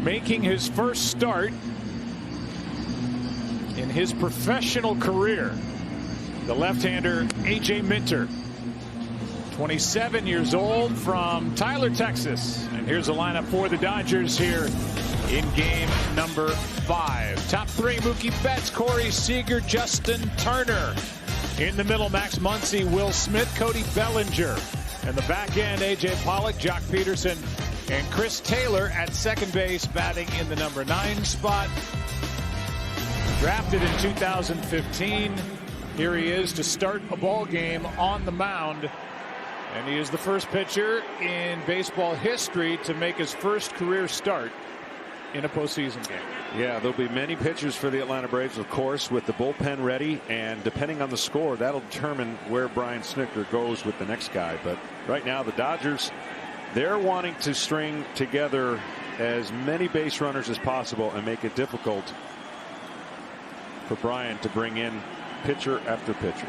making his first start in his professional career. The left-hander, A.J. Minter, 27 years old, from Tyler, Texas. And here's the lineup for the Dodgers here in game number 5. Top 3, Mookie Betts, Corey Seager, Justin Turner. In the middle, Max Muncy, Will Smith, Cody Bellinger. And the back end, A.J. Pollock, Jock Peterson, and Chris Taylor at second base, batting in the number 9 spot. Drafted in 2015. Here he is to start a ball game on the mound. And he is the first pitcher in baseball history to make his first career start in a postseason game. Yeah, there'll be many pitchers for the Atlanta Braves, of course, with the bullpen ready. And depending on the score, that'll determine where Brian Snitker goes with the next guy. But right now, the Dodgers, they're wanting to string together as many base runners as possible and make it difficult for Brian to bring in pitcher after pitcher.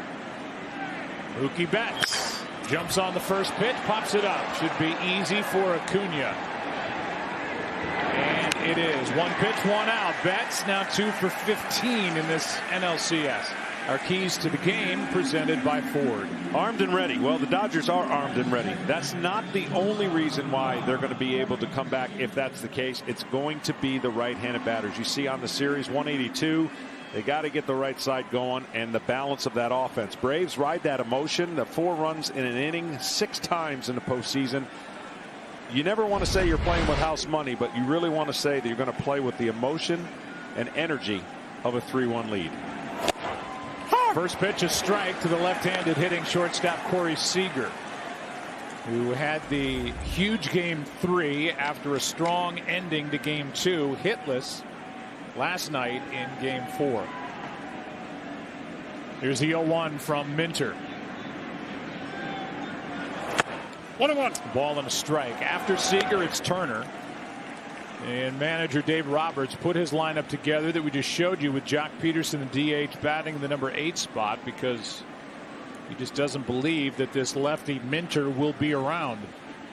Mookie Betts jumps on the first pitch, pops it up. Should be easy for Acuna. And it is. 1 pitch, 1 out. Betts now 2 for 15 in this NLCS. Our keys to the game presented by Ford. Armed and ready. Well, the Dodgers are armed and ready. That's not the only reason why they're going to be able to come back. If that's the case, it's going to be the right-handed batters. You see on the series, 182. They got to get the right side going and the balance of that offense. Braves ride that emotion. The 4 runs in an inning 6 times in the postseason. You never want to say you're playing with house money, but you really want to say that you're going to play with the emotion and energy of a 3-1 lead. First pitch, a strike to the left-handed hitting shortstop Corey Seager, who had the huge game 3 after a strong ending to game 2, hitless last night in game 4. Here's the 0-1 from Minter. 1-1. Ball and a strike. After Seager, it's Turner. And manager Dave Roberts put his lineup together that we just showed you, with Jock Peterson, the DH, batting in the number 8 spot, because he just doesn't believe that this lefty Minter will be around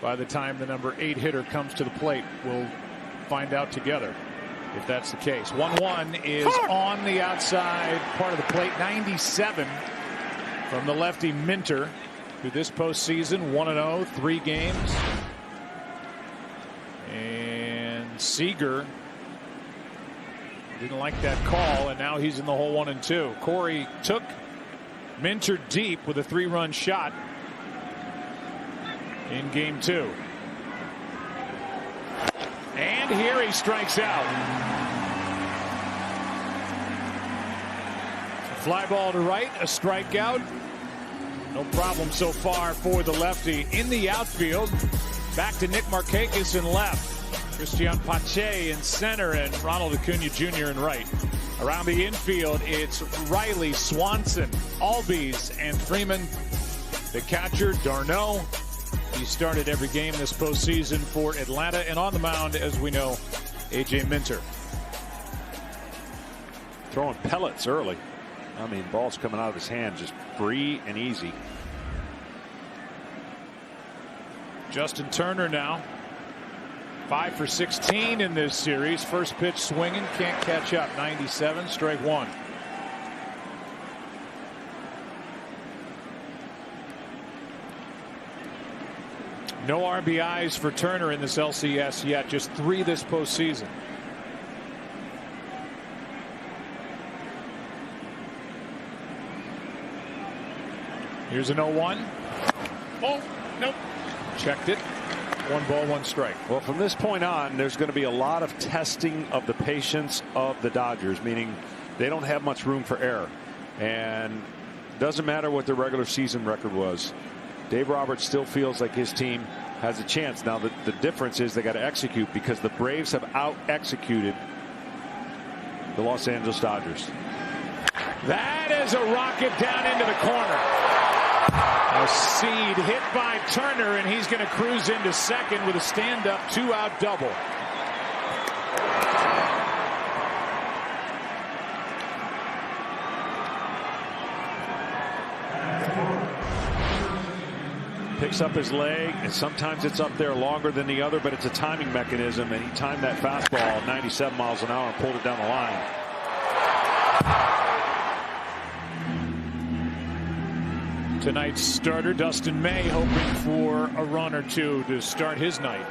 by the time the number 8 hitter comes to the plate. We'll find out together if that's the case. 1-1 is on the outside part of the plate. 97 from the lefty Minter, who this postseason 1-0, 3 games. And Seager didn't like that call, and now he's in the hole 1-2. Corey took Minter deep with a 3-run shot in game 2. And here he strikes out. Fly ball to right, a strikeout. No problem so far for the lefty. In the outfield, back to Nick Markakis in left. Christian Pache in center, and Ronald Acuna Jr. in right. Around the infield, it's Riley, Swanson, Albies, and Freeman. The catcher, Darno. He started every game this postseason for Atlanta, and on the mound, as we know, A.J. Minter. Throwing pellets early. I mean, ball's coming out of his hand just free and easy. Justin Turner now 5 for 16 in this series. First pitch swinging, can't catch up. 97, strike 1. No RBIs for Turner in this LCS yet, just 3 this postseason. Here's an 0-1. Oh, nope. Checked it. 1 ball, 1 strike. Well, from this point on, there's going to be a lot of testing of the patience of the Dodgers, meaning they don't have much room for error. And it doesn't matter what their regular season record was. Dave Roberts still feels like his team has a chance. Now, the difference is they got to execute, because the Braves have out-executed the Los Angeles Dodgers. That is a rocket down into the corner. A seed hit by Turner, and he's going to cruise into second with a stand-up 2-out double. picks up his leg, and sometimes it's up there longer than the other, but it's a timing mechanism, and he timed that fastball 97 miles an hour and pulled it down the line. Tonight's starter, Dustin May, hoping for a run or two to start his night.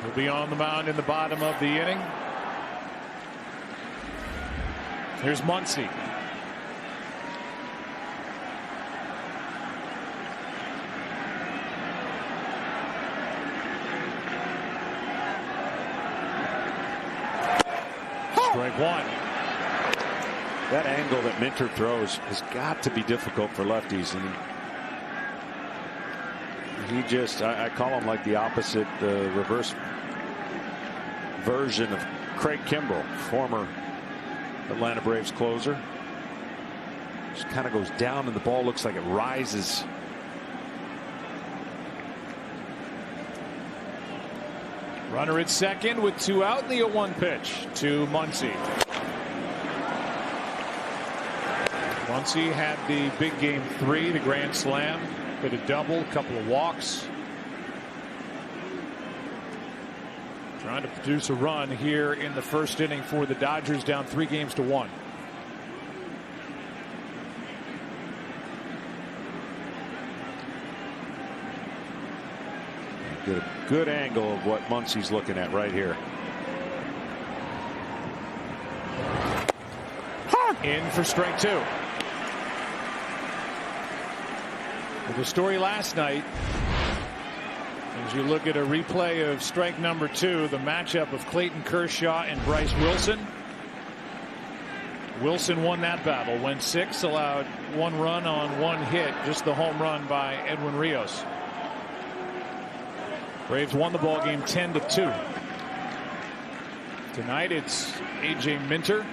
He'll be on the mound in the bottom of the inning. Here's Muncy. Strike one. That angle that Minter throws has got to be difficult for lefties, and he just, I call him like the opposite, reverse version of Craig Kimbrell, former Atlanta Braves closer. Just kind of goes down and the ball looks like it rises. Runner at second with 2 out, and the 0-1 pitch to Muncy. Muncy had the big game 3, the grand slam, hit a double, a couple of walks. Trying to produce a run here in the first inning for the Dodgers, down 3-1. Get a good angle of what Muncy's looking at right here. In for strike 2. The story last night, as you look at a replay of strike number 2, the matchup of Clayton Kershaw and Bryce Wilson. Wilson won that battle, went 6, allowed 1 run on 1 hit, just the home run by Edwin Rios. Braves won the ball game 10-2. Tonight it's A.J. Minter.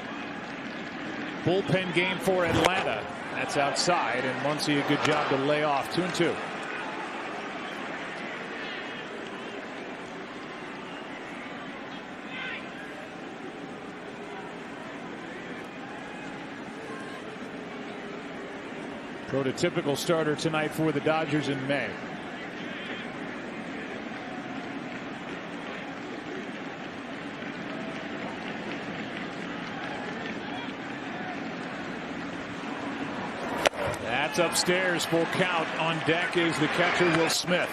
Bullpen game for Atlanta. That's outside, and Muncy a good job to lay off. 2-2. Prototypical starter tonight for the Dodgers in May. That's upstairs. Full count. On deck is the catcher, Will Smith.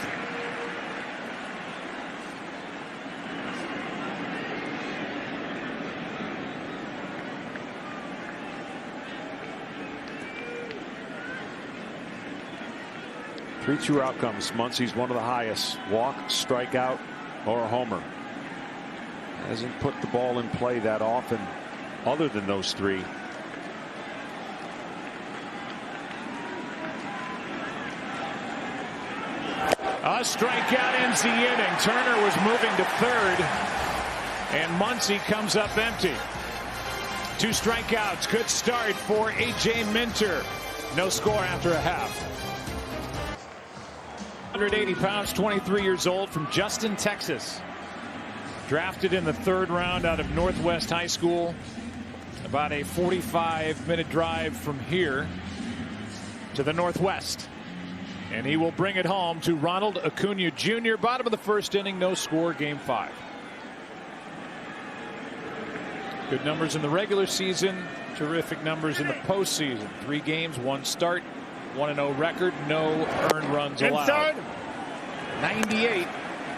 Three true outcomes. Muncy's one of the highest. Walk, strikeout, or a homer. Hasn't put the ball in play that often other than those 3. A strikeout ends the inning. Turner was moving to third, and Muncy comes up empty. 2 strikeouts. Good start for A.J. Minter. No score after a half. 180 pounds, 23 years old, from Justin, Texas. Drafted in the 3rd round out of Northwest High School. About a 45-minute drive from here to the Northwest. And he will bring it home to Ronald Acuna Jr. Bottom of the 1st inning, no score, game 5. Good numbers in the regular season, terrific numbers in the postseason. 3 games, 1 start, 1-0 record, no earned runs allowed. Inside. 98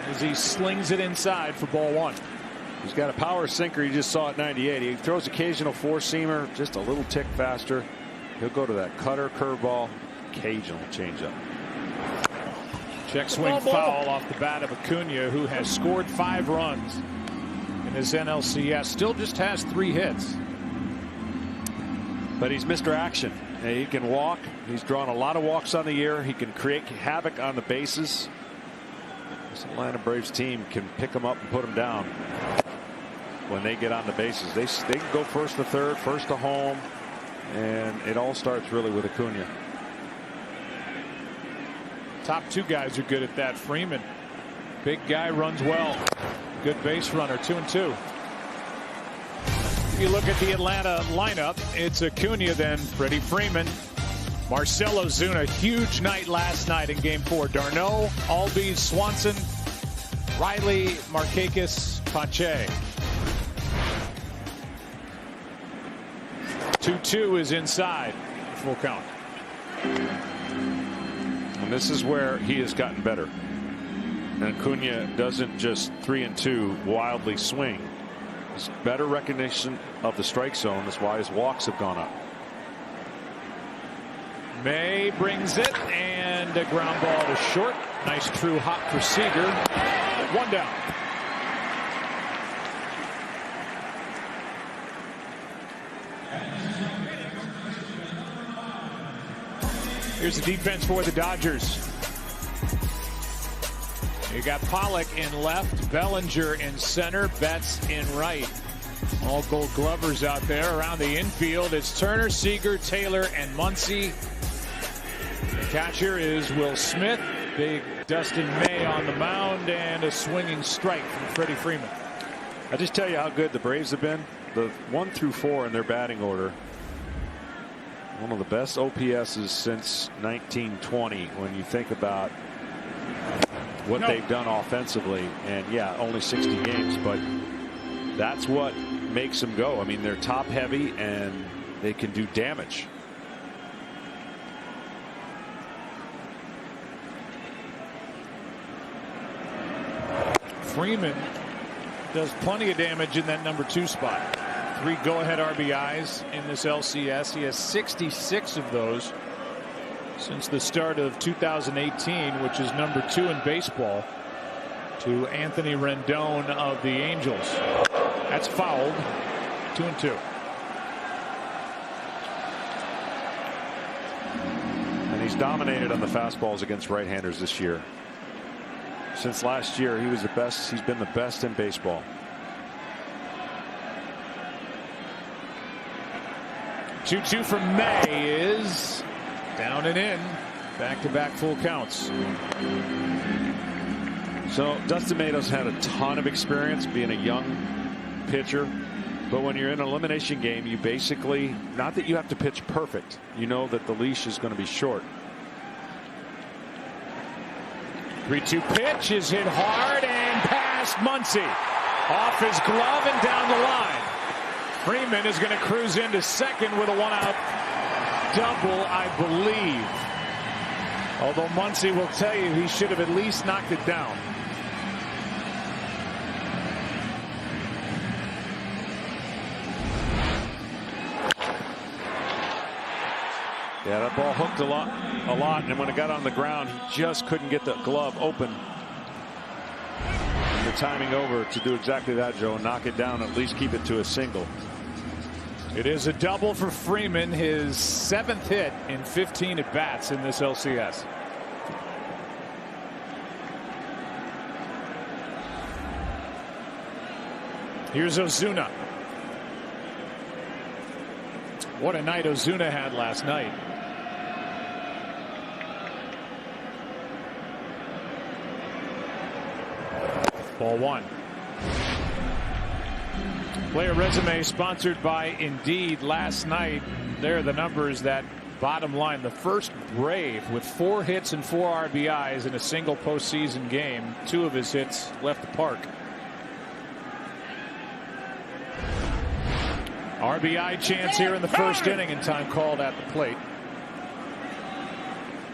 as he slings it inside for ball 1. He's got a power sinker. You just saw at 98. He throws occasional 4-seamer, just a little tick faster. He'll go to that cutter, curveball, occasional changeup. Check swing foul off the bat of Acuna, who has scored 5 runs in his NLCS. Still just has 3 hits. But he's Mr. Action. He can walk. He's drawn a lot of walks on the year. He can create havoc on the bases. This Atlanta Braves team can pick him up and put him down when they get on the bases. They can go first to third, first to home, and it all starts really with Acuna. Top 2 guys are good at that. Freeman, big guy, runs well. Good base runner. 2-2. If you look at the Atlanta lineup, it's Acuna, then Freddie Freeman, Marcell Ozuna, huge night last night in Game 4. Darno, Albies, Swanson, Riley, Markakis, Pache. 2-2 is inside. Full count. And this is where he has gotten better. And Acuna doesn't just 3-2 wildly swing. There's better recognition of the strike zone. That's why his walks have gone up. May brings it, and a ground ball to short. Nice true hop for Seager. One down. Here's the defense for the Dodgers. You got Pollock in left, Bellinger in center, Betts in right. All Gold Glovers out there around the infield. It's Turner, Seager, Taylor, and Muncy. The catcher is Will Smith. Big Dustin May on the mound, and a swinging strike from Freddie Freeman. I just tell you how good the Braves have been. The 1 through 4 in their batting order. One of the best OPSs since 1920 when you think about what they've done offensively. And yeah, only 60 games, but that's what makes them go. I mean, they're top heavy and they can do damage. Freeman does plenty of damage in that number 2 spot. 3 go-ahead RBIs in this LCS. He has 66 of those since the start of 2018, which is number 2 in baseball to Anthony Rendon of the Angels. That's fouled. 2-2. And he's dominated on the fastballs against right-handers this year. Since last year, he was the best. He's been the best in baseball. 2-2 from May is down and in. Back-to-back full counts. So Dustin May has had a ton of experience being a young pitcher. But when you're in an elimination game, you basically, not that you have to pitch perfect. You know that the leash is going to be short. 3-2 pitch is hit hard and past Muncy. Off his glove and down the line. Freeman is going to cruise into second with a 1-out double, I believe. Although Muncy will tell you he should have at least knocked it down. Yeah, that ball hooked a lot, and when it got on the ground, he just couldn't get the glove open. And the timing over to do exactly that, Joe, and knock it down, at least keep it to a single. It is a double for Freeman, his 7th hit in 15 at-bats in this LCS. Here's Ozuna. What a night Ozuna had last night. Ball 1. Player resume sponsored by Indeed. Last night, there are the numbers that bottom line. The first Brave with 4 hits and 4 RBIs in a single postseason game. 2 of his hits left the park. RBI chance here in the first inning, and time called at the plate.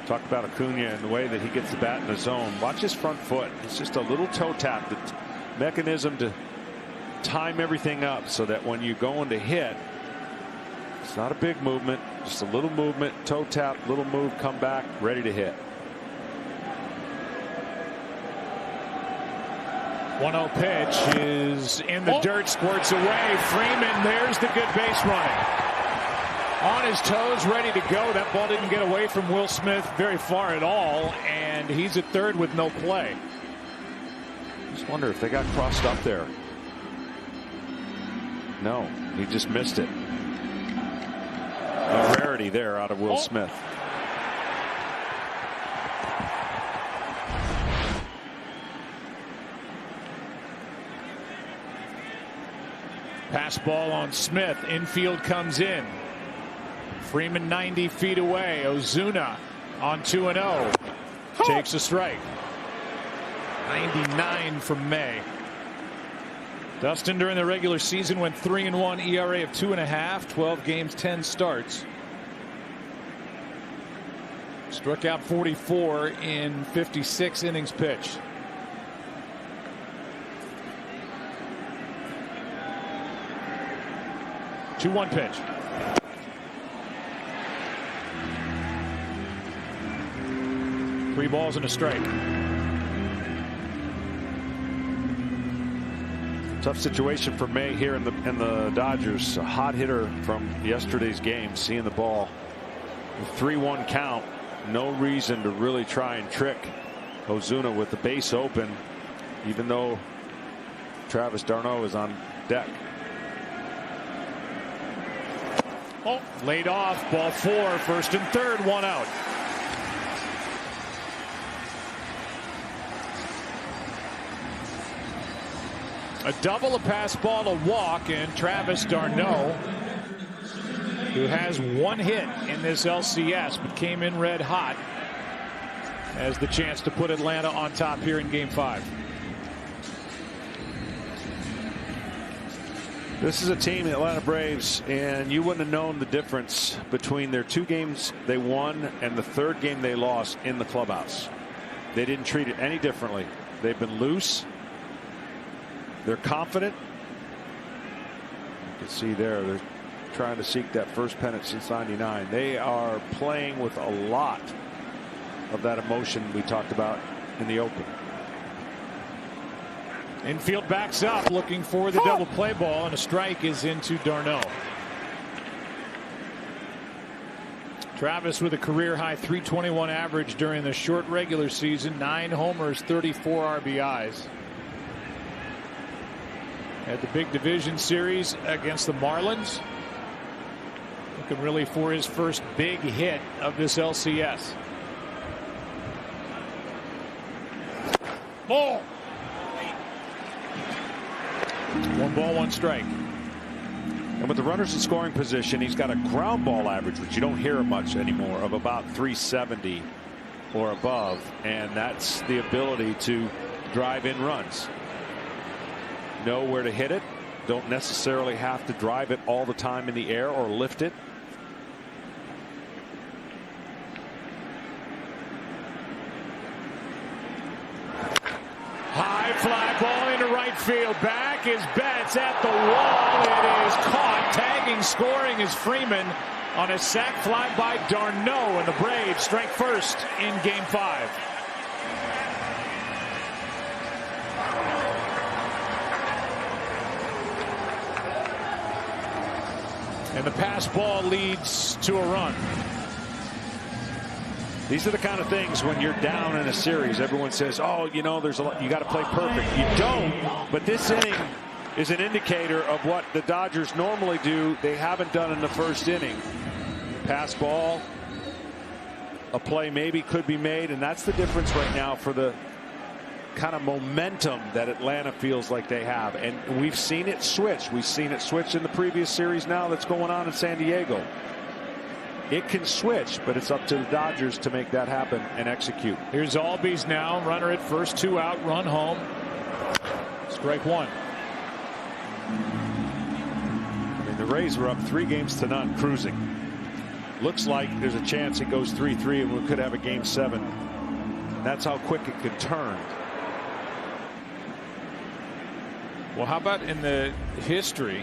Talk about Acuna and the way that he gets the bat in the zone. Watch his front foot. It's just a little toe tap, the mechanism to time everything up so that when you go in to hit, it's not a big movement, just a little movement, toe tap, little move, come back, ready to hit. 1-0 pitch is in the dirt, squirts away. Freeman, there's the good base running. On his toes, ready to go. That ball didn't get away from Will Smith very far at all, and he's at third with no play. Just wonder if they got crossed up there. No, he just missed it. A rarity there out of Will Smith. Pass ball on Smith. Infield comes in. Freeman 90 feet away. Ozuna on 2-0. Takes a strike. 99 from May. Dustin during the regular season went 3-1, ERA of 2.5, 12 games, 10 starts. Struck out 44 in 56 innings pitched. Two-one pitch. Three balls and a strike. Tough situation for May here in the Dodgers. A hot hitter from yesterday's game, seeing the ball. 3-1 count. No reason to really try and trick Ozuna with the base open, even though Travis d'Arnaud is on deck. Oh, laid off. Ball 4, first and third, 1 out. A double, a pass ball, a walk, and Travis d'Arnaud, who has 1 hit in this LCS but came in red hot, has the chance to put Atlanta on top here in Game 5. This is a team, the Atlanta Braves, and you wouldn't have known the difference between their 2 games they won and the 3rd game they lost in the clubhouse. They didn't treat it any differently. They've been loose. They're confident. You can see there, they're trying to seek that first pennant since '99. They are playing with a lot of that emotion we talked about in the open. Infield backs up, looking for the double play ball, and a strike is into d'Arnaud. Travis with a career high 321 average during the short regular season, 9 homers, 34 RBIs. Had the big division series against the Marlins. Looking really for his first big hit of this LCS. Ball. 1 ball, 1 strike. And with the runners in scoring position, he's got a ground ball average, which you don't hear much anymore, of about 370 or above. And that's the ability to drive in runs. Know where to hit it. Don't necessarily have to drive it all the time in the air or lift it. High fly ball into right field. Back is Betts at the wall. It is caught. Tagging, scoring is Freeman on a sac fly by d'Arnaud, and the Braves strike first in Game 5. And the pass ball leads to a run. These are the kind of things when you're down in a series, everyone says, oh, you know, there's a lot, you got to play perfect. You don't. But this inning is an indicator of what the Dodgers normally do. They haven't done in the first inning. Pass ball, a play maybe could be made, and that's the difference right now for the kind of momentum that Atlanta feels like they have. And we've seen it switch. We've seen it switch in the previous series now that's going on in San Diego. It can switch, but it's up to the Dodgers to make that happen and execute. Here's Albies now, runner at first, 2 out, run home. Strike 1. I mean, the Rays were up 3-0, cruising. Looks like there's a chance it goes 3-3 and we could have a Game 7. That's how quick it could turn. Well, how about in the history?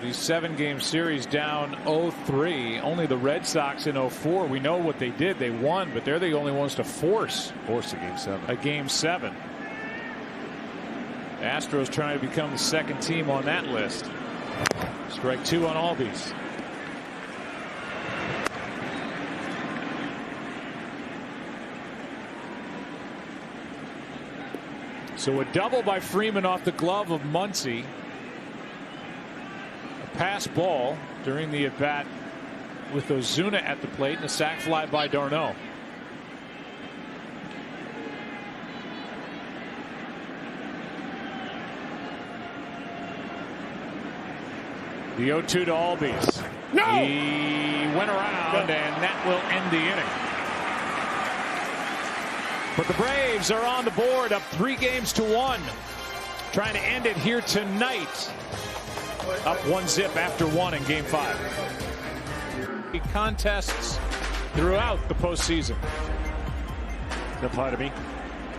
These 7-game series down 0-3. Only the Red Sox in 04. We know what they did. They won, but they're the only ones to force a Game 7. A Game 7. Astros trying to become the second team on that list. Strike 2 on Albies. So a double by Freeman off the glove of Muncy. A pass ball during the at-bat with Ozuna at the plate, and a sac fly by d'Arnaud. The 0-2 to Albies. No! He went around, and that will end the inning. But the Braves are on the board, up 3-1. Trying to end it here tonight. Up 1-0 after 1 in Game 5. Contests throughout the postseason. That apply to me?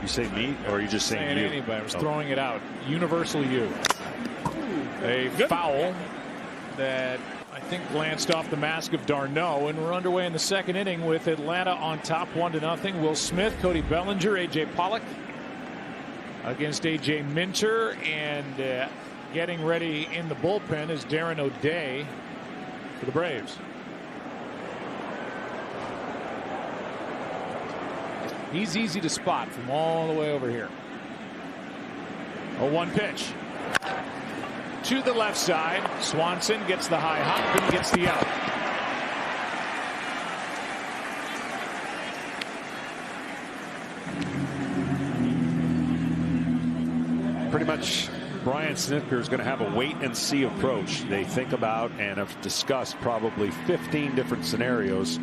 You say me, or are you just saying you? Anybody. I was throwing it out. Universal you. A foul that I think glanced off the mask of d'Arnaud, and we're underway in the second inning with Atlanta on top 1-0. Will Smith, Cody Bellinger, A.J. Pollock against A.J. Minter, and getting ready in the bullpen is Darren O'Day for the Braves. He's easy to spot from all the way over here. A 1 pitch to the left side. Swanson gets the high hop and gets the out. Pretty much Brian Snitker is going to have a wait and see approach. They think about and have discussed probably 15 different scenarios.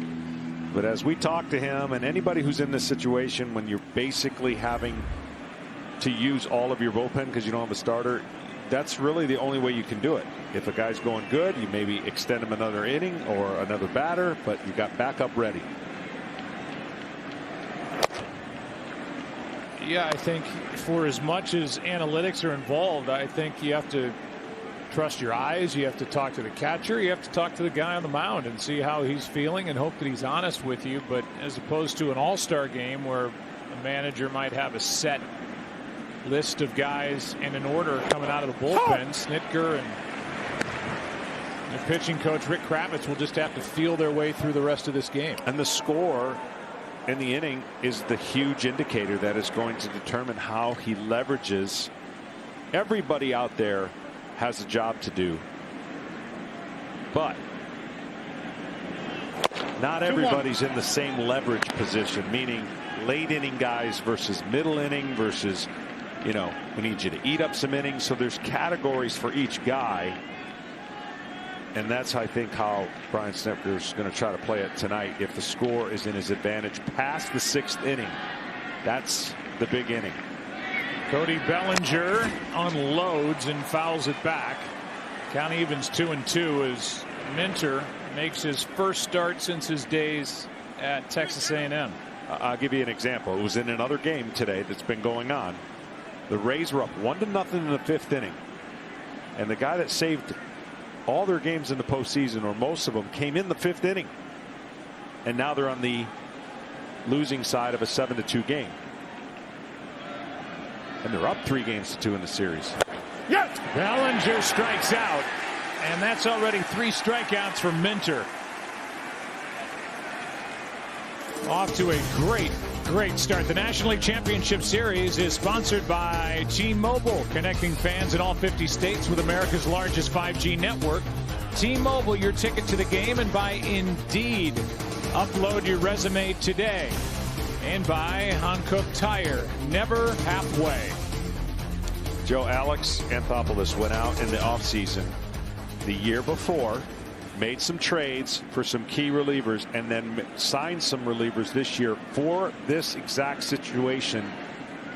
But as we talk to him and anybody who's in this situation, when you're basically having to use all of your bullpen because you don't have a starter, that's really the only way you can do it. If a guy's going good, you maybe extend him another inning or another batter, but you got backup ready. Yeah, I think for as much as analytics are involved, I think you have to trust your eyes. You have to talk to the catcher. You have to talk to the guy on the mound and see how he's feeling and hope that he's honest with you. But as opposed to an all-star game where a manager might have a set list of guys in an order coming out of the bullpen, Snitker and the pitching coach Rick Kravitz will just have to feel their way through the rest of this game. And the score in the inning is the huge indicator that is going to determine how he leverages. Everybody out there has a job to do, but not everybody's in the same leverage position, meaning late inning guys versus middle inning versus, you know, we need you to eat up some innings. So there's categories for each guy. And that's, I think, how Brian Snitker is going to try to play it tonight. If the score is in his advantage past the 6th inning, that's the big inning. Cody Bellinger unloads and fouls it back. Count evens 2-2 as Minter makes his first start since his days at Texas A&M. I'll give you an example. It was in another game today that's been going on. The Rays were up 1-0 in the 5th inning. And the guy that saved all their games in the postseason, or most of them, came in the 5th inning. And now they're on the losing side of a 7-2 game. And they're up 3-2 in the series. Yes! Bellinger strikes out. And that's already 3 strikeouts for Minter. Off to a great start. The National League Championship Series is sponsored by T-Mobile, connecting fans in all 50 states with America's largest 5G network. T-Mobile, your ticket to the game, and by Indeed. Upload your resume today. And by Hankook Tire, never halfway. Joe, Alex Anthopoulos went out in the offseason the year before, made some trades for some key relievers, and then signed some relievers this year for this exact situation.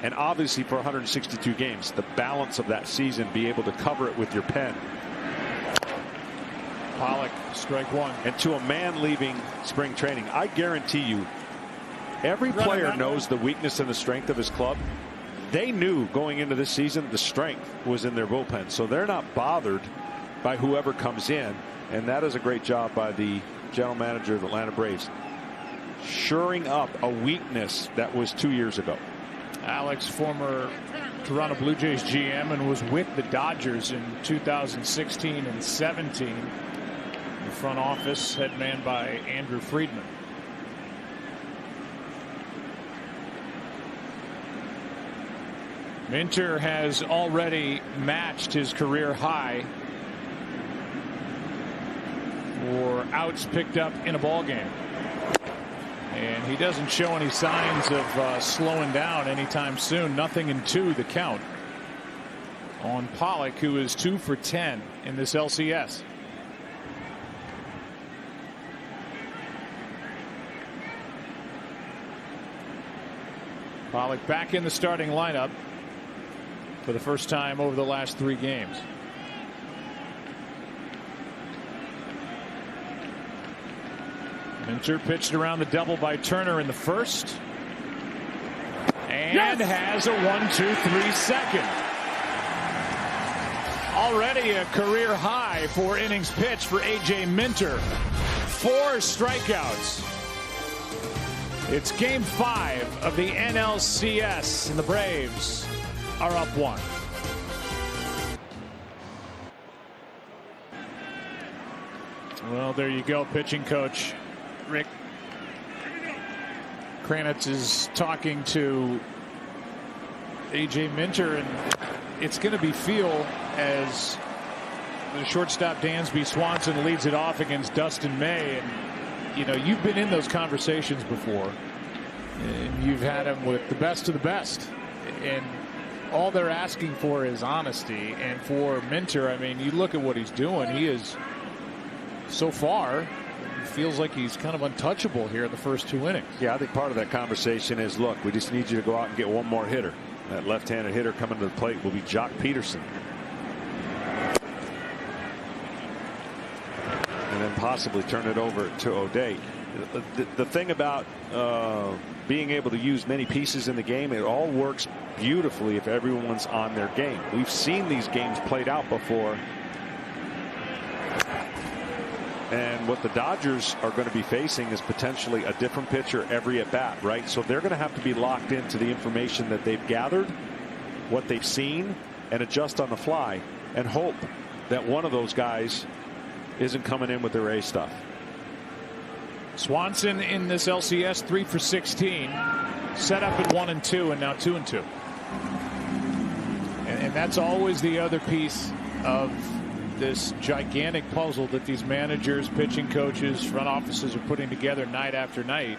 And obviously for 162 games, the balance of that season, be able to cover it with your pen. Pollock, strike 1. And to a man leaving spring training, I guarantee you, every player knows the weakness and the strength of his club. They knew going into this season the strength was in their bullpen, so they're not bothered by whoever comes in. And that is a great job by the general manager of the Atlanta Braves, shoring up a weakness that was 2 years ago. Alex, former Toronto Blue Jays GM, and was with the Dodgers in 2016 and 17. The front office head man by Andrew Friedman. Minter has already matched his career high for outs picked up in a ball game. And he doesn't show any signs of slowing down anytime soon. 0-2 the count on Pollock, who is 2 for 10 in this LCS. Pollock back in the starting lineup for the first time over the last 3 games. Minter pitched around the double by Turner in the first. And has a 1-2-3 second. Already a career high for innings pitched for A.J. Minter. 4 strikeouts. It's game 5 of the NLCS, and the Braves are up 1. Well, there you go, pitching coach Rick Kranitz is talking to A.J. Minter, and it's going to be feel as the shortstop Dansby Swanson leads it off against Dustin May. And you know, you've been in those conversations before, and you've had them with the best of the best, and all they're asking for is honesty. And for Minter, I mean, you look at what he's doing. He is, so far, feels like he's kind of untouchable here in the first 2 innings. Yeah, I think part of that conversation is, look, we just need you to go out and get one more hitter. That left-handed hitter coming to the plate will be Jock Peterson. And then possibly turn it over to O'Day. The thing about being able to use many pieces in the game, it all works beautifully if everyone's on their game. We've seen these games played out before. And what the Dodgers are going to be facing is potentially a different pitcher every at bat, right? So they're going to have to be locked into the information that they've gathered, what they've seen, and adjust on the fly and hope that one of those guys isn't coming in with their A stuff. Swanson in this LCS 3 for 16, set up at 1-2, and now 2-2. And that's always the other piece of this gigantic puzzle that these managers, pitching coaches, front offices are putting together night after night.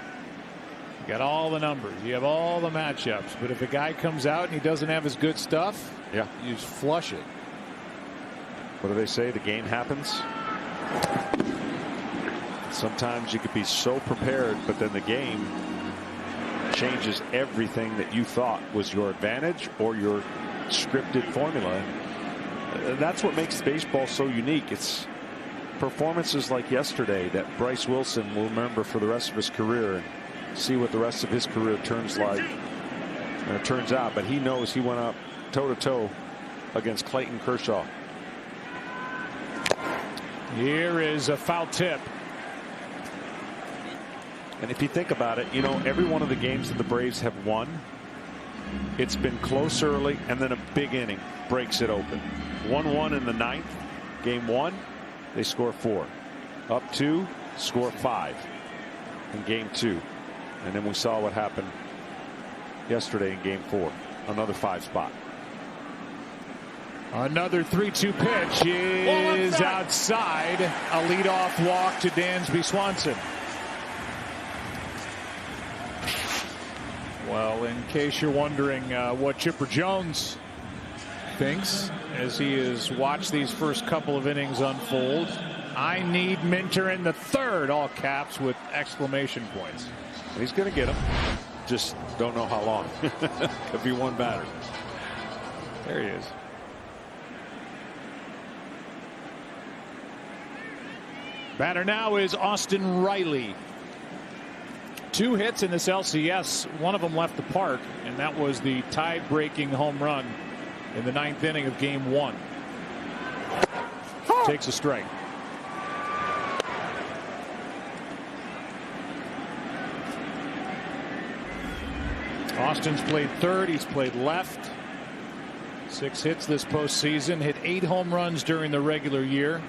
You got all the numbers, you have all the matchups, but if a guy comes out and he doesn't have his good stuff, yeah, you just flush it. What do they say? The game happens. Sometimes you could be so prepared, but then the game changes everything that you thought was your advantage or your scripted formula. That's what makes baseball so unique. It's performances like yesterday that Bryce Wilson will remember for the rest of his career, and see what the rest of his career turns out. But he knows he went up toe-to-toe against Clayton Kershaw. Here is a foul tip. And if you think about it, you know, every one of the games that the Braves have won, it's been close early, and then a big inning breaks it open. 1-1 in the 9th, game 1, they score 4. Up 2, score 5 in game 2. And then we saw what happened yesterday in game 4. Another 5 spot. Another 3-2 pitch is outside. A leadoff walk to Dansby Swanson. Well, in case you're wondering what Chipper Jones thinks as he has watched these first couple of innings unfold, I need Minter in the 3rd, all caps with exclamation points. He's going to get him. Just don't know how long. Could be one batter. There he is. Batter now is Austin Riley. 2 hits in this LCS. One of them left the park, and that was the tie-breaking home run in the 9th inning of game 1. Takes a strike. Austin's played 3rd. He's played left. 6 hits this postseason. Hit 8 home runs during the regular year.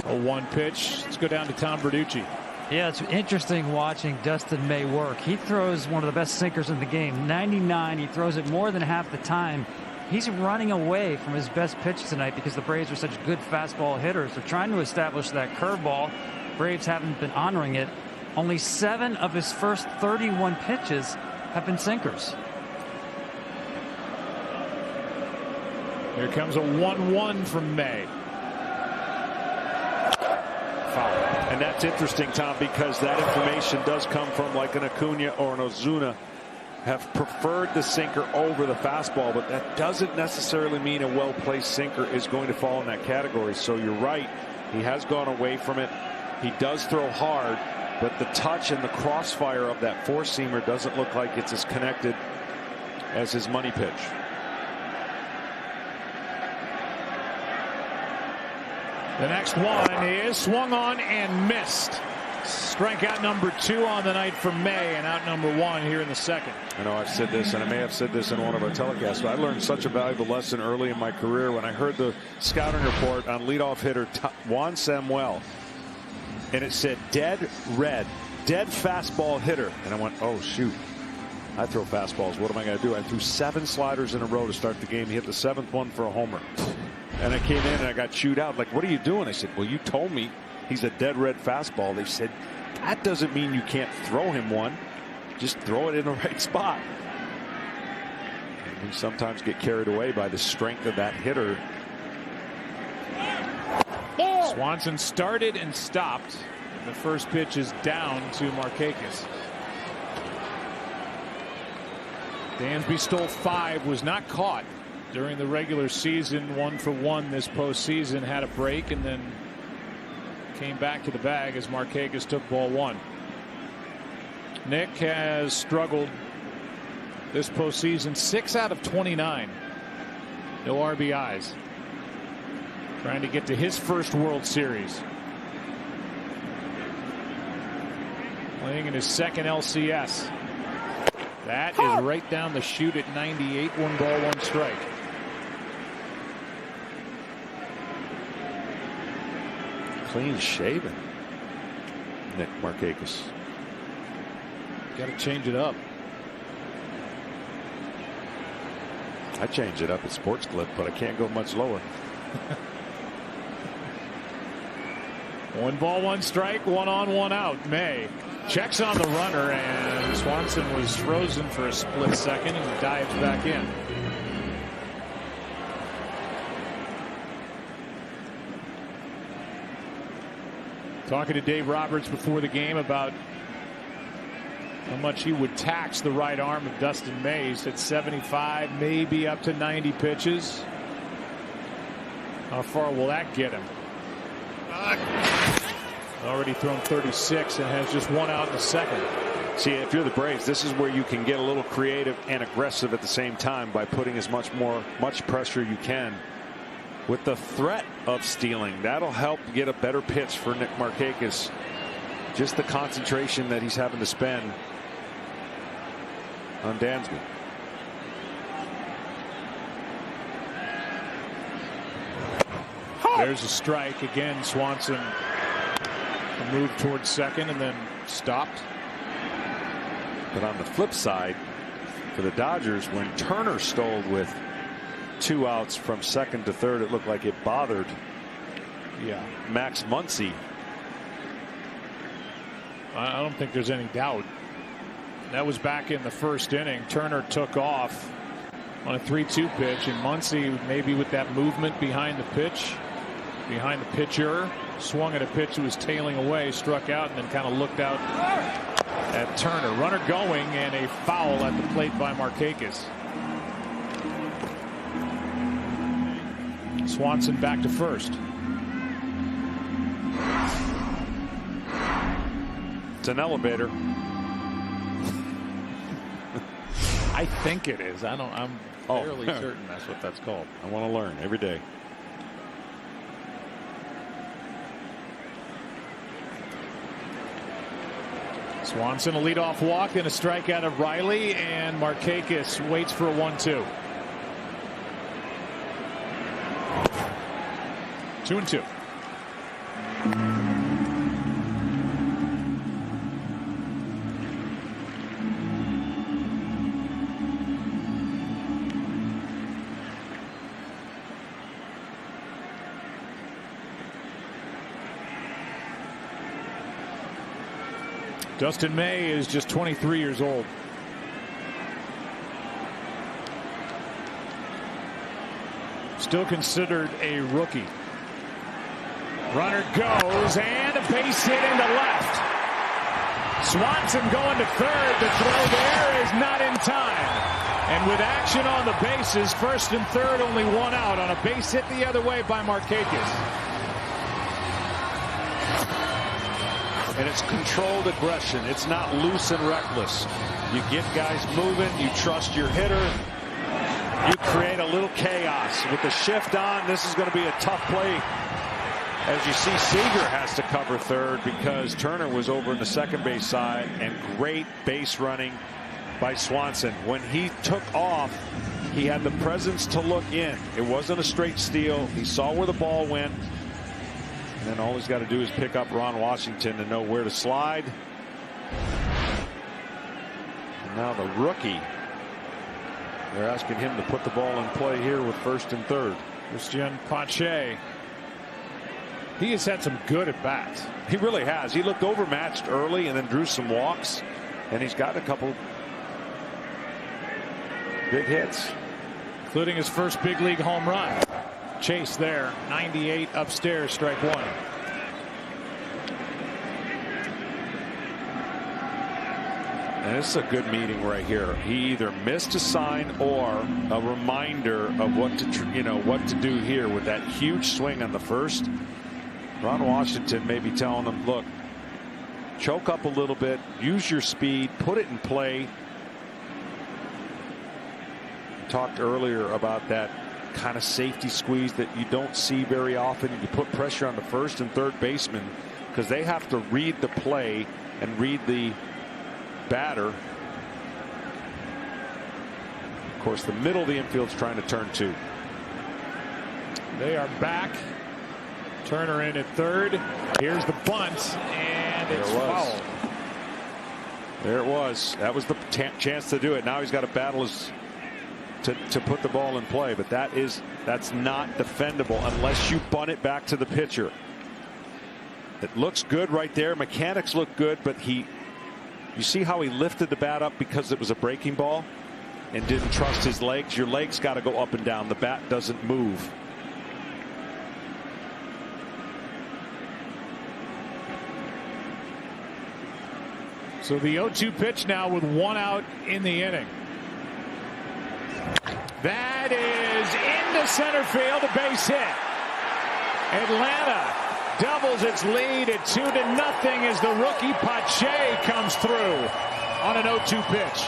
A 1 pitch. Let's go down to Tom Verducci. Yeah, it's interesting watching Dustin May work. He throws one of the best sinkers in the game. 99. He throws it more than half the time. He's running away from his best pitch tonight because the Braves are such good fastball hitters. They're trying to establish that curveball. Braves haven't been honoring it. Only 7 of his first 31 pitches have been sinkers. Here comes a 1-1 from May. foul. And that's interesting, Tom, because that information does come from like an Acuna or an Ozuna have preferred the sinker over the fastball, but that doesn't necessarily mean a well-placed sinker is going to fall in that category. So you're right. He has gone away from it. He does throw hard, but the touch and the crossfire of that four-seamer doesn't look like it's as connected as his money pitch. The next one is swung on and missed. Strikeout number 2 on the night for May, and out number 1 here in the second. I know I've said this, and I may have said this in one of our telecasts, but I learned such a valuable lesson early in my career when I heard the scouting report on leadoff hitter Juan Samuel, and it said dead red, dead fastball hitter. And I went, oh, shoot. I throw fastballs. What am I going to do? I threw 7 sliders in a row to start the game. He hit the 7th one for a homer. And I came in and I got chewed out. Like, what are you doing? I said, well, you told me he's a dead red fastball. They said, that doesn't mean you can't throw him one. Just throw it in the right spot. And we sometimes get carried away by the strength of that hitter. Swanson started and stopped. The first pitch is down to Markakis. Dansby stole 5, was not caught during the regular season. 1 for 1 this postseason. Had a break and then came back to the bag as Markakis took ball 1. Nick has struggled this postseason. 6 out of 29. No RBIs. Trying to get to his first World Series. Playing in his second LCS. That is right down the chute at 98. 1 ball, 1 strike. Clean shaven, Nick Markakis. Got to change it up. I change it up at Sports Clip, but I can't go much lower. 1 ball, 1 strike, 1 on, 1 out. May checks on the runner, and Swanson was frozen for a split second and dives back in. Talking to Dave Roberts before the game about how much he would tax the right arm of Dustin May. He said 75, maybe up to 90 pitches. How far will that get him? Already thrown 36 and has just 1 out in the second. See, if you're the Braves, this is where you can get a little creative and aggressive at the same time by putting as much pressure you can. With the threat of stealing, that'll help get a better pitch for Nick Markakis. Just the concentration that he's having to spend on Dansby. There's a strike again. Swanson moved towards second and then stopped. But on the flip side, for the Dodgers, when Turner stole with 2 outs from second to third, it looked like it bothered Max Muncy. I don't think there's any doubt. That was back in the first inning. Turner took off on a 3-2 pitch, and Muncy, maybe with that movement behind the pitch, behind the pitcher, swung at a pitch that was tailing away, struck out, and then kind of looked out at Turner. Runner going, and a foul at the plate by Markakis. Swanson back to first. It's an elevator. I think it is. I'm fairly certain that's what that's called. I want to learn every day. Swanson, a leadoff walk and a strikeout of Riley, and Markakis waits for a 1-2. 2-2. Dustin May is just 23 years old. Still considered a rookie. Runner goes, and a base hit into left. Swanson going to third. The throw there is not in time. And with action on the bases, first and third, only one out on a base hit the other way by Markakis. And it's controlled aggression. It's not loose and reckless. You get guys moving. You trust your hitter. You create a little chaos. With the shift on, this is going to be a tough play. As you see, Seager has to cover third because Turner was over in the second base side, and great base running by Swanson. When he took off, he had the presence to look in. It wasn't a straight steal. He saw where the ball went. And then all he's got to do is pick up Ron Washington to know where to slide. And now the rookie, they're asking him to put the ball in play here with first and third. Christian Pache. He has had some good at bats. He really has. He looked overmatched early and then drew some walks. And he's got a couple big hits, including his first big league home run. Chase there, 98 upstairs, strike one. And this is a good meeting right here. He either missed a sign or a reminder of what to do here with that huge swing on the first. Ron Washington may be telling him, look, choke up a little bit, use your speed, put it in play. Talked earlier about that kind of safety squeeze that you don't see very often. You put pressure on the first and third baseman because they have to read the play and read the batter. Of course, the middle of the infield's trying to turn two. They are back. Turner in at third. Here's the bunt, and it's foul. There it was. That was the chance to do it. Now he's got to battle to put the ball in play, but that's not defendable unless you bunt it back to the pitcher. It looks good right there. Mechanics look good, but you see how he lifted the bat up because it was a breaking ball and didn't trust his legs. Your legs got to go up and down. The bat doesn't move. So the 0-2 pitch now with one out in the inning. That is into center field, a base hit. Atlanta doubles its lead at 2-0 as the rookie Pache comes through on an 0-2 pitch.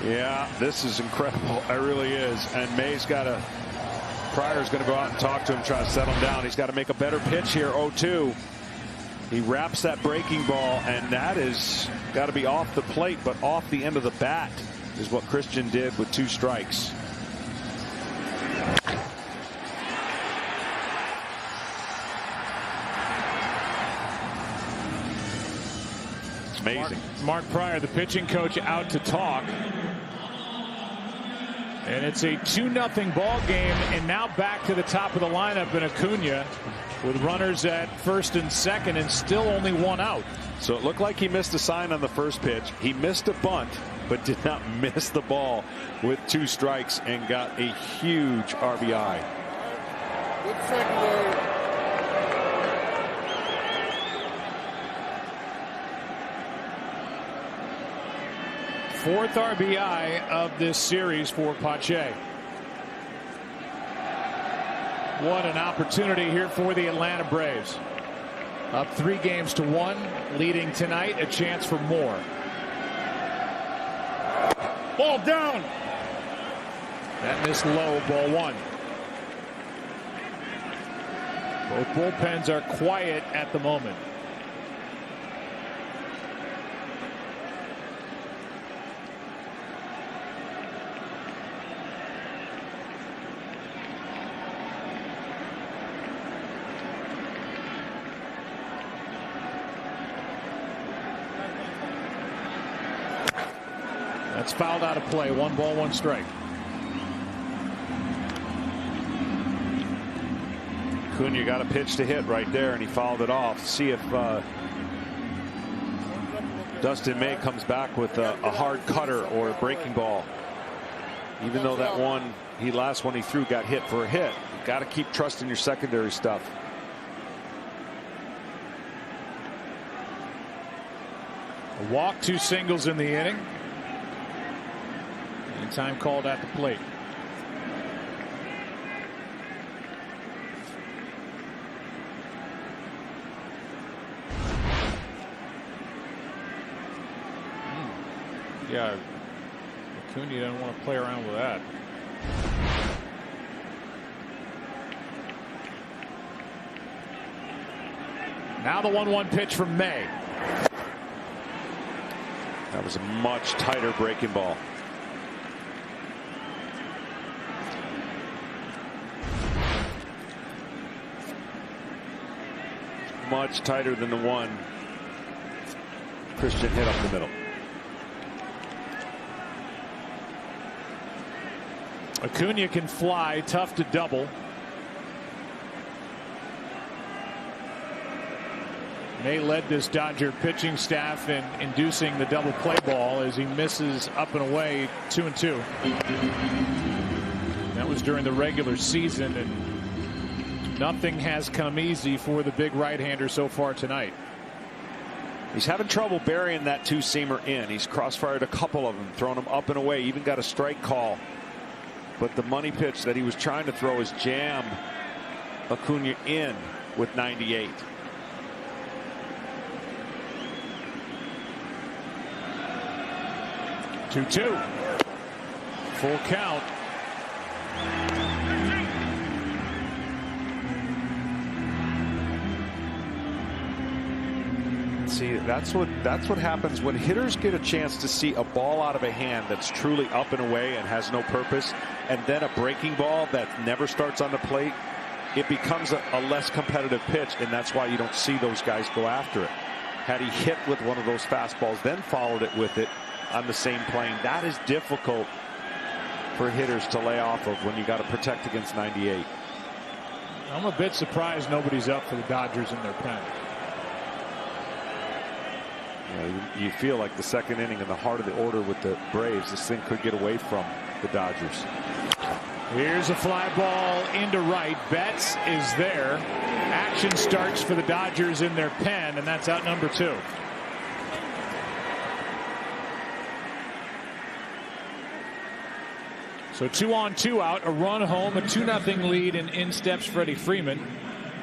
Yeah, this is incredible. It really is. And Pryor's going to go out and talk to him, try to settle him down. He's got to make a better pitch here, 0-2. He wraps that breaking ball, and that is got to be off the plate, but off the end of the bat is what Christian did with 2 strikes. It's amazing. Mark Pryor, the pitching coach, out to talk. And it's a 2-0 ball game, and now back to the top of the lineup in Acuna with runners at first and second and still only one out. So it looked like he missed a sign on the first pitch. He missed a bunt, but did not miss the ball with 2 strikes and got a huge RBI. Good secondary. Fourth RBI of this series for Pache. What an opportunity here for the Atlanta Braves. Up 3-1, leading tonight, a chance for more. Ball down. That missed low, ball 1. Both bullpens are quiet at the moment. That's fouled out of play. 1 ball, 1 strike. Acuna got a pitch to hit right there, and he fouled it off. See if Dustin May comes back with a hard cutter or a breaking ball. Even though that one last one he threw got hit for a hit. You got to keep trusting your secondary stuff. A walk, 2 singles in the inning. And time called at the plate. Yeah, Acuna doesn't want to play around with that. Now the 1-1 pitch from May. That was a much tighter breaking ball. Much tighter than the one Christian hit up the middle. Acuna can fly, tough to double. May led this Dodger pitching staff in inducing the double play ball as he misses up and away 2-2. That was during the regular season, and nothing has come easy for the big right-hander so far tonight. He's having trouble burying that 2-seamer in. He's crossfired a couple of them, thrown them up and away, even got a strike call. But the money pitch that he was trying to throw is jam Acuna in with 98. Two. Full count. See, that's what happens when hitters get a chance to see a ball out of a hand that's truly up and away and has no purpose, and then a breaking ball that never starts on the plate. It becomes a less competitive pitch, and that's why you don't see those guys go after it. Had he hit with one of those fastballs, then followed it with it on the same plane, that is difficult for hitters to lay off of when you got to protect against 98. I'm a bit surprised nobody's up for the Dodgers in their pen. You feel like the second inning in the heart of the order with the Braves, this thing could get away from the Dodgers. Here's a fly ball into right. Betts is there. Action starts for the Dodgers in their pen, and that's out number 2. So 2 on, 2 out, a run home, a 2-0 lead, and in steps Freddie Freeman.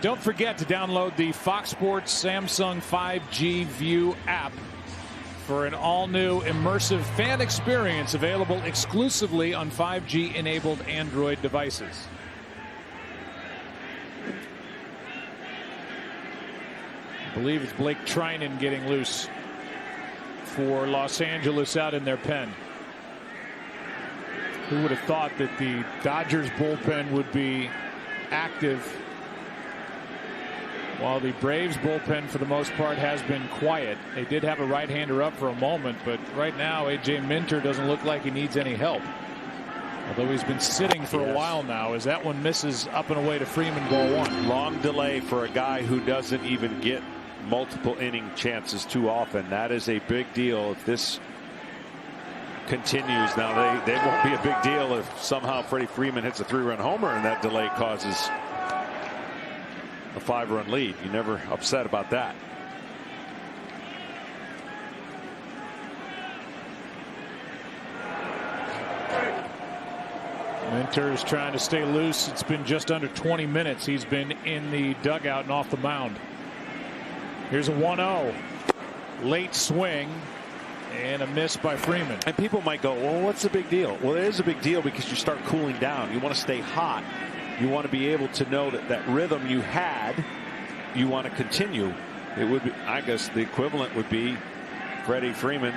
Don't forget to download the Fox Sports Samsung 5G View app for an all-new immersive fan experience available exclusively on 5G-enabled Android devices. I believe it's Blake Trinan getting loose for Los Angeles out in their pen. Who would have thought that the Dodgers bullpen would be active while the Braves bullpen for the most part has been quiet. They did have a right-hander up for a moment, but right now AJ Minter doesn't look like he needs any help. Although he's been sitting for a while now, as that one misses up and away to Freeman, ball 1. Long delay for a guy who doesn't even get multiple inning chances too often. That is a big deal if this continues. Now they won't be a big deal if somehow Freddie Freeman hits a 3-run homer and that delay causes a 5-run lead. You're never upset about that. Minter's trying to stay loose. It's been just under 20 minutes. He's been in the dugout and off the mound. Here's a 1-0. Late swing and a miss by Freeman. And people might go, well, what's the big deal? Well, it is a big deal because you start cooling down. You want to stay hot. You want to be able to know that that rhythm you had, you want to continue. It would be, I guess the equivalent would be Freddie Freeman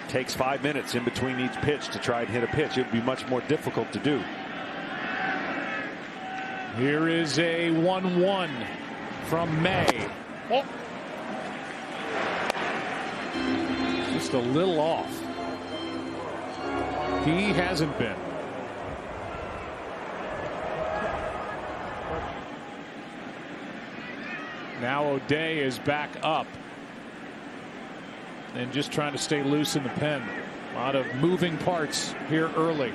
takes 5 minutes in between each pitch to try and hit a pitch. It would be much more difficult to do. Here is a 1-1 from May. Oh. Just a little off. He hasn't been. Now O'Day is back up and just trying to stay loose in the pen. A lot of moving parts here early.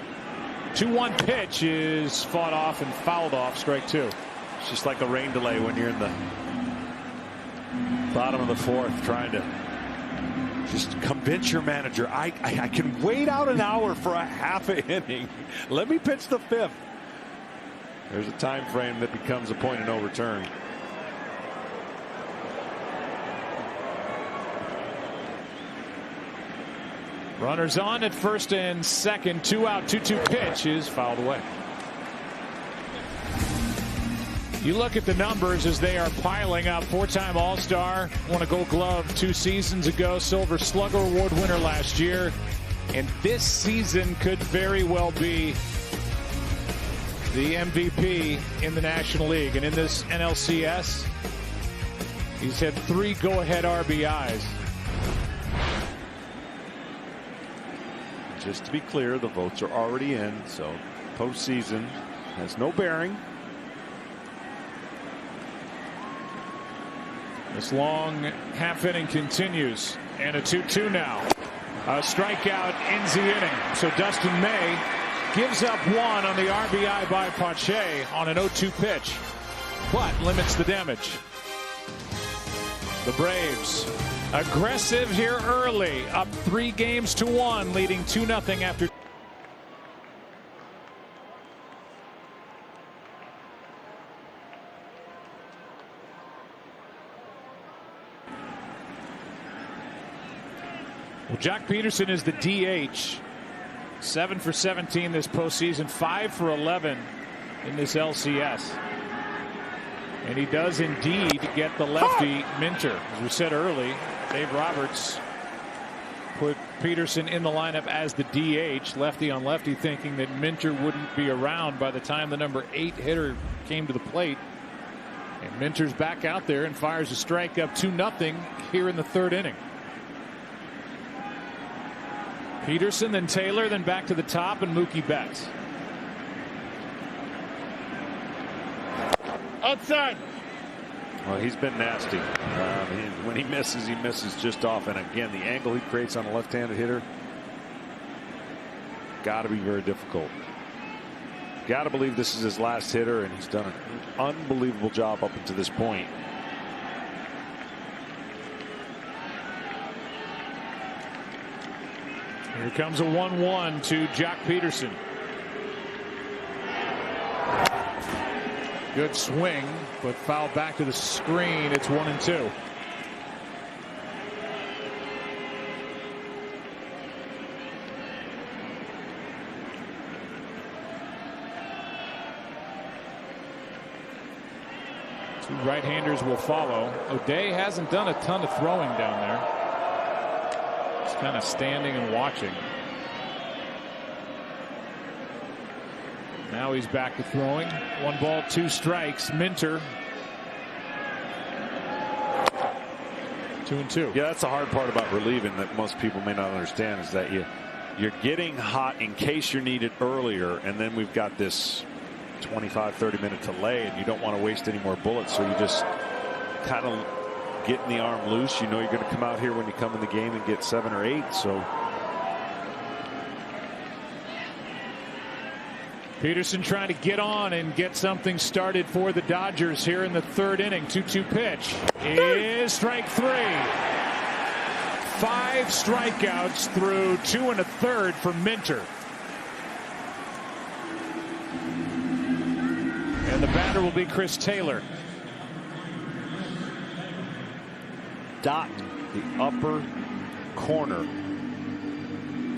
2-1 pitch is fought off and fouled off. Strike two. It's just like a rain delay when you're in the bottom of the fourth trying to just convince your manager I can wait out an hour for a half an inning. Let me pitch the fifth. There's a time frame that becomes a point of no return. Runners on at first and second. 2 out, 2-2 pitch is fouled away. You look at the numbers as they are piling up. 4-time All-Star, won a Gold Glove 2 seasons ago, Silver Slugger Award winner last year, and this season could very well be the MVP in the National League. And in this NLCS, he's had 3 go-ahead RBIs. Just to be clear, the votes are already in, so postseason has no bearing. This long half inning continues, and a 2-2 now. A strikeout ends the inning. So Dustin May gives up 1 on the RBI by Pache on an 0-2 pitch, but limits the damage. The Braves aggressive here early, up 3-1, leading 2-0 after. Well, Jock Peterson is the DH. 7 for 17 this postseason, 5 for 11 in this LCS. And he does indeed get the lefty Minter. As we said early, Dave Roberts put Peterson in the lineup as the DH, lefty on lefty, thinking that Minter wouldn't be around by the time the number 8 hitter came to the plate. And Minter's back out there and fires a strike up 2-0 here in the 3rd inning. Peterson, then Taylor, then back to the top, and Mookie Betts. Outside. Well, he's been nasty. When he misses just off. And again, the angle he creates on a left-handed hitter, got to be very difficult. Got to believe this is his last hitter, and he's done an unbelievable job up until this point. Here comes a 1-1 to Jock Peterson. Good swing, but foul back to the screen. It's 1-2. Two right-handers will follow. O'Day hasn't done a ton of throwing down there. Just kind of standing and watching. Now he's back to throwing. 1 ball, 2 strikes. Minter. 2-2. Yeah, that's the hard part about relieving that most people may not understand, is that you're getting hot in case you're needed earlier, and then we've got this 25-30 minute delay, and you don't want to waste any more bullets, so you just kind of getting the arm loose. You know you're going to come out here when you come in the game and get 7 or 8, so. Peterson trying to get on and get something started for the Dodgers here in the 3rd inning. 2-2 pitch is strike 3. 5 strikeouts through 2 1/3 for Minter. And the batter will be Chris Taylor. Dotting the upper corner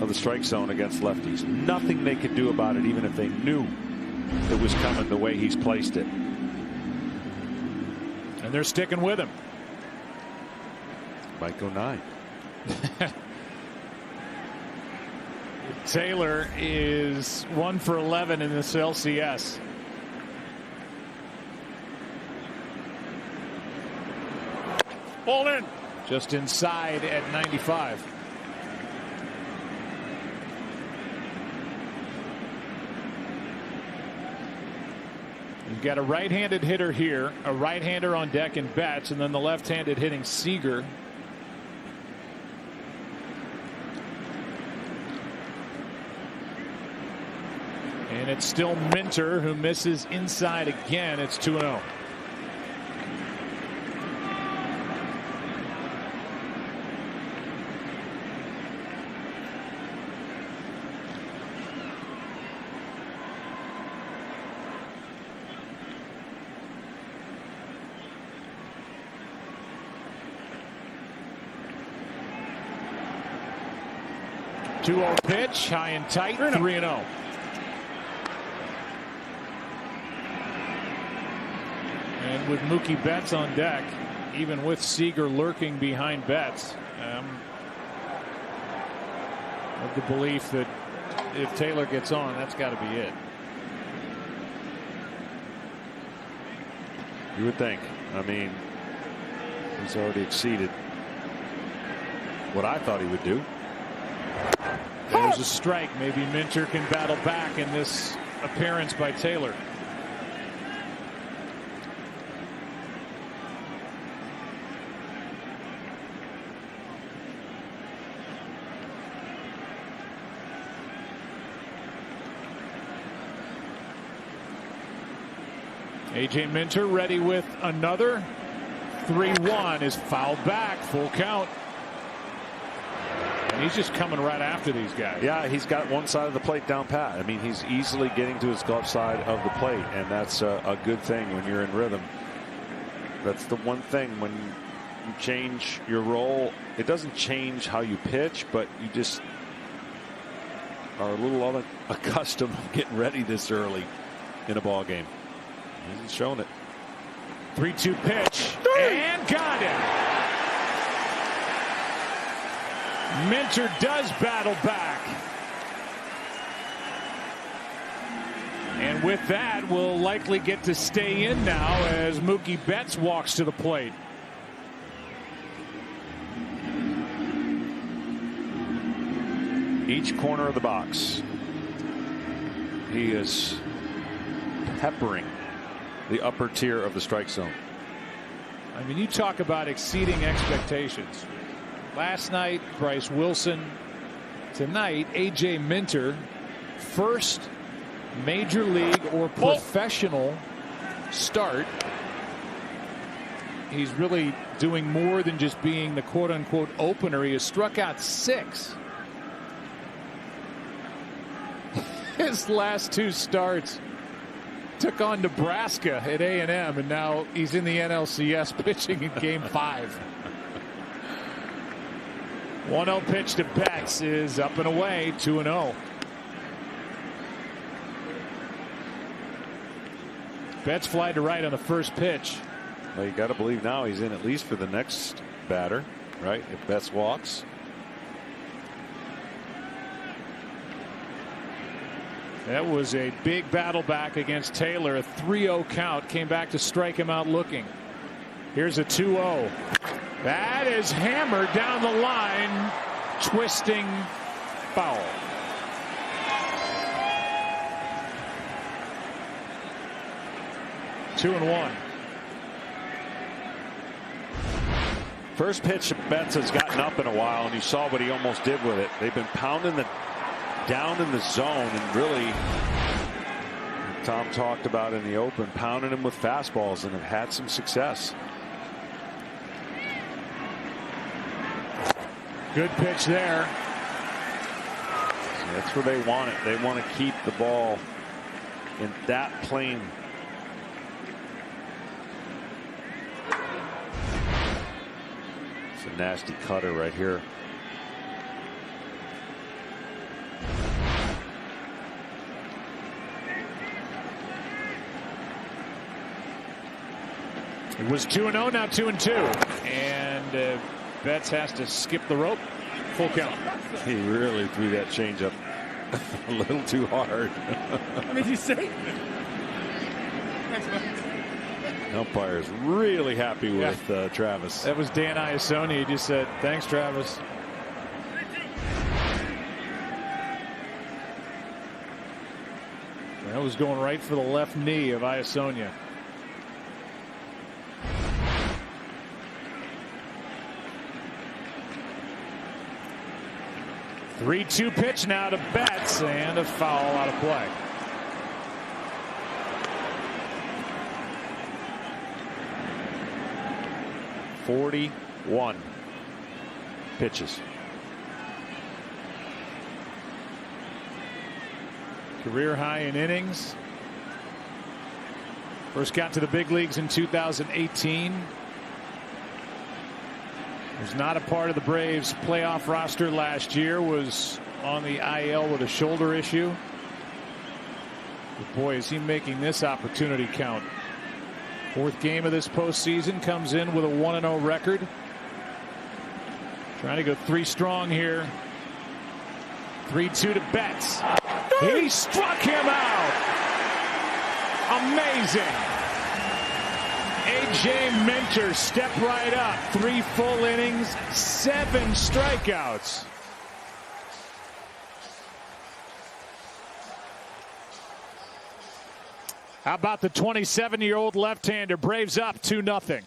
of the strike zone against lefties. Nothing they could do about it, even if they knew it was coming the way he's placed it. And they're sticking with him. Might go 9. Taylor is 1 for 11 in this LCS. Ball in. Just inside at 95. You've got a right-handed hitter here, a right-hander on deck in Betts, and then the left-handed hitting Seager. And it's still Minter who misses inside again. It's 2-0. Pitch, high and tight, 3-0. And with Mookie Betts on deck, even with Seager lurking behind Betts, of the belief that if Taylor gets on, that's got to be it. You would think. I mean, he's already exceeded what I thought he would do. There's a strike. Maybe Minter can battle back in this appearance by Taylor. A.J. Minter ready with another. 3-1 is fouled back. Full count. He's just coming right after these guys. Yeah, he's got one side of the plate down pat. I mean, he's easily getting to his glove side of the plate, and that's a good thing when you're in rhythm. That's the one thing when you change your role. It doesn't change how you pitch, but you just are a little unaccustomed to getting ready this early in a ball game. He's shown it. 3-2 pitch, and got it. Minter does battle back. And with that, we'll likely get to stay in now as Mookie Betts walks to the plate. Each corner of the box, he is peppering the upper tier of the strike zone. I mean, you talk about exceeding expectations. Last night, Bryce Wilson. Tonight, A.J. Minter. First major league or professional start. He's really doing more than just being the quote-unquote opener. He has struck out 6. His last 2 starts took on Nebraska at A&M, and now he's in the NLCS pitching in Game 5. 1-0 pitch to Betts is up and away, 2-0. Betts fly to right on the first pitch. Well, you got to believe now he's in at least for the next batter, right? If Betts walks. That was a big battle back against Taylor. A 3-0 count, came back to strike him out looking. Here's a 2-0. That is hammered down the line, twisting foul. Two and one. First pitch, Betts has gotten up in a while, and you saw what he almost did with it. They've been pounding down in the zone, and really, Tom talked about in the open, pounding him with fastballs, and have had some success. Good pitch there. So that's where they want it. They want to keep the ball in that plane. It's a nasty cutter right here. It was 2-0, now 2-2. And Betts has to skip the rope. Full count. He really threw that changeup a little too hard. What did you say? Umpire's really happy with Travis. That was Dan Iassoni. He just said, thanks, Travis. That was going right for the left knee of Iassoni. Three-two pitch now to Betts, and a foul out of play. 41 pitches. Career high in innings. First got to the big leagues in 2018. Was not a part of the Braves playoff roster last year. Was on the IL with a shoulder issue. But boy, is he making this opportunity count. Fourth game of this postseason, comes in with a 1-0 record. Trying to go 3 strong here. 3-2 to Betts. He struck him out. Amazing. A.J. Minter stepped right up. 3 full innings, 7 strikeouts. How about the 27-year-old left-hander? Braves up 2-0.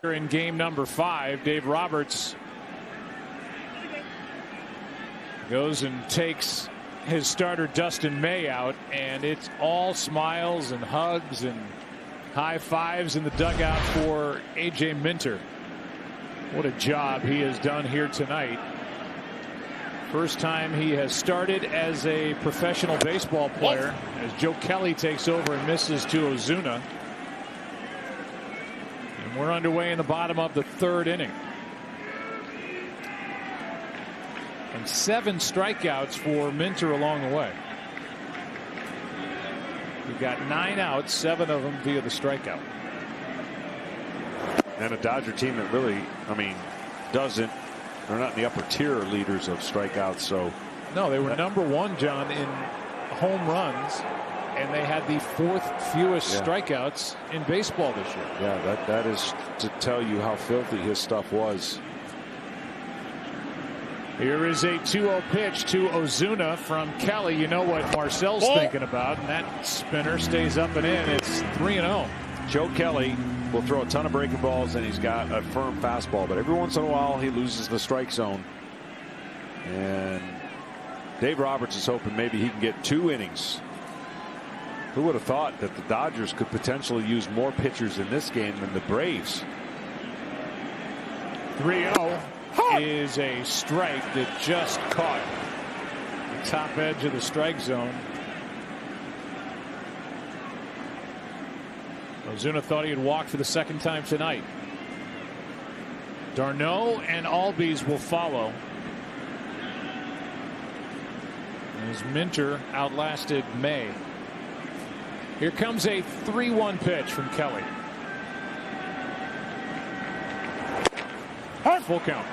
In game number 5, Dave Roberts goes and takes his starter Dustin May out, and it's all smiles and hugs and high fives in the dugout for A.J. Minter. What a job he has done here tonight. First time he has started as a professional baseball player, as Joe Kelly takes over and misses to Ozuna. And we're underway in the bottom of the 3rd inning. And 7 strikeouts for Minter along the way. We've got 9 outs, 7 of them via the strikeout. And a Dodger team that really, doesn't. They're not in the upper tier leaders of strikeouts. So no, they were number 1, John, in home runs, and they had the 4th fewest strikeouts in baseball this year. Yeah, that is to tell you how filthy his stuff was. Here is a 2-0 pitch to Ozuna from Kelly. You know what Marcel's thinking about, and that spinner stays up and in. It's 3-0. Joe Kelly will throw a ton of breaking balls, and he's got a firm fastball, but every once in a while he loses the strike zone. And Dave Roberts is hoping maybe he can get 2 innings. Who would have thought that the Dodgers could potentially use more pitchers in this game than the Braves? 3-0 is a strike that just caught the top edge of the strike zone. Ozuna thought he had walked for the 2nd time tonight. Darno and Albies will follow, as Minter outlasted May. Here comes a 3-1 pitch from Kelly. Full count.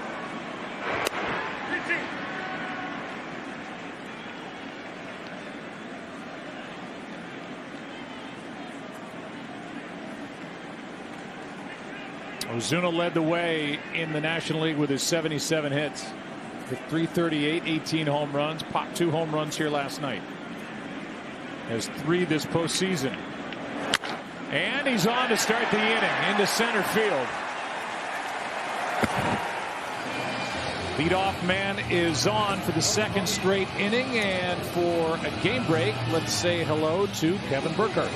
Ozuna led the way in the National League with his 77 hits. With 338, 18 home runs. Popped 2 home runs here last night. Has 3 this postseason. And he's on to start the inning into center field. Leadoff man is on for the 2nd straight inning, and for a game break, let's say hello to Kevin Burkhardt.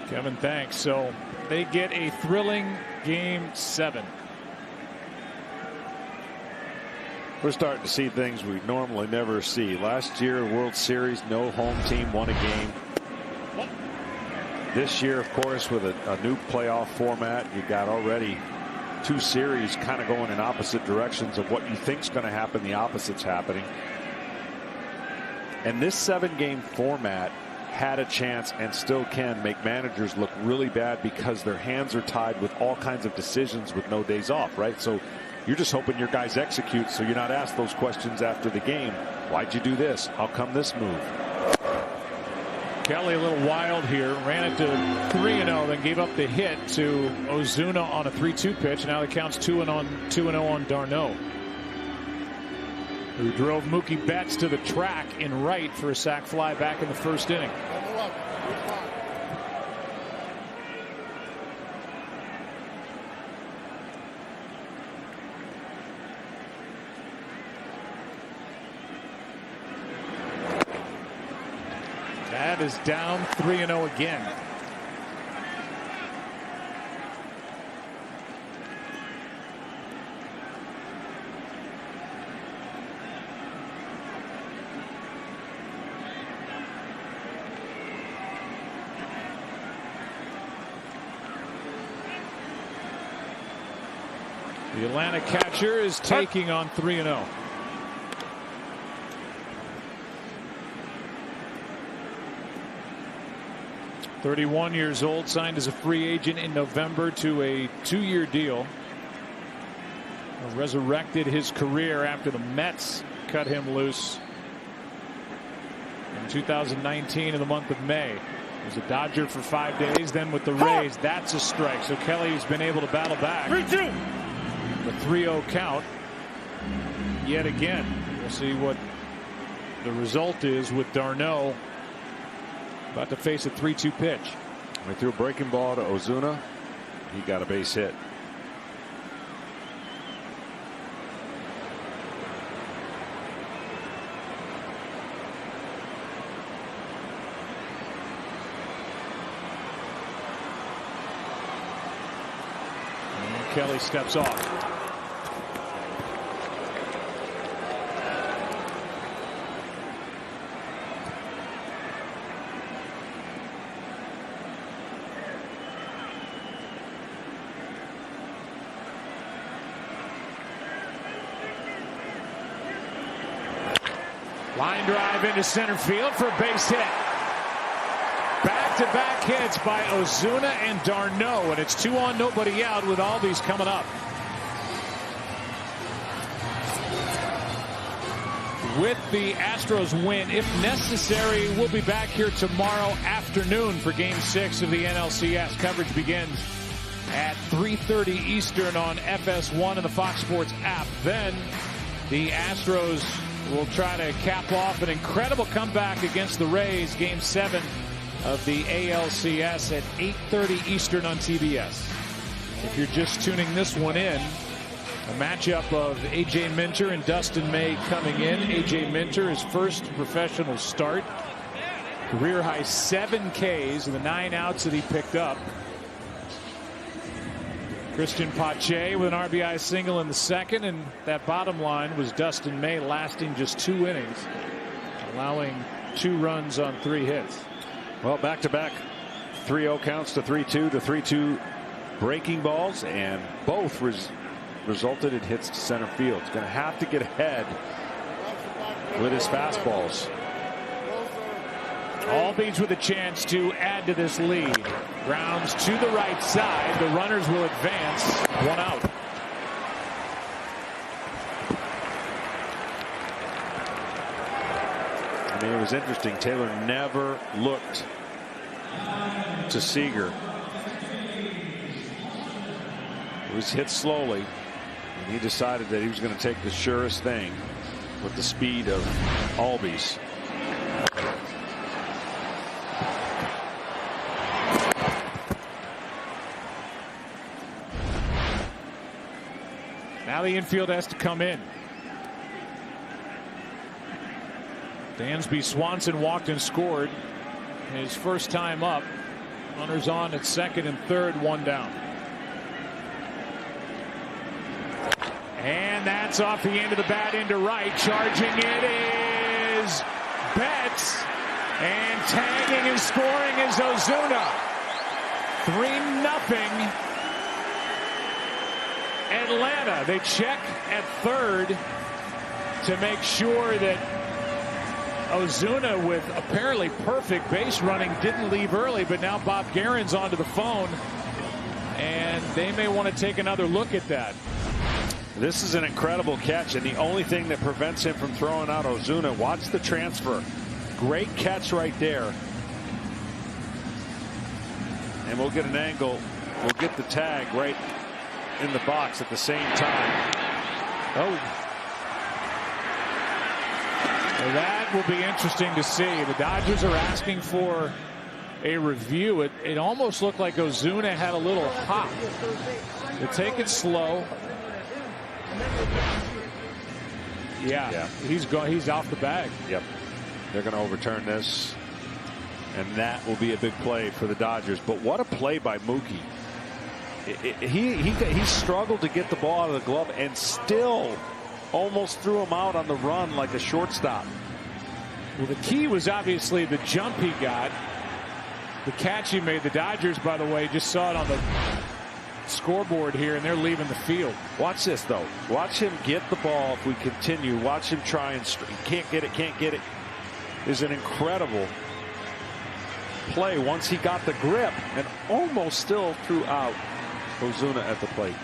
Kevin, thanks. So they get a thrilling game 7. We're starting to see things we normally never see. Last year, World Series, no home team won a game. This year, of course, with a new playoff format, you've got already 2 series kind of going in opposite directions of what you think is going to happen. The opposite's happening. And this 7-game format had a chance and still can make managers look really bad because their hands are tied with all kinds of decisions with no days off, right? So you're just hoping your guys execute so you're not asked those questions after the game. Why'd you do this? How come this move? Kelly a little wild here. Ran it to 3-0, then gave up the hit to Ozuna on a 3-2 pitch. Now the count's 2-0 on Darno. who drove Mookie Betts to the track in right for a sac fly back in the first inning. That is down 3-0 again. The Atlanta catcher is taking on 3-0. "31 years old, signed as a free agent in November to a 2-year deal. Resurrected his career after the Mets cut him loose in 2019 in the month of May. He was a Dodger for 5 days, then with the Rays. That's a strike. So Kelly's been able to battle back. 3-2. The 3-0 count yet again. We'll see what the result is with d'Arnaud about to face a 3-2 pitch. He threw a breaking ball to Ozuna. He got a base hit. And Kelly steps off. Line drive into center field for a base hit. Back-to-back hits by Ozuna and d'Arnaud, and it's 2 on, nobody out with Albies coming up. With the Astros win, if necessary, we'll be back here tomorrow afternoon for Game 6 of the NLCS. Coverage begins at 3:30 Eastern on FS1 and the Fox Sports app. Then the Astros will try to cap off an incredible comeback against the Rays. Game 7 of the ALCS at 8:30 Eastern on TBS. If you're just tuning this one in, a matchup of A.J. Minter and Dustin May coming in. A.J. Minter, his first professional start. Career high 7 Ks in the 9 outs that he picked up. Christian Pache with an RBI single in the second, and that bottom line was Dustin May lasting just 2 innings, allowing 2 runs on 3 hits. Well, back-to-back 3-0 counts to 3-2 to 3-2 breaking balls, and both resulted in hits to center field. He's going to have to get ahead with his fastballs. Albies with a chance to add to this lead. Grounds to the right side. The runners will advance. 1 out. I mean, it was interesting. Taylor never looked to Seager. It was hit slowly, and he decided that he was going to take the surest thing with the speed of Albies. Now the infield has to come in. Dansby Swanson walked and scored his first time up. Runners on at second and third, 1 down. And that's off the end of the bat into right. Charging it is Betts. And tagging and scoring is Ozuna. 3-0. Atlanta. They check at third to make sure that Ozuna, with apparently perfect base running, didn't leave early, but now Bob Guerin's onto the phone, and they may want to take another look at that. This is an incredible catch, and the only thing that prevents him from throwing out Ozuna, watch the transfer. Great catch right there. And we'll get an angle. We'll get the tag right in the box at the same time. Oh. Well, that will be interesting to see. The Dodgers are asking for a review. It almost looked like Ozuna had a little hop. They'll take it slow. Yeah. He's off the bag. Yep. They're going to overturn this, and that will be a big play for the Dodgers. But what a play by Mookie. He struggled to get the ball out of the glove and still almost threw him out on the run like a shortstop. Well, the key was obviously the jump he got. The catch he made. The Dodgers, by the way, just saw it on the scoreboard here, and they're leaving the field. Watch this, though. Watch him get the ball. If we continue, watch him try and can't get it. Is an incredible play once he got the grip and almost still threw out Ozuna at the plate.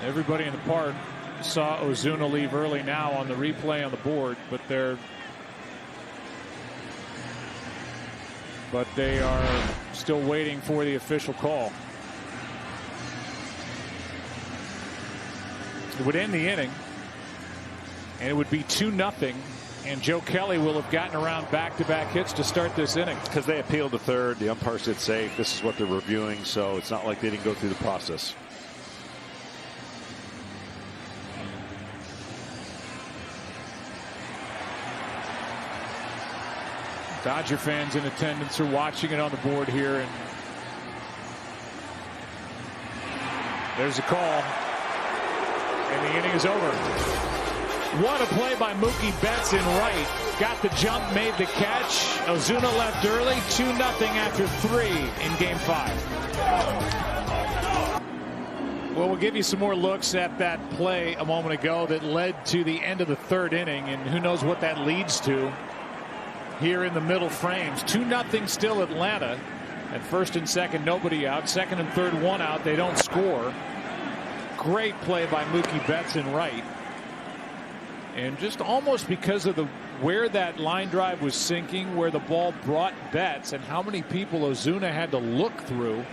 Everybody in the park saw Ozuna leave early now on the replay on the board, but they are still waiting for the official call. It would end the inning, and it would be 2-0. And Joe Kelly will have gotten around back-to-back hits to start this inning. Because they appealed to third. The umpire said safe. This is what they're reviewing, so it's not like they didn't go through the process. Dodger fans in attendance are watching it on the board here, and there's a call, and the inning is over. What a play by Mookie Betts in right. Got the jump, made the catch. Ozuna left early. 2-0 after 3 in Game 5. Well, we'll give you some more looks at that play a moment ago that led to the end of the 3rd inning, and who knows what that leads to here in the middle frames. 2-0 still Atlanta. At first and second, nobody out. Second and third, one out. They don't score. Great play by Mookie Betts in right. And just almost because of where that line drive was sinking, where the ball brought Betts, and how many people Ozuna had to look through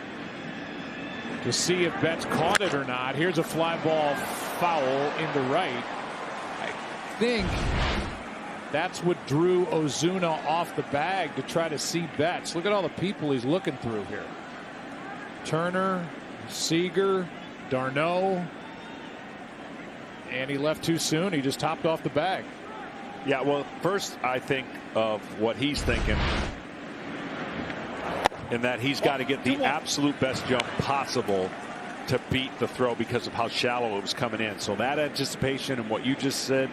to see if Betts caught it or not. Here's a fly ball foul into right. I think that's what drew Ozuna off the bag to try to see Betts. Look at all the people he's looking through here. Turner, Seager, d'Arnaud. And he left too soon. He just topped off the bag. Yeah, well, first I think of what he's thinking, in that he's got to get the absolute best jump possible to beat the throw because of how shallow it was coming in. So that anticipation and what you just said,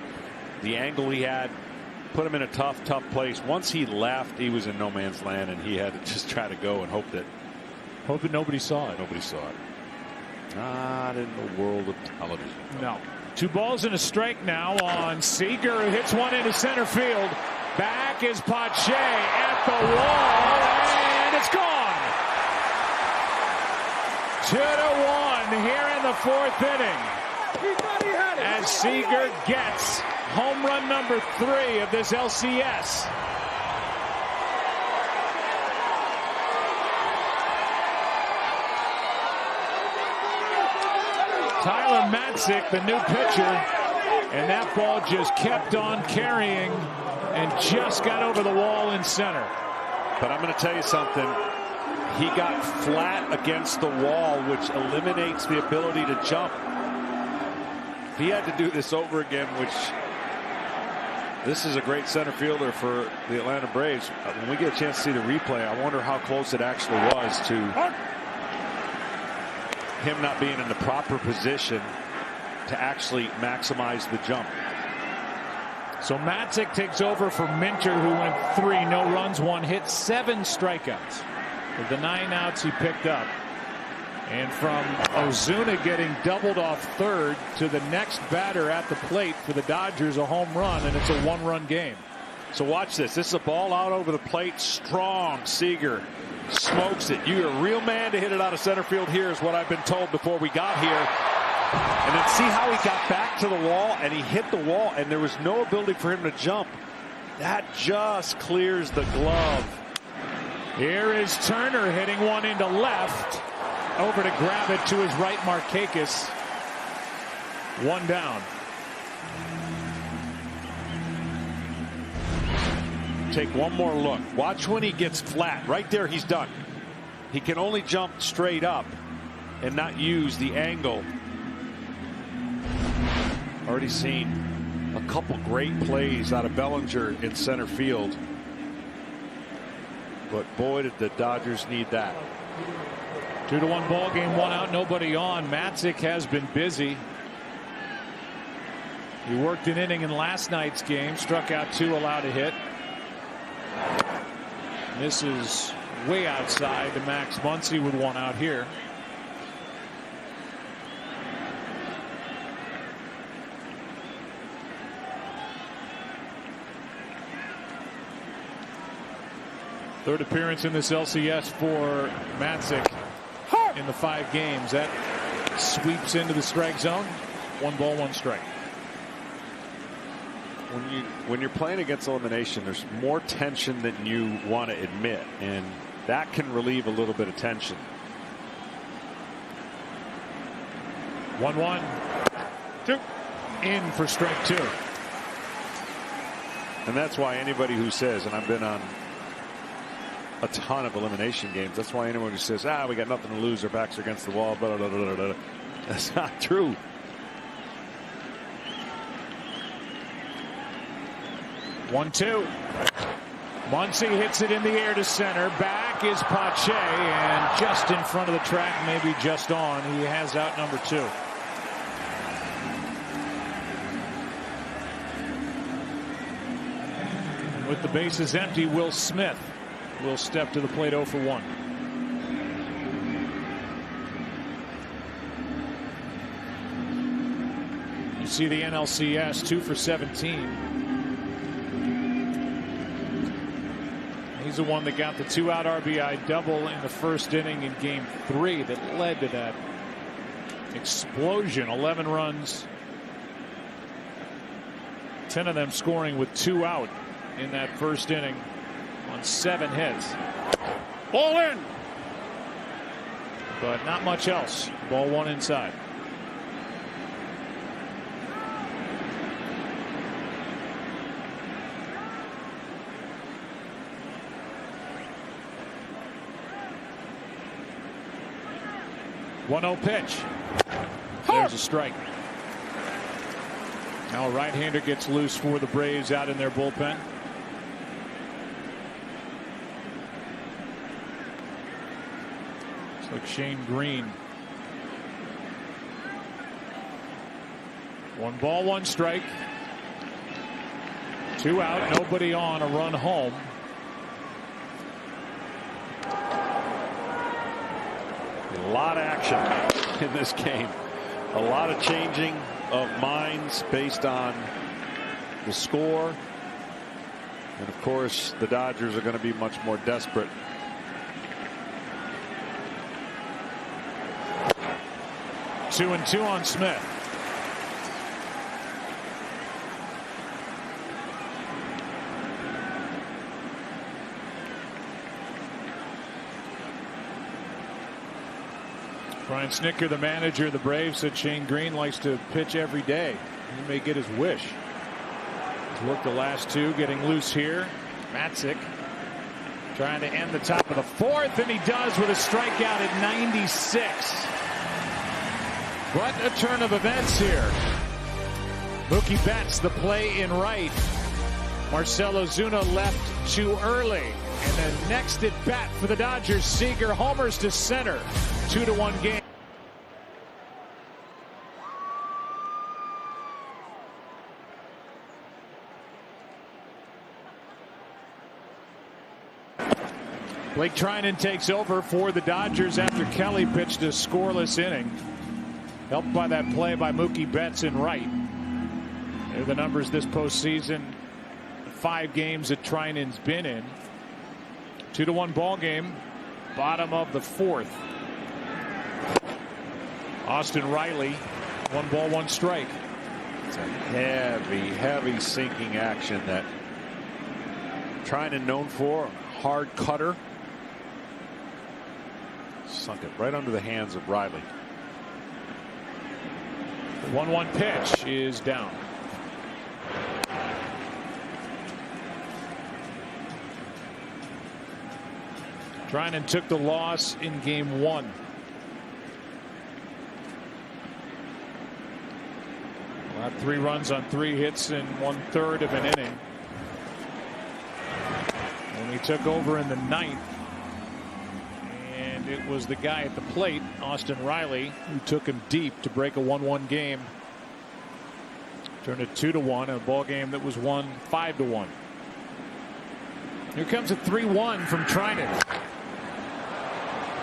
the angle he had, put him in a tough place. Once he left, he was in no man's land, and he had to just try to go and hope that nobody saw it. Nobody saw it. Not in the world of television. No. 2 balls and a strike now on Seager, who hits one into center field. Back is Pache at the wall, and it's gone. 2-1 here in the 4th inning, as Seager gets home run number 3 of this LCS. Tyler Matzik, the new pitcher, and that ball just kept on carrying and just got over the wall in center. But I'm going to tell you something. He got flat against the wall, which eliminates the ability to jump. If he had to do this over again, which this is a great center fielder for the Atlanta Braves. When we get a chance to see the replay, I wonder how close it actually was to him not being in the proper position to actually maximize the jump. So Matzik takes over for Minter, who went 3, no runs, 1 hit, 7 strikeouts with the 9 outs he picked up. And from Ozuna getting doubled off third to the next batter at the plate for the Dodgers, a home run, and it's a 1-run game. So watch this. This is a ball out over the plate. Strong. Seager smokes it. You're a real man to hit it out of center field here, is what I've been told before we got here. And then see how he got back to the wall, and he hit the wall, and there was no ability for him to jump. That just clears the glove. Here is Turner hitting one into left. Over to grab it to his right, Markakis. 1 down. take one more look. Watch when he gets flat. Right there, he's done. He can only jump straight up and not use the angle. Already seen a couple great plays out of Bellinger in center field. But boy, did the Dodgers need that. 2-1 ball game, 1 out, nobody on. Matzik has been busy. He worked an inning in last night's game, struck out 2, allowed a hit. This is way outside to Max Muncy with 1 out here. Third appearance in this LCS for Matzik in the 5 games. That sweeps into the strike zone. 1 ball, 1 strike. When you're playing against elimination, there's more tension than you want to admit, and that can relieve a little bit of tension. 1-1. 2. In for strike 2. And that's why anybody who says, and I've been on a ton of elimination games, that's why anyone who says, we got nothing to lose, our backs are against the wall, blah, blah, blah, blah, blah. That's not true. One, 2. Muncy hits it in the air to center. Back is Pache, and just in front of the track, maybe just on. He has out number 2. With the bases empty, Will Smith will step to the plate 0 for 1. You see the NLCS 2 for 17. He's the one that got the 2-out RBI double in the first inning in game 3 that led to that explosion. 11 runs, 10 of them scoring with 2 out in that first inning on 7 hits. Ball in. But not much else. Ball 1 inside. One 0 pitch. There's a strike. Now a right-hander gets loose for the Braves out in their bullpen. Looks like Shane Green. 1 ball, 1 strike. 2 out, nobody on, a run home. A lot of action in this game. A lot of changing of minds based on the score. And of course, the Dodgers are going to be much more desperate. Two and 2 on Smith. Brian Snitker, the manager of the Braves, said Shane Green likes to pitch every day. He may get his wish. He's worked the last 2, getting loose here. Matzik trying to end the top of the 4th, and he does with a strikeout at 96. But a turn of events here. Mookie Betts, the play in right. Marcell Ozuna left too early. And then next at bat for the Dodgers, Seager homers to center. 2-1 game. Blake Trinan takes over for the Dodgers after Kelly pitched a scoreless inning. Helped by that play by Mookie Betts in right. There are the numbers this postseason. 5 games that Trinan's been in. 2-1 ball game. Bottom of the 4th. Austin Riley, 1 ball, 1 strike. It's a heavy sinking action that Trinan known for. Hard cutter. Sunk it right under the hands of Riley. 1-1 pitch is down. Trinan took the loss in game 1. Got 3 runs on 3 hits in 1/3 of an inning. When he took over in the 9th, and it was the guy at the plate, Austin Riley, who took him deep to break a 1-1 game. Turned it 2-1, a ball game that was won 5-1. Here comes a 3-1 from Trinan.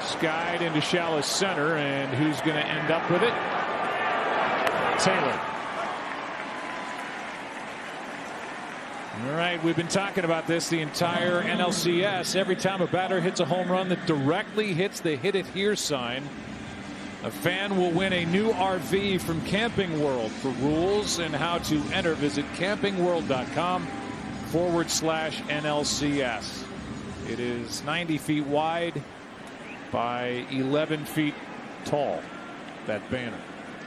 Skied into shallow center, and who's going to end up with it? Taylor. All right, we've been talking about this the entire NLCS. Every time a batter hits a home run that directly hits the "hit it here" sign, a fan will win a new RV from Camping World. For rules and how to enter, visit campingworld.com/NLCS. It is 90 feet wide by 11 feet tall, that banner.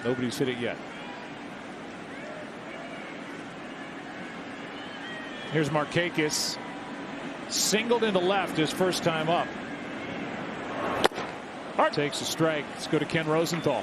Nobody's hit it yet. Here's Markakis, singled into left his first time up. Takes a strike. Let's go to Ken Rosenthal.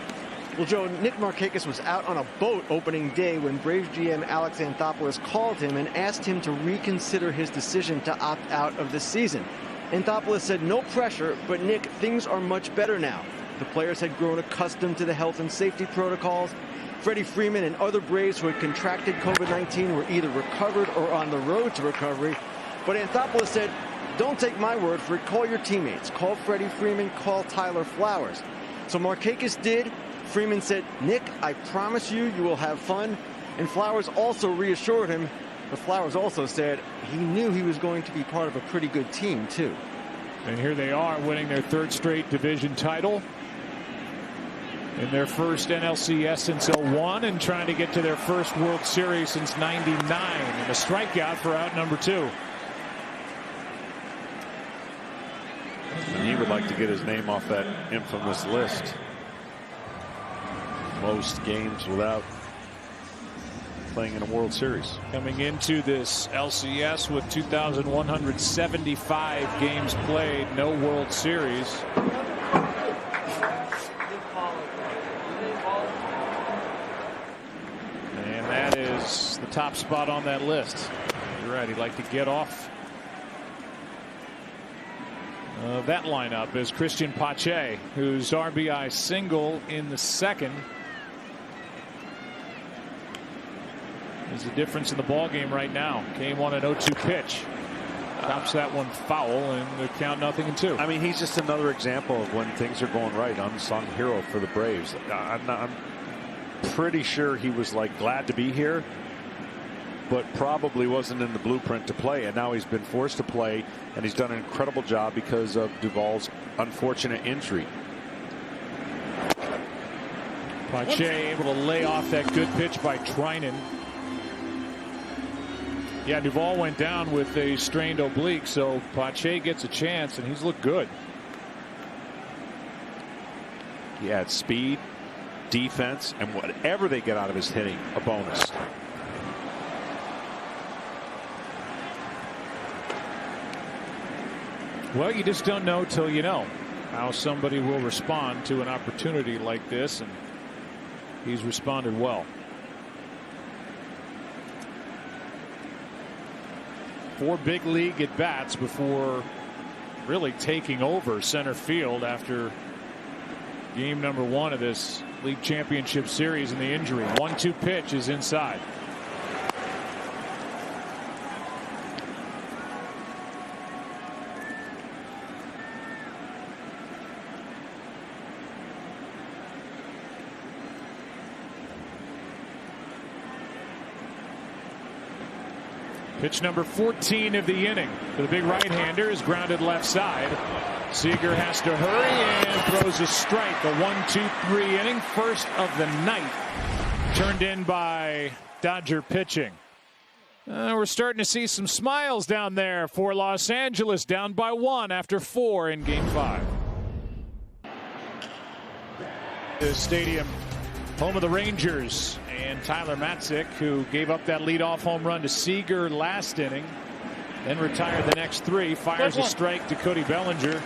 Well, Joe, Nick Markakis was out on a boat opening day when Braves GM Alex Anthopoulos called him and asked him to reconsider his decision to opt out of the season. Anthopoulos said no pressure, but Nick, things are much better now. The players had grown accustomed to the health and safety protocols. Freddie Freeman and other Braves who had contracted COVID-19 were either recovered or on the road to recovery. But Anthopoulos said, don't take my word for it. Call your teammates. Call Freddie Freeman. Call Tyler Flowers. So Markakis did. Freeman said, Nick, I promise you, you will have fun. And Flowers also reassured him. But Flowers also said he knew he was going to be part of a pretty good team, too. And here they are winning their 3rd straight division title. In their first NLCS since 01 and trying to get to their first World Series since 99. And a strikeout for out number 2. And he would like to get his name off that infamous list. Most games without playing in a World Series. Coming into this LCS with 2,175 games played, no World Series. And that is the top spot on that list. You're right, he'd like to get off that lineup is Christian Pache, whose RBI single in the 2nd is the difference in the ball game right now. Game 1 an 0-2 pitch. Tops that one foul, and the count 0-2. I mean, he's just another example of when things are going right. Unsung hero for the Braves. I'm pretty sure he was like glad to be here, but probably wasn't in the blueprint to play, and now he's been forced to play, and he's done an incredible job because of Duvall's unfortunate injury. Pache able to lay off that good pitch by Trinan. Yeah, Duvall went down with a strained oblique, so Pache gets a chance, and he's looked good. He had speed, defense, and whatever they get out of his hitting, a bonus. Well, you just don't know till you know how somebody will respond to an opportunity like this, and he's responded well. 4 big league at bats before really taking over center field after game number 1 of this league championship series, and the injury. 1-2 pitch is inside. Pitch number 14 of the inning for the big right-hander is grounded left side. Seager has to hurry and throws a strike. A 1-2-3 inning, first of the night, turned in by Dodger pitching. We're starting to see some smiles down there for Los Angeles, down by 1 after 4 in Game 5. The stadium, home of the Rangers, and Tyler Matzik, who gave up that leadoff home run to Seager last inning, then retired the next 3, fires a strike to Cody Bellinger.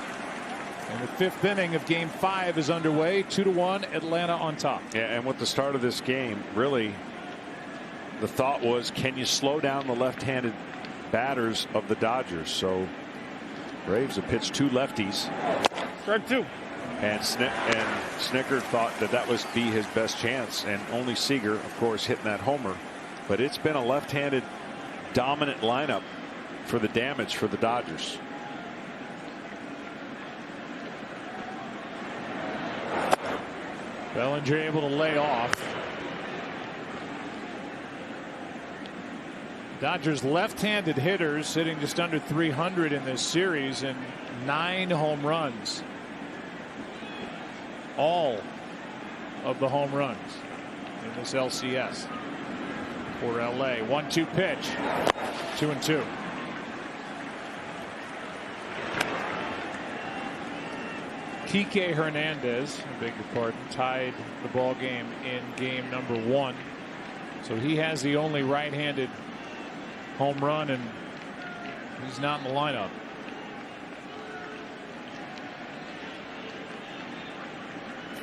And the 5th inning of Game 5 is underway. 2-1, Atlanta on top. Yeah, and with the start of this game, really, the thought was, can you slow down the left-handed batters of the Dodgers? So Braves have pitched 2 lefties. Strike 2. And Snicker thought that would be his best chance, and only Seager, of course, hitting that homer. But it's been a left-handed dominant lineup for the damage for the Dodgers. Bellinger able to lay off. Dodgers left-handed hitters hitting just under 300 in this series and 9 home runs. All of the home runs in this LCS for LA. 1-2 pitch. 2-2. Kike Hernandez, I beg your pardon, tied the ball game in game number 1. So he has the only right-handed home run, and he's not in the lineup.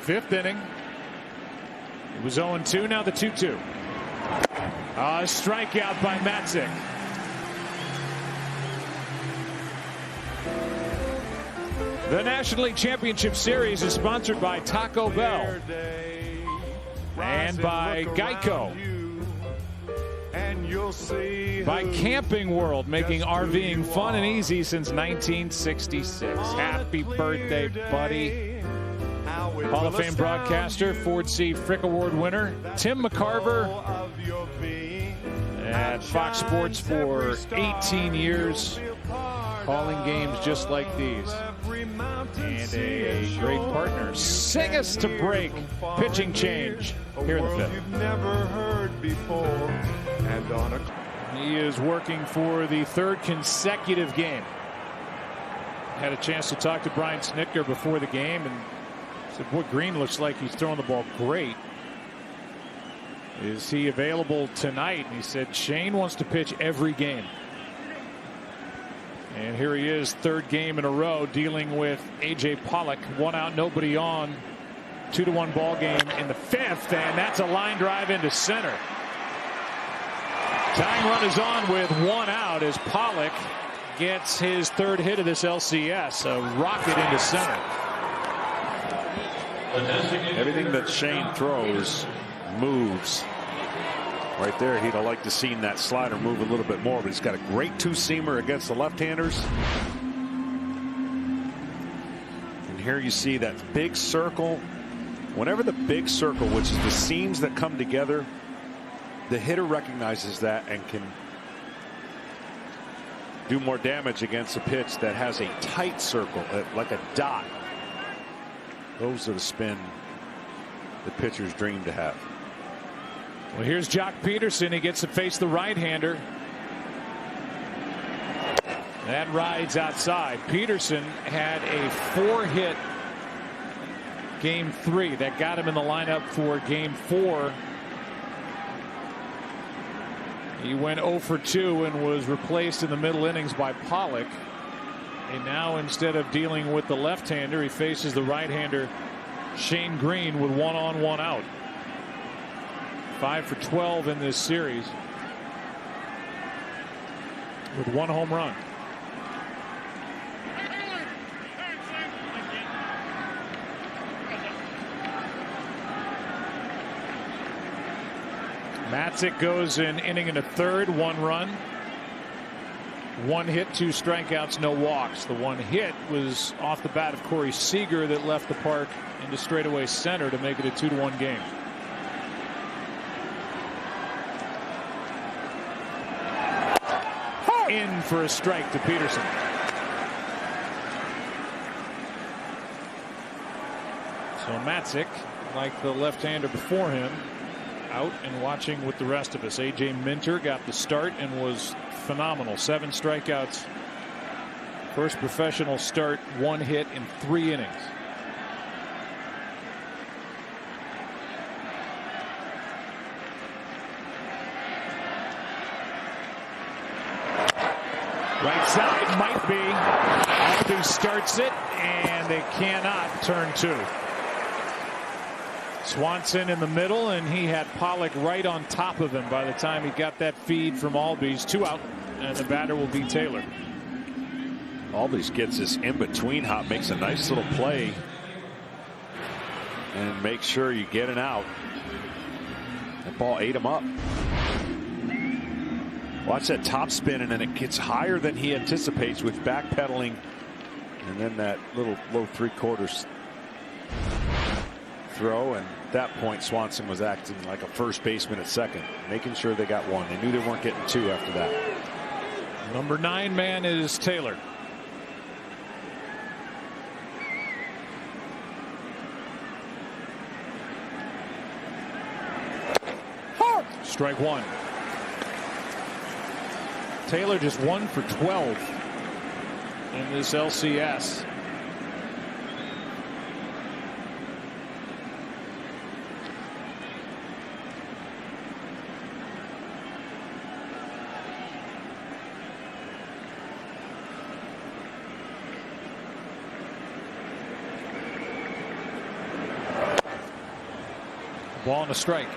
Fifth inning. It was 0-2, now the 2-2. Strikeout by Matzik. The National League Championship Series is sponsored by Taco Bell and by Geico, by Camping World, making RVing fun and easy since 1966. Happy birthday, buddy. Hall of Fame broadcaster, Ford C. Frick Award winner, Tim McCarver, at Fox Sports for 18 years, calling games just like these. And a great partner. Sing us to break. Pitching change here in the 5th. He is working for the 3rd consecutive game. Had a chance to talk to Brian Snitker before the game and said, boy, Green looks like he's throwing the ball great. Is he available tonight? And he said Shane wants to pitch every game. And here he is, 3rd game in a row, dealing with A.J. Pollock. 1 out, nobody on. 2-1 ball game in the 5th, and that's a line drive into center. Tying run is on with 1 out as Pollock gets his 3rd hit of this LCS. A rocket into center. Everything that Shane throws moves. Right there, he'd have liked to seen that slider move a little bit more, but he's got a great 2-seamer against the left-handers. And here you see that big circle. Whenever the big circle, which is the seams that come together, the hitter recognizes that and can do more damage against a pitch that has a tight circle, like a dot. Those are the spin the pitchers dream to have. Well, here's Jock Peterson. He gets to face the right-hander. That rides outside. Peterson had a 4-hit game 3 that got him in the lineup for game 4. He went 0 for 2 and was replaced in the middle innings by Pollock. And now, instead of dealing with the left-hander, he faces the right-hander Shane Green with 1 on, 1 out. 5 for 12 in this series with 1 home run. Matzik goes an inning and a 3rd, 1 run. 1 hit, 2 strikeouts, no walks. The 1 hit was off the bat of Corey Seager that left the park into straightaway center to make it a 2-1 game. In for a strike to Peterson. So Matzik, like the left-hander before him, out and watching with the rest of us. A.J. Minter got the start and was phenomenal. 7 strikeouts. First professional start, 1 hit in 3 innings. Right side might be. Albee starts it, and they cannot turn two. Swanson in the middle, and he had Pollock right on top of him by the time he got that feed from Albies. 2 out, and the batter will be Taylor. Albies gets this in-between hop, makes a nice little play, and make sure you get an out. That ball ate him up. Watch that top spin, and then it gets higher than he anticipates with backpedaling, and then that little low 3/4 throw. And at that point, Swanson was acting like a first baseman at second, making sure they got one. They knew they weren't getting two after that. Number 9 man is Taylor. Strike one. Taylor just 1 for 12 in this LCS. Ball and a strike.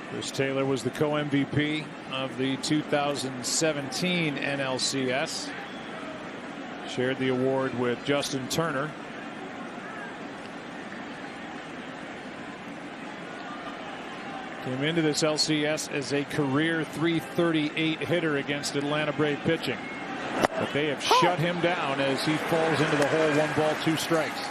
Chris Taylor was the co-MVP of the 2017 NLCS. Shared the award with Justin Turner. Came into this LCS as a career .338 hitter against Atlanta Brave pitching. But they have shut him down as he falls into the hole. 1 ball, 2 strikes.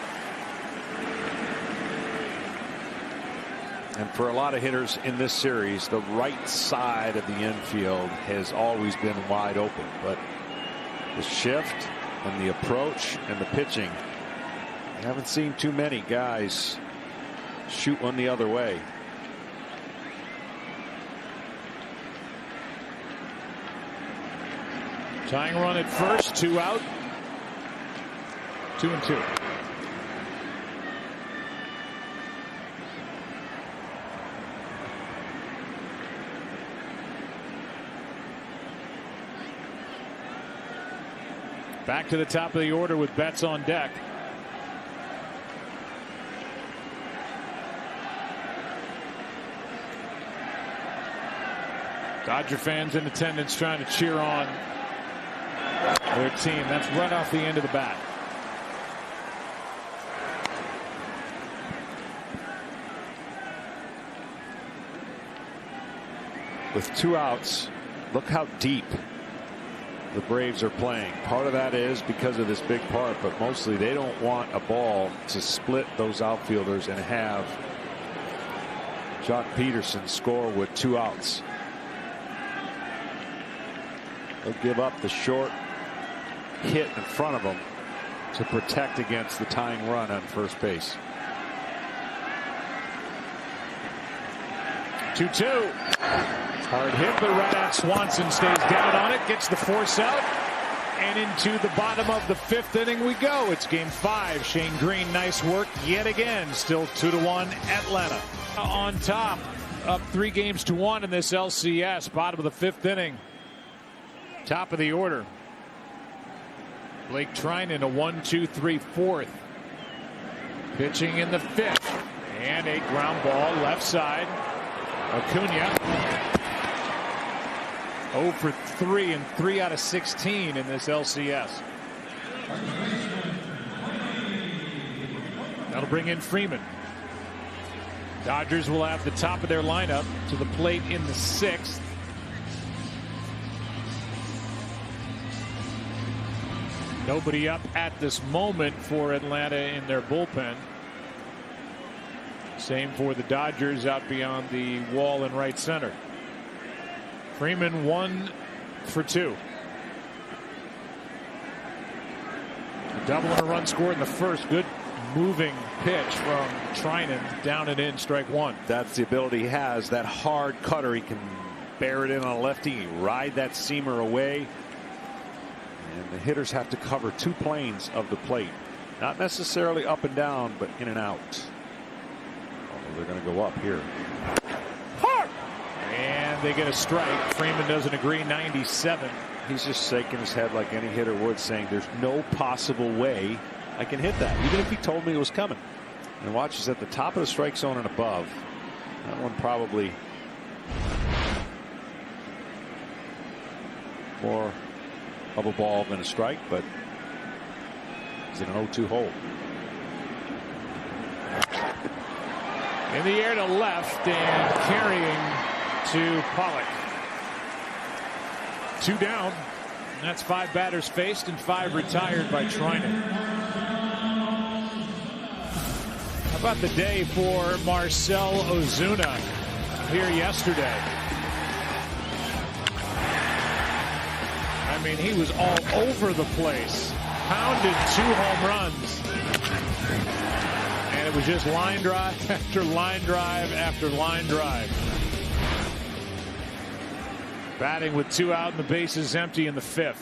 And for a lot of hitters in this series, the right side of the infield has always been wide open. But the shift and the approach and the pitching, I haven't seen too many guys shoot one the other way. Tying run at first, 2 out. 2-2. Back to the top of the order with Betts on deck. Dodger fans in attendance trying to cheer on their team. That's right off the end of the bat. With 2 outs, look how deep the Braves are playing. Part of that is because of this big part, but mostly they don't want a ball to split those outfielders and have Jock Peterson score with 2 outs. They'll give up the short hit in front of them to protect against the tying run on first base. 2-2. Hard hit, but right at Swanson stays down on it, gets the force out, and into the bottom of the 5th inning we go. It's game 5. Shane Green, nice work yet again. Still 2-1 Atlanta. On top, up 3-1 in this LCS. Bottom of the 5th inning. Top of the order. Blake Trinan, a 1-2-3 4th. Pitching in the 5th. And a ground ball left side. Acuna. 0 for 3 and 3 out of 16 in this LCS. That'll bring in Freeman. Dodgers will have the top of their lineup to the plate in the 6th. Nobody up at this moment for Atlanta in their bullpen. Same for the Dodgers out beyond the wall in right center. Freeman 1 for 2. A double and a run scored in the first. Good moving pitch from Trinan, down and in, strike 1. That's the ability he has. That hard cutter, he can bear it in on a lefty, ride that seamer away. And the hitters have to cover 2 planes of the plate. Not necessarily up and down, but in and out. Although they're going to go up here. And they get a strike. Freeman doesn't agree. 97. He's just shaking his head like any hitter would, saying there's no possible way I can hit that, even if he told me it was coming. And watch, is at the top of the strike zone and above. That one probably more of a ball than a strike, but is it an 0-2 hole? In the air to left and carrying to Pollock. 2 down. And that's 5 batters faced and 5 retired by Trinan. How about the day for Marcell Ozuna here yesterday? I mean, he was all over the place. Pounded 2 home runs. And it was just line drive after line drive after line drive. Batting with 2 out and the bases empty in the 5th.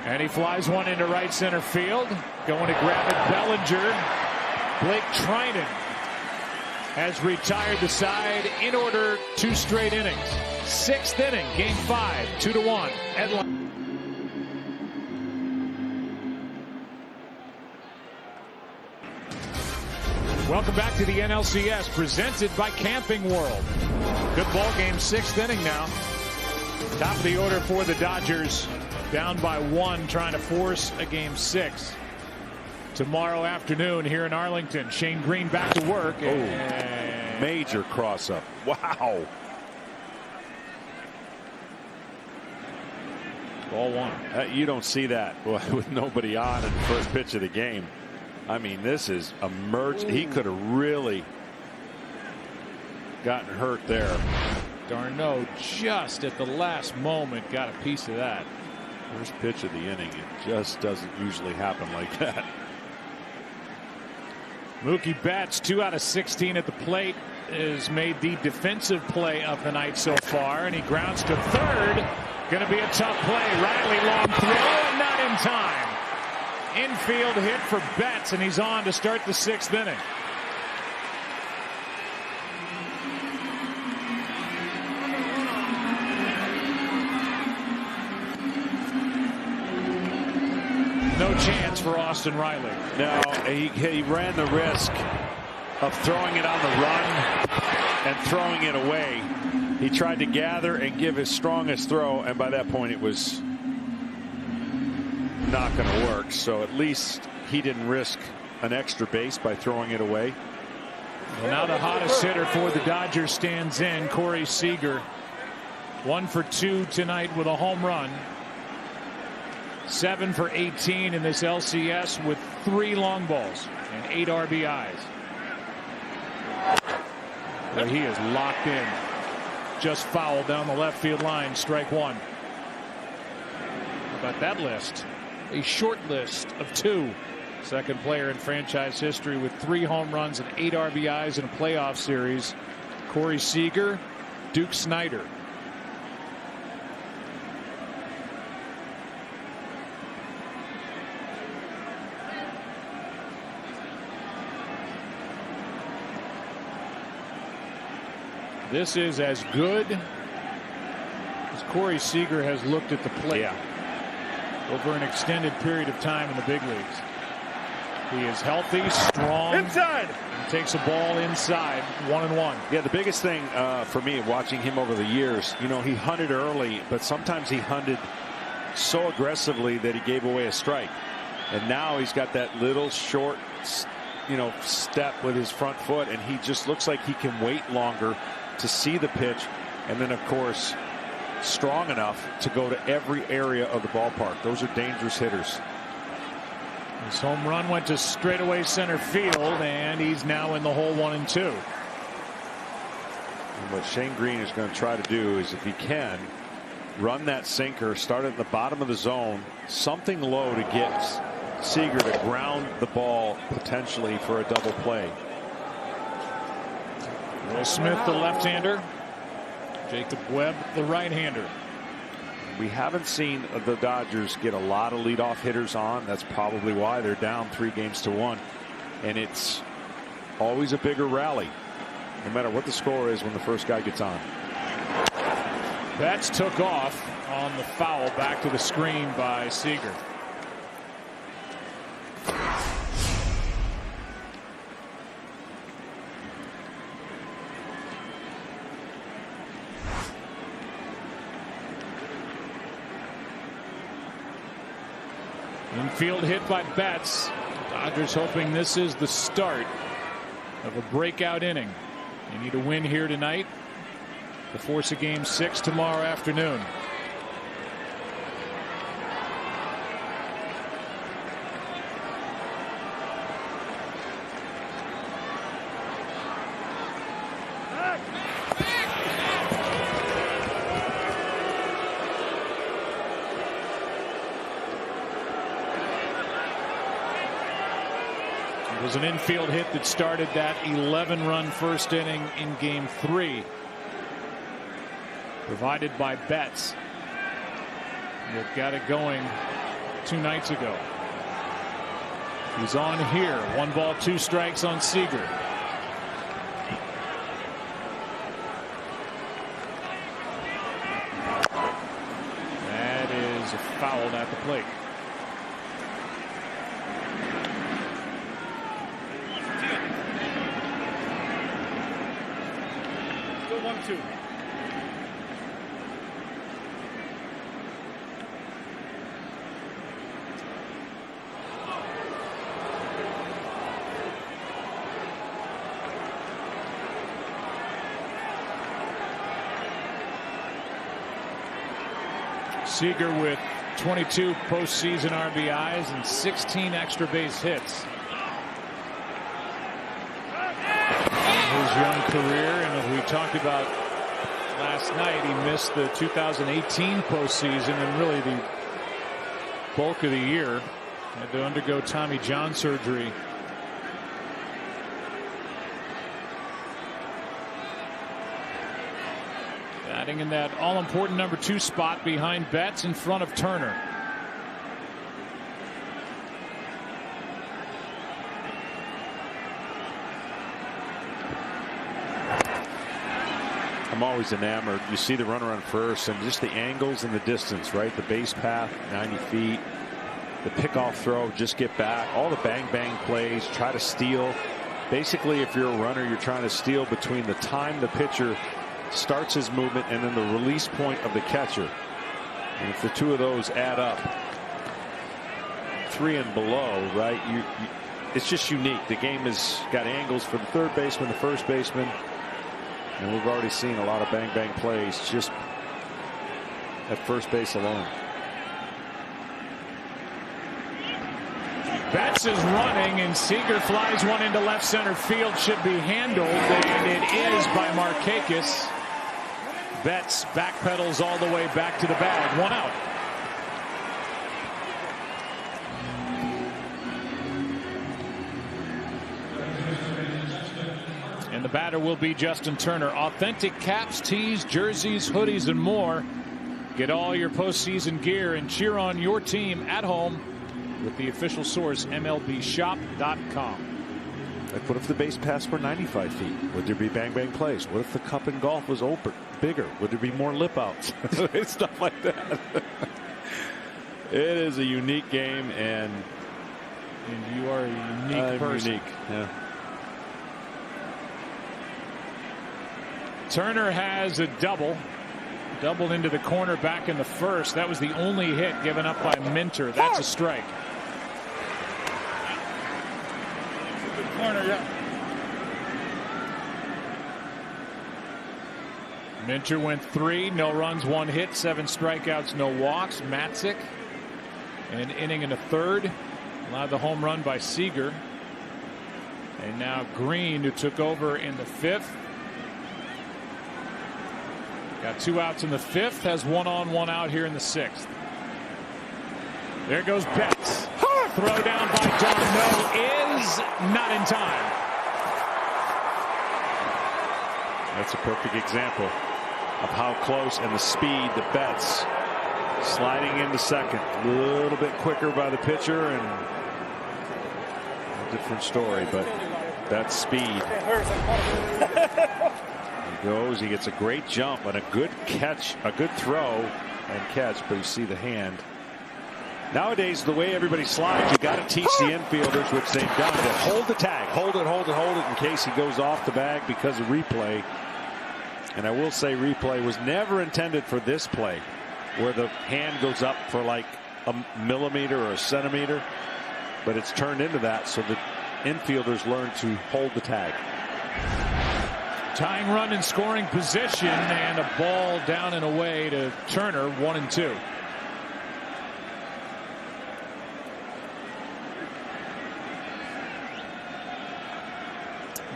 And he flies one into right center field. Going to grab it, Bellinger. Blake Trinan has retired the side in order 2 straight innings. 6th inning, game 5, 2-1. Edline. Welcome back to the NLCS, presented by Camping World. Good ball game, 6th inning now. Top of the order for the Dodgers, down by 1, trying to force a game 6 tomorrow afternoon here in Arlington. Shane Green back to work. Oh, major cross up. Wow. Ball 1. You don't see that with nobody on in the first pitch of the game. I mean, this is a merge. He could have really gotten hurt there. Darno just at the last moment got a piece of that. First pitch of the inning. It just doesn't usually happen like that. Mookie Betts, 2 out of 16 at the plate, has made the defensive play of the night so far, and he grounds to third. Going to be a tough play. Riley long throw and not in time. Infield hit for Betts, and he's on to start the 6th inning. No chance for Austin Riley. No, he ran the risk of throwing it on the run and throwing it away. He tried to gather and give his strongest throw, and by that point it was not going to work. So at least he didn't risk an extra base by throwing it away. Well, now the hottest hitter for the Dodgers stands in, Corey Seager. 1 for 2 tonight with a home run. 7 for 18 in this LCS with 3 long balls and 8 RBIs. Well, he is locked in. Just fouled down the left field line. Strike 1. How about that list? A short list of 2. Second player in franchise history with 3 home runs and 8 RBIs in a playoff series. Corey Seager, Duke Snider. This is as good as Corey Seager has looked at the plate over an extended period of time in the big leagues. He is healthy, strong, Inside. and takes a ball inside, 1-1. Yeah, the biggest thing for me watching him over the years, you know, he hunted early, but sometimes he hunted so aggressively that he gave away a strike. And now he's got that little short, step with his front foot, and he just looks like he can wait longer to see the pitch, and then of course strong enough to go to every area of the ballpark. Those are dangerous hitters. His home run went to straightaway center field, and he's now in the hole 1-2. And what Shane Green is going to try to do is, if he can, run that sinker, start at the bottom of the zone, something low to get Seager to ground the ball potentially for a double play. Will Smith, the left-hander. Jacob Webb, the right-hander. We haven't seen the Dodgers get a lot of leadoff hitters on. That's probably why they're down 3-1. And it's always a bigger rally no matter what the score is when the first guy gets on. Betts took off on the foul, back to the screen by Seager. Infield hit by Betts. Dodgers hoping this is the start of a breakout inning. You need a win here tonight to force a game 6 tomorrow afternoon. It was an infield hit that started that 11-run first inning in Game 3. Provided by Betts. That got it going 2 nights ago. He's on here. 1 ball, 2 strikes on Seager. That is a foul at the plate. Still 1-2. Seager with 22 postseason RBIs and 16 extra base hits in his young career. And as we talked about last night, he missed the 2018 postseason and really the bulk of the year. Had to undergo Tommy John surgery. Batting in that all-important number 2 spot behind Betts in front of Turner. I'm always enamored. You see the runner on first and just the angles and the distance, right? The base path, 90 feet. The pickoff throw, just get back. All the bang-bang plays, try to steal. Basically, if you're a runner, you're trying to steal between the time the pitcher starts his movement and then the release point of the catcher. And if the 2 of those add up, 3 and below, right, it's just unique. The game has got angles for the third baseman, the first baseman, and we've already seen a lot of bang-bang plays just at first base alone. Betts is running and Seager flies one into left center field. Should be handled, and it is by Markakis. Betts backpedals all the way back to the bag. 1 out. And the batter will be Justin Turner. Authentic caps, tees, jerseys, hoodies, and more. Get all your postseason gear and cheer on your team at home with the official source, MLBshop.com. Like, what if the base paths were 95 feet? Would there be bang-bang plays? What if the cup in golf was bigger? Would there be more lip outs? Stuff like that. It is a unique game, and you are a unique person. Unique, yeah. Turner has a double. Doubled into the corner back in the first. That was the only hit given up by Minter. That's a strike. Corner, yeah. Minter went 3, no runs, 1 hit, 7 strikeouts, no walks. Matzik, an inning and a third, allowed the home run by Seager. And now Green, who took over in the 5th. Got 2 outs in the 5th, has 1 on, 1 out here in the 6th. There goes Betts. Throw down by d'Arnaud is not in time. That's a perfect example of how close and the speed that Betts sliding into second. A little bit quicker by the pitcher and a different story, but that speed. He goes, he gets a great jump and a good catch, a good throw and catch, but you see the hand. Nowadays, the way everybody slides, you got to teach the infielders, which they've done, to hold the tag, hold it in case he goes off the bag because of replay. And I will say replay was never intended for this play, where the hand goes up for like a millimeter or a centimeter, but it's turned into that so that infielders learn to hold the tag. Tying run in scoring position, and a ball down and away to Turner, 1-2.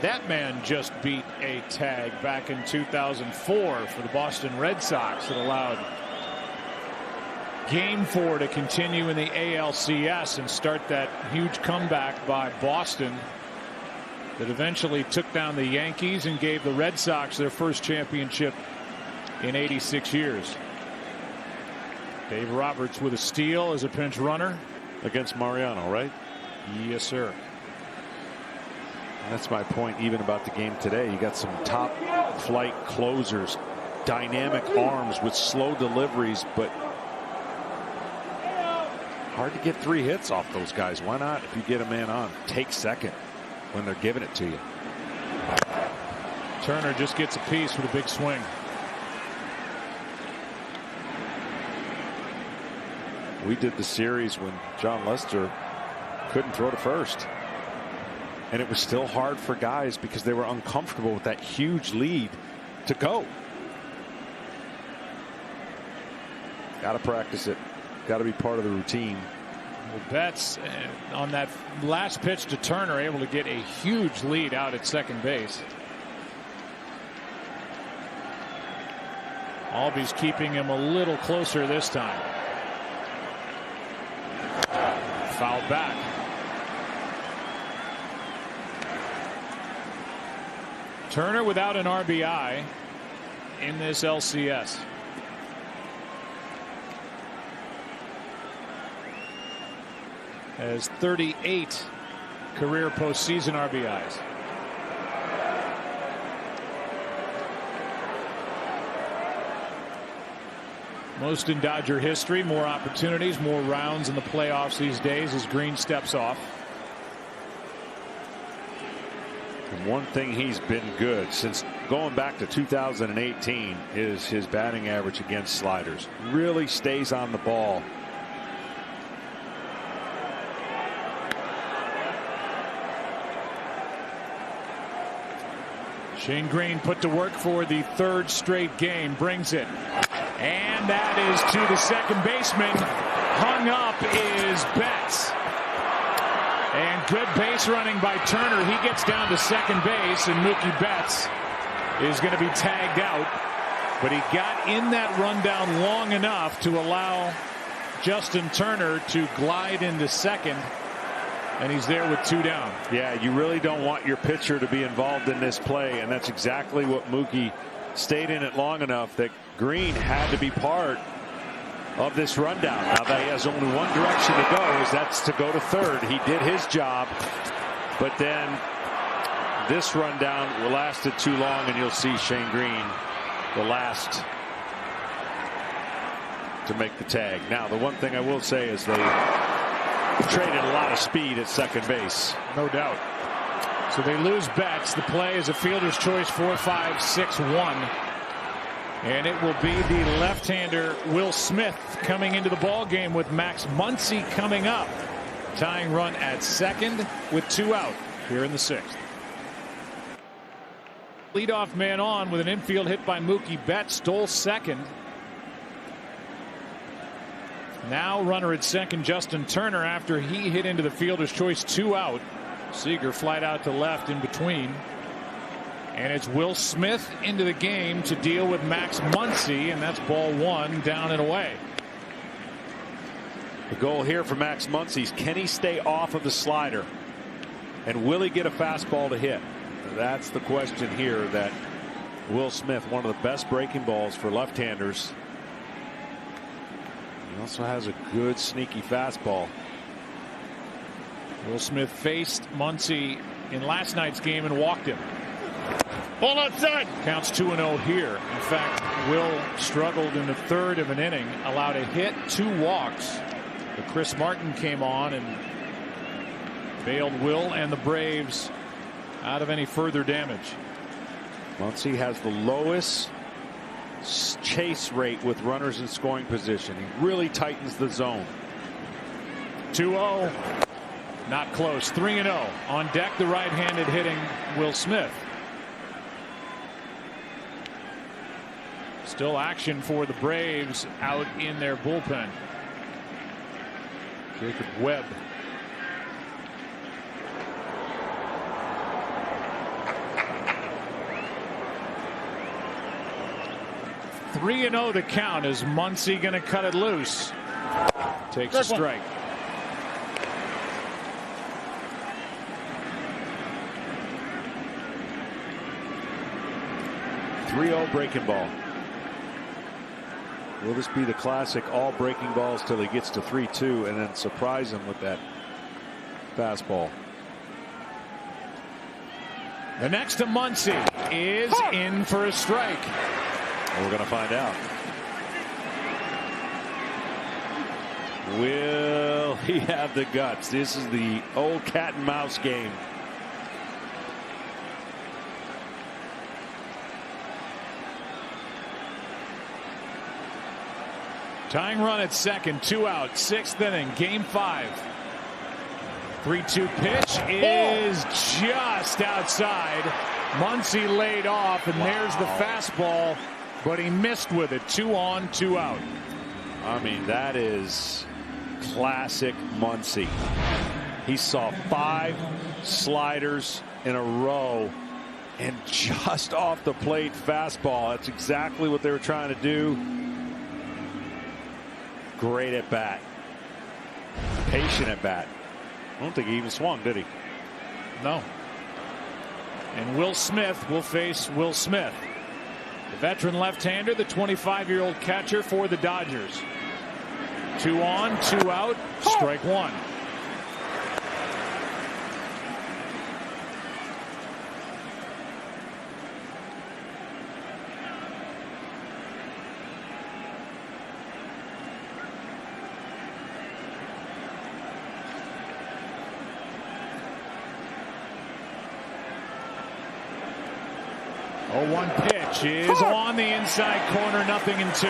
That man just beat a tag back in 2004 for the Boston Red Sox that allowed Game 4 to continue in the ALCS and start that huge comeback by Boston that eventually took down the Yankees and gave the Red Sox their first championship in 86 years. Dave Roberts with a steal as a pinch runner against Mariano, right? Yes, sir. That's my point even about the game today. You got some top flight closers, dynamic arms with slow deliveries, but hard to get 3 hits off those guys. Why not, if you get a man on, take second when they're giving it to you? Turner just gets a piece with a big swing. We did the series when John Lester couldn't throw to first. And it was still hard for guys because they were uncomfortable with that huge lead to go. Got to practice it. Got to be part of the routine. Well, Betts on that last pitch to Turner able to get a huge lead out at second base. Albies keeping him a little closer this time. Fouled back. Turner without an RBI in this LCS. Has 38 career postseason RBIs. Most in Dodger history. More opportunities, more rounds in the playoffs these days as Green steps off. And one thing he's been good since going back to 2018 is his batting average against sliders. Really stays on the ball. Shane Green put to work for the 3rd straight game, brings it. And that is to the second baseman. Hung up is Betts. And good base running by Turner. He gets down to second base, and Mookie Betts is going to be tagged out. But he got in that rundown long enough to allow Justin Turner to glide into second. And he's there with 2 down. Yeah, you really don't want your pitcher to be involved in this play, and that's exactly what Mookie stayed in it long enough that Green had to be part of this rundown. Now that he has only one direction to go, is that's to go to third. He did his job, but then this rundown lasted too long, and you'll see Shane Green the last to make the tag. Now the one thing I will say is they traded a lot of speed at second base. No doubt. So they lose Betts. The play is a fielder's choice 4-5-6-1. And it will be the left-hander Will Smith coming into the ball game with Max Muncy coming up. Tying run at second with 2 out here in the 6th. Leadoff man on with an infield hit by Mookie Betts. Stole second. Now runner at second, Justin Turner, after he hit into the fielder's choice 2 out. Seager flied out to left in between. And it's Will Smith into the game to deal with Max Muncy, and that's ball 1 down and away. The goal here for Max Muncy is, can he stay off of the slider? And will he get a fastball to hit? That's the question here that Will Smith, one of the best breaking balls for left-handers. He also has a good sneaky fastball. Will Smith faced Muncy in last night's game and walked him. Ball outside. Counts 2-0 here. In fact, Will struggled in the third of an inning, allowed a hit, 2 walks. But Chris Martin came on and bailed Will and the Braves out of any further damage. Muncy has the lowest chase rate with runners in scoring position. He really tightens the zone. 2-0. Not close. 3-0. On deck, the right-handed hitting Will Smith. Still action for the Braves out in their bullpen. Jacob Webb. .3-0 the count. Is Muncy going to cut it loose? Takes a strike. .3-0 breaking ball. Will this be the classic all breaking balls till he gets to 3-2 and then surprise him with that fastball? The next to Muncy is in for a strike. We're going to find out. Will he have the guts? This is the old cat and mouse game. Tying run at second, 2 out, 6th inning, game 5. 3-2 pitch is just outside. Muncy laid off, and there's the fastball, but he missed with it. 2 on, 2 out. I mean, that is classic Muncy. He saw 5 sliders in a row and just off the plate fastball. That's exactly what they were trying to do. Great at bat. Patient at bat. I don't think he even swung, did he? No. And Will Smith will face Will Smith. The veteran left-hander, the 25-year-old catcher for the Dodgers. 2 on, 2 out, strike 1. Oh, 1 pitch is on the inside corner, 0-2.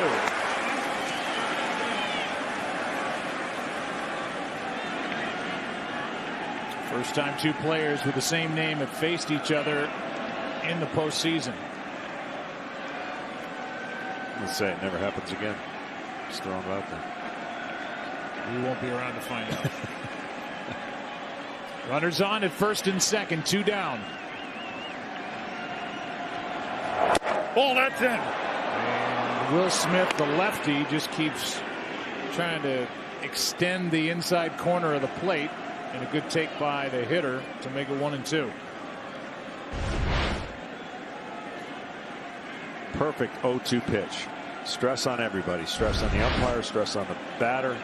First time 2 players with the same name have faced each other in the postseason. Let's say it never happens again. Just throwing it out there. We won't be around to find out. Runners on at first and second, 2 down. Ball, that's in. And Will Smith, the lefty, just keeps trying to extend the inside corner of the plate. And a good take by the hitter to make it 1-2. Perfect 0-2 pitch. Stress on everybody. Stress on the umpire. Stress on the batter.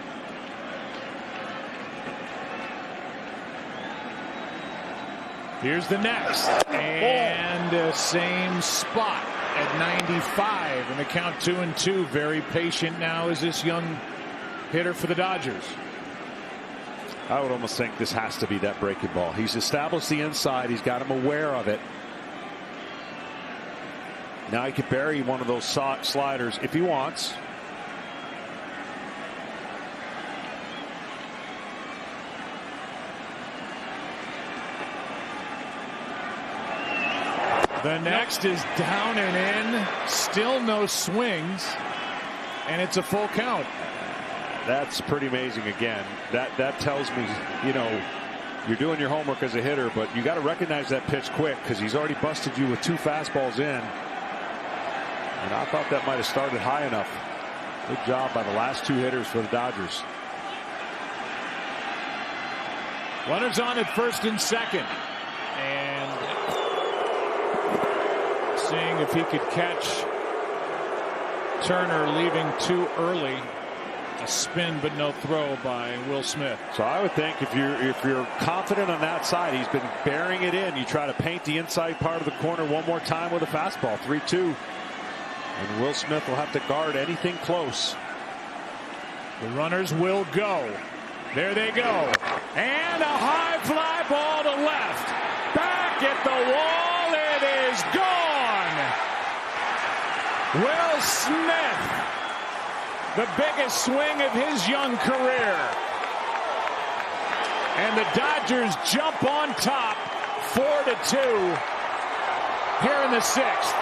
Here's the next. And same spot at 95. And the count 2-2. Very patient now is this young hitter for the Dodgers. I would almost think this has to be that breaking ball. He's established the inside. He's got him aware of it. Now he could bury one of those sliders if he wants. The next is down and in. Still no swings. And it's a full count. That's pretty amazing again. That tells me, you know, you're doing your homework as a hitter, but you got to recognize that pitch quick because he's already busted you with 2 fastballs in. And I thought that might have started high enough. Good job by the last 2 hitters for the Dodgers. Runners on at first and second. And seeing if he could catch Turner leaving too early. A spin but no throw by Will Smith. So I would think if you're confident on that side, he's been bearing it in. You try to paint the inside part of the corner one more time with a fastball. 3-2. And Will Smith will have to guard anything close. The runners will go. There they go. And a high fly ball to left. Back at the wall. It is gone. Will Smith. The biggest swing of his young career. And the Dodgers jump on top 4-2 here in the 6th.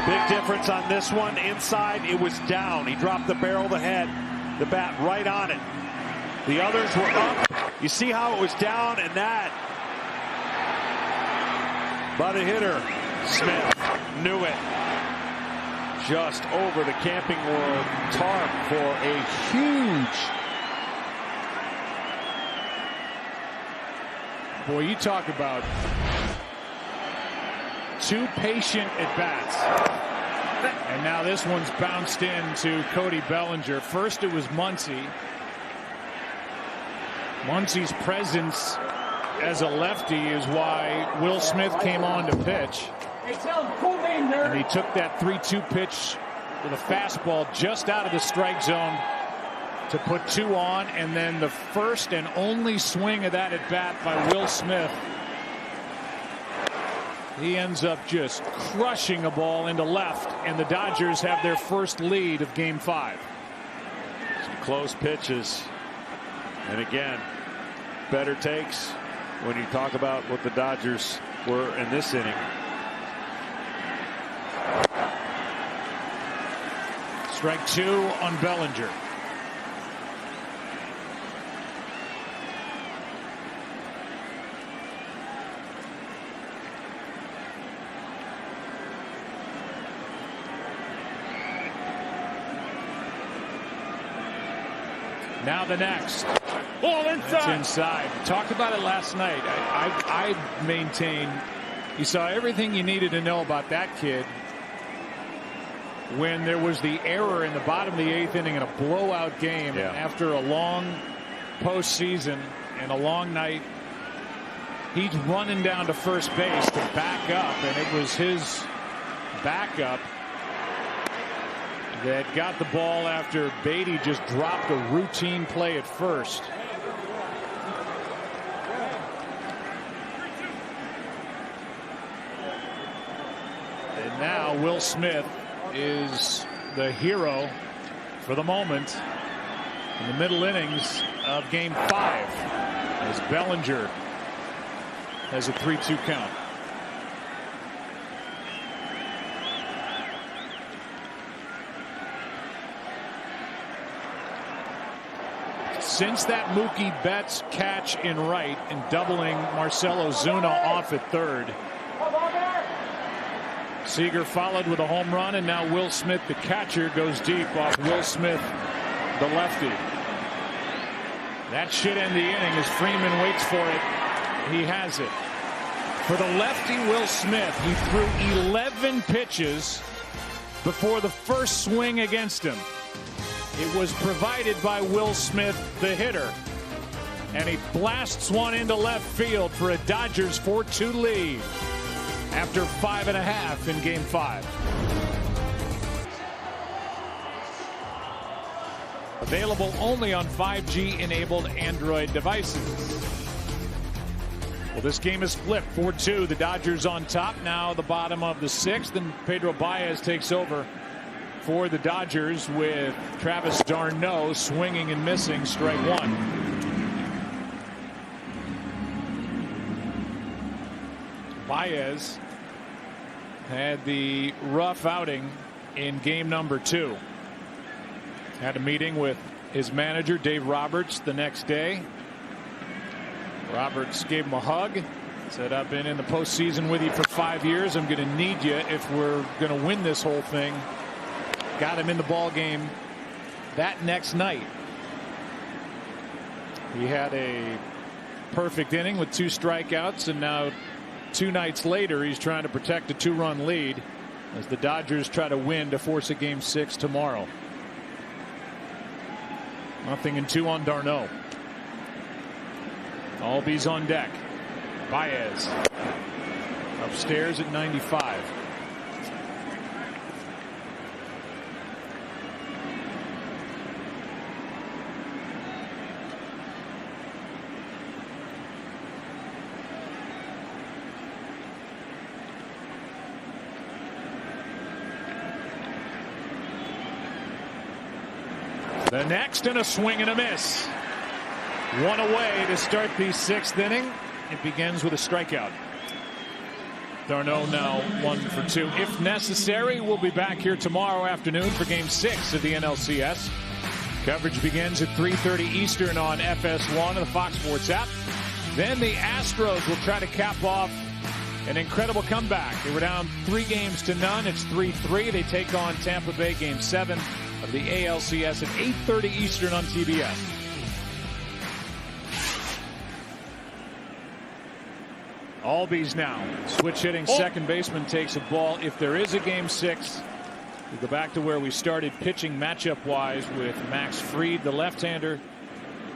Big difference on this one. Inside, it was down. He dropped the barrel of the head, the bat right on it. The others were up. You see how it was down, and that by the hitter. Smith knew it. Just over the Camping World tarp for a huge. Boy, you talk about two patient at-bats. And now this one's bounced in to Cody Bellinger. First it was Muncy. Muncy's presence as a lefty is why Will Smith came on to pitch. And he took that 3-2 pitch with a fastball just out of the strike zone to put 2 on. And then the first and only swing of that at-bat by Will Smith. He ends up just crushing a ball into left, and the Dodgers have their first lead of Game 5. Some close pitches. And again, better takes when you talk about what the Dodgers were in this inning. Strike 2 on Bellinger. Now the next. Ball inside. That's inside. Talked about it last night. I maintain you saw everything you needed to know about that kid when there was the error in the bottom of the 8th inning in a blowout game after a long postseason and a long night. He's running down to first base to back up, and it was his backup that got the ball after Beatty just dropped a routine play at first. And now Will Smith is the hero for the moment in the middle innings of Game 5 as Bellinger has a 3-2 count. Since that Mookie Betts catch in right and doubling Marcell Ozuna off at third, Seager followed with a home run, and now Will Smith, the catcher, goes deep off Will Smith, the lefty. That should end the inning as Freeman waits for it. He has it. For the lefty Will Smith, he threw 11 pitches before the first swing against him. It was provided by Will Smith, the hitter. And he blasts one into left field for a Dodgers 4-2 lead after 5.5 in Game 5. Available only on 5G-enabled Android devices. Well, this game is flipped 4-2. The Dodgers on top now, the bottom of the 6th, and Pedro Baez takes over for the Dodgers with Travis d'Arnaud swinging and missing, strike 1. Baez had the rough outing in game number 2. Had a meeting with his manager Dave Roberts the next day. Roberts gave him a hug, said, "I've been in the postseason with you for 5 years. I'm going to need you if we're going to win this whole thing." Got him in the ball game that next night. He had a perfect inning with 2 strikeouts, and now 2 nights later he's trying to protect a 2-run lead as the Dodgers try to win to force a Game 6 tomorrow. 0-2 on d'Arnaud. Albies on deck. Baez upstairs at 95. The next, and a swing and a miss. 1 away to start the 6th inning. It begins with a strikeout. d'Arnaud now 1 for 2. If necessary, we'll be back here tomorrow afternoon for Game 6 of the NLCS. Coverage begins at 3:30 Eastern on FS1 and the Fox Sports app. Then the Astros will try to cap off an incredible comeback. They were down 3-0. It's 3-3. They take on Tampa Bay Game 7 of the ALCS at 8:30 Eastern on TBS. Albies now. Switch hitting second baseman takes a ball. If there is a Game 6, we go back to where we started pitching matchup wise with Max Fried, the left-hander,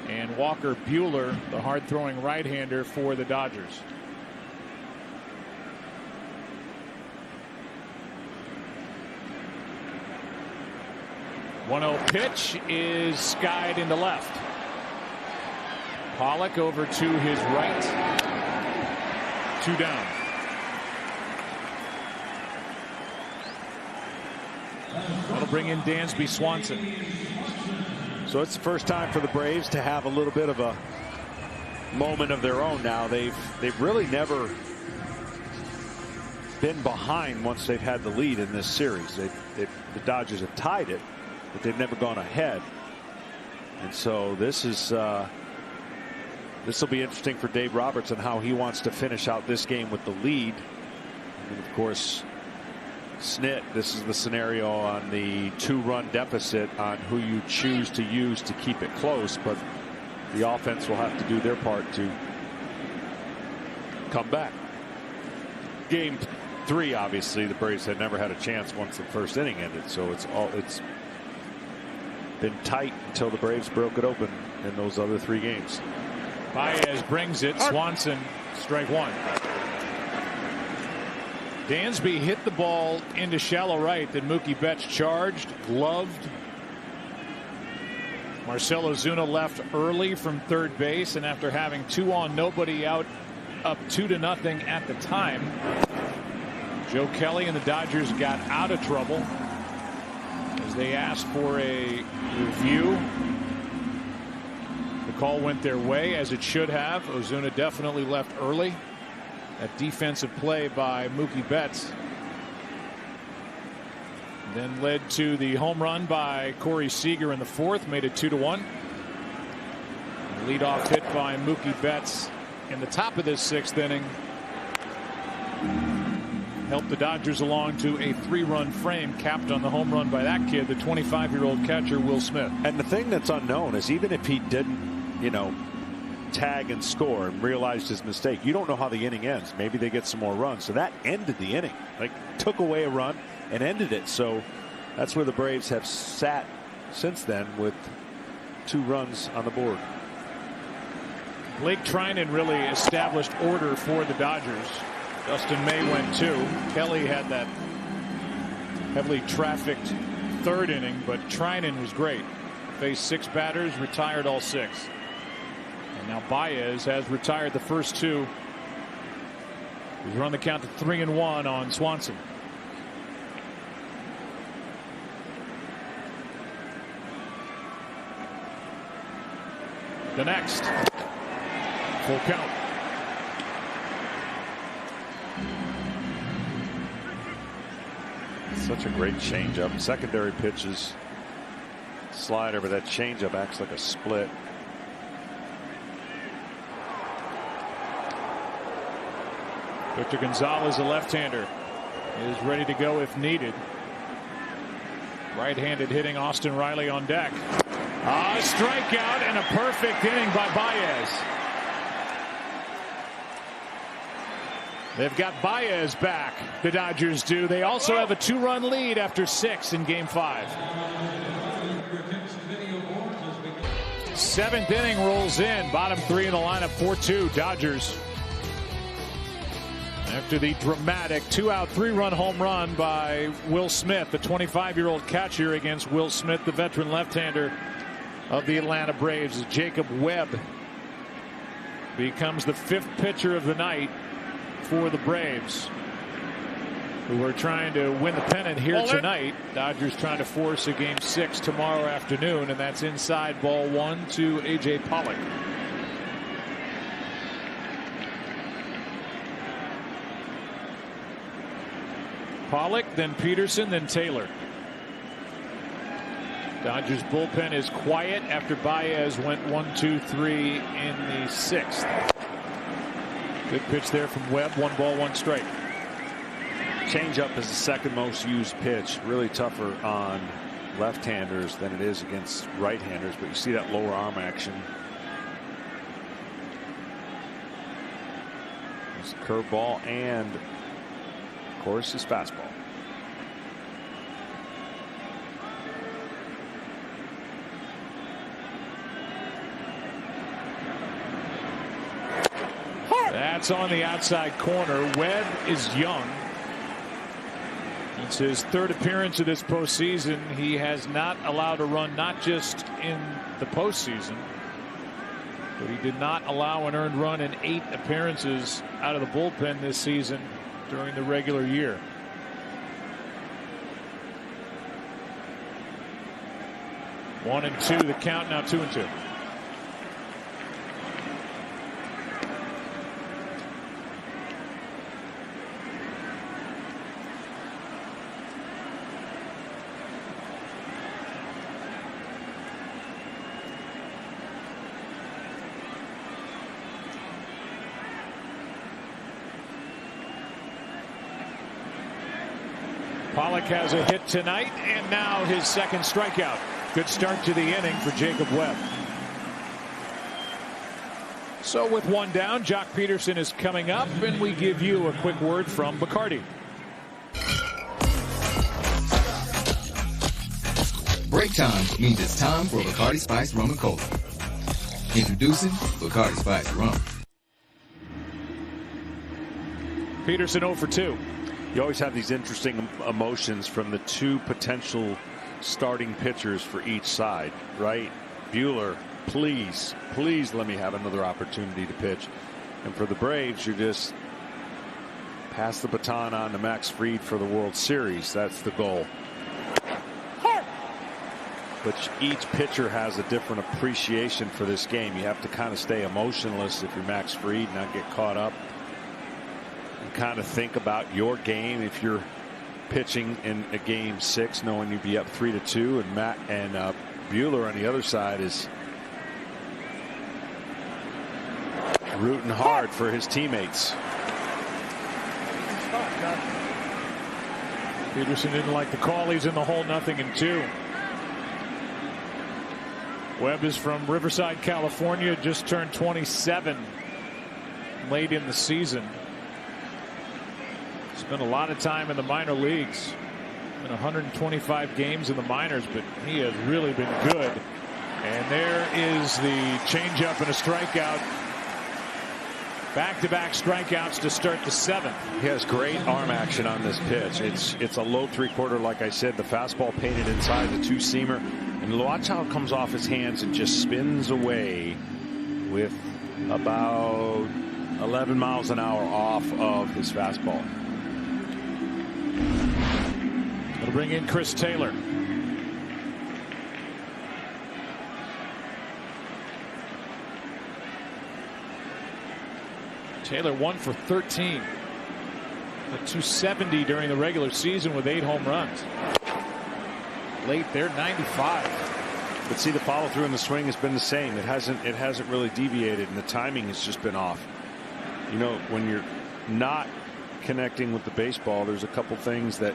and Walker Buehler, the hard-throwing right-hander for the Dodgers. .1-0 pitch is skied into left. Pollock over to his right. 2 down. That'll bring in Dansby Swanson. So it's the first time for the Braves to have a little bit of a moment of their own now. They've really never been behind once they've had the lead in this series. The Dodgers have tied it, but they've never gone ahead. And so this will be interesting for Dave Roberts and how he wants to finish out this game with the lead. And of course, Snit, this is the scenario on the 2-run deficit on who you choose to use to keep it close, but the offense will have to do their part to come back. Game 3, obviously, the Braves had never had a chance once the first inning ended, so it's been tight until the Braves broke it open in those other 3 games. Baez brings it. Swanson, strike 1. Dansby hit the ball into shallow right that Mookie Betts charged, gloved. Marcell Ozuna left early from third base, and after having 2 on, nobody out, up 2-0 at the time, Joe Kelly and the Dodgers got out of trouble as they asked for a review. The call went their way, as it should have. Ozuna definitely left early. That defensive play by Mookie Betts then led to the home run by Corey Seager in the 4th, made it 2-1. Leadoff hit by Mookie Betts in the top of this 6th inning helped the Dodgers along to a 3-run frame, capped on the home run by that kid, the 25-year-old catcher Will Smith. And the thing that's unknown is, even if he didn't, tag and score and realized his mistake, you don't know how the inning ends. Maybe they get some more runs. So that ended the inning, took away a run and ended it. So that's where the Braves have sat since then, with 2 runs on the board. Blake Trinan really established order for the Dodgers. Dustin May went 2. Kelly had that heavily trafficked 3rd inning, but Trinan was great. Faced 6 batters, retired all 6. And now Baez has retired the first 2. He's run the count to 3-1 on Swanson. The next, full count. Such a great changeup. Secondary pitches, slider, but that changeup acts like a split. Victor Gonzalez, a left-hander, is ready to go if needed. Right-handed hitting Austin Riley on deck. A strikeout and a perfect inning by Baez. They've got Baez back. The Dodgers do. They also have a 2-run lead after 6 in Game 5. 7th inning rolls in. Bottom 3 in the lineup. 4-2 Dodgers. After the dramatic 2-out 3-run home run by Will Smith, the 25-year-old catcher, against Will Smith, the veteran left-hander of the Atlanta Braves. Jacob Webb becomes the 5th pitcher of the night for the Braves, who are trying to win the pennant here tonight. Dodgers trying to force a Game 6 tomorrow afternoon, and that's inside ball 1 to A.J. Pollock. Pollock, then Peterson, then Taylor. Dodgers bullpen is quiet after Baez went 1-2-3 in the 6th. Good pitch there from Webb. 1 ball, 1 strike. Changeup is the second most used pitch. Really tougher on left-handers than it is against right-handers, but you see that lower arm action. There's a curveball and, of course, his fastball. That's on the outside corner. Webb is young. It's his 3rd appearance of this postseason. He has not allowed a run, not just in the postseason, but he did not allow an earned run in 8 appearances out of the bullpen this season during the regular year. One and 2 the count, now 2-2. Pollock has a hit tonight, and now his 2nd strikeout. Good start to the inning for Jacob Webb. So with 1 down, Jock Peterson is coming up, and we give you a quick word from Bacardi. Break time means it's time for Bacardi Spiced Rum and Cola. Introducing Bacardi Spiced Rum. Peterson 0 for 2. You always have these interesting emotions from the 2 potential starting pitchers for each side, right? Buehler, please let me have another opportunity to pitch. And for the Braves, you're just pass the baton on to Max Fried for the World Series. That's the goal. But each pitcher has a different appreciation for this game. You have to kind of stay emotionless if you're Max Fried, not get caught up. Kind of think about your game if you're pitching in a Game 6, knowing you'd be up 3-2, and Matt and Buehler on the other side is rooting hard for his teammates. Peterson didn't like the call. He's in the hole, 0-2. Webb is from Riverside, California, just turned 27 late in the season. Spent a lot of time in the minor leagues, in 125 games in the minors, but he has really been good. And there is the changeup and a strikeout. Back-to-back strikeouts to start the 7th. He has great arm action on this pitch. It's a low 3-quarter, like I said. The fastball painted inside, the 2-seamer, and watch how it comes off his hands and just spins away with about 11 miles an hour off of his fastball. It'll bring in Chris Taylor. Taylor 1 for 13. A 270 during the regular season with 8 home runs. Late there, 95. But see, the follow through and the swing has been the same. It hasn't really deviated, and the timing has just been off. You know, when you're not connecting with the baseball, there's a couple things that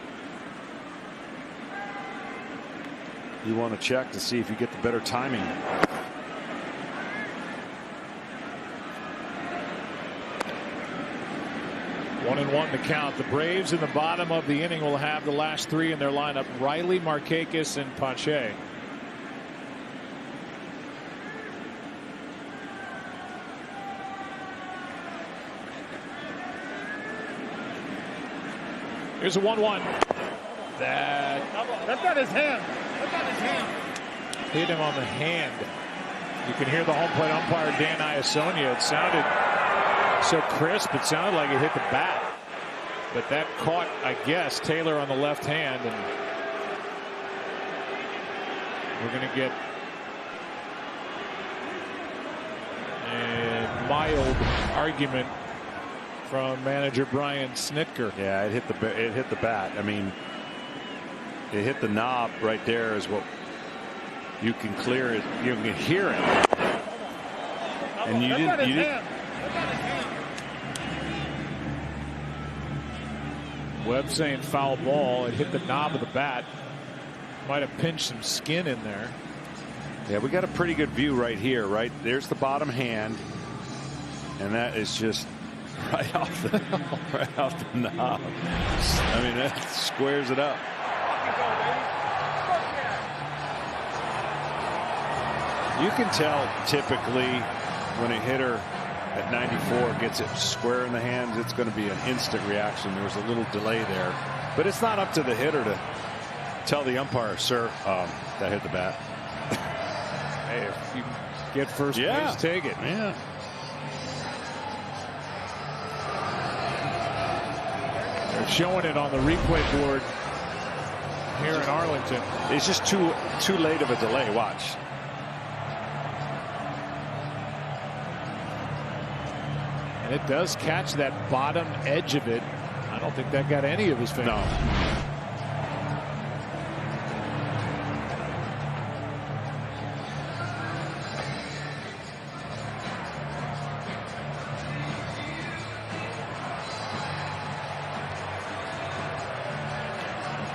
you want to check to see if you get the better timing. 1-1 the count. The Braves in the bottom of the inning will have the last three in their lineup: Riley, Markakis, and Pache. Here's a 1-1. That's not his hand. That's not his hand. Hit him on the hand. You can hear the home plate umpire, Dan Iasonia. It sounded so crisp, it sounded like it hit the bat. But that caught, I guess, Taylor on the left hand. And we're going to get a mild argument from manager Brian Snitker. Yeah, it hit the bat. I mean, it hit the knob right there is what you can clear it. You can hear it. And you didn't. Webb saying foul ball. It hit the knob of the bat. Might have pinched some skin in there. Yeah, we got a pretty good view right here. Right there's the bottom hand, and that is just right off the knob. I mean, that squares it up. You can tell typically when a hitter at 94 gets it square in the hands, it's going to be an instant reaction. There was a little delay there, but it's not up to the hitter to tell the umpire, sir, that hit the bat. Hey, if you get first base, take it. Yeah. They're showing it on the replay board here in Arlington. It's just too late of a delay. Watch. And it does catch that bottom edge of it. I don't think that got any of his fingers. No.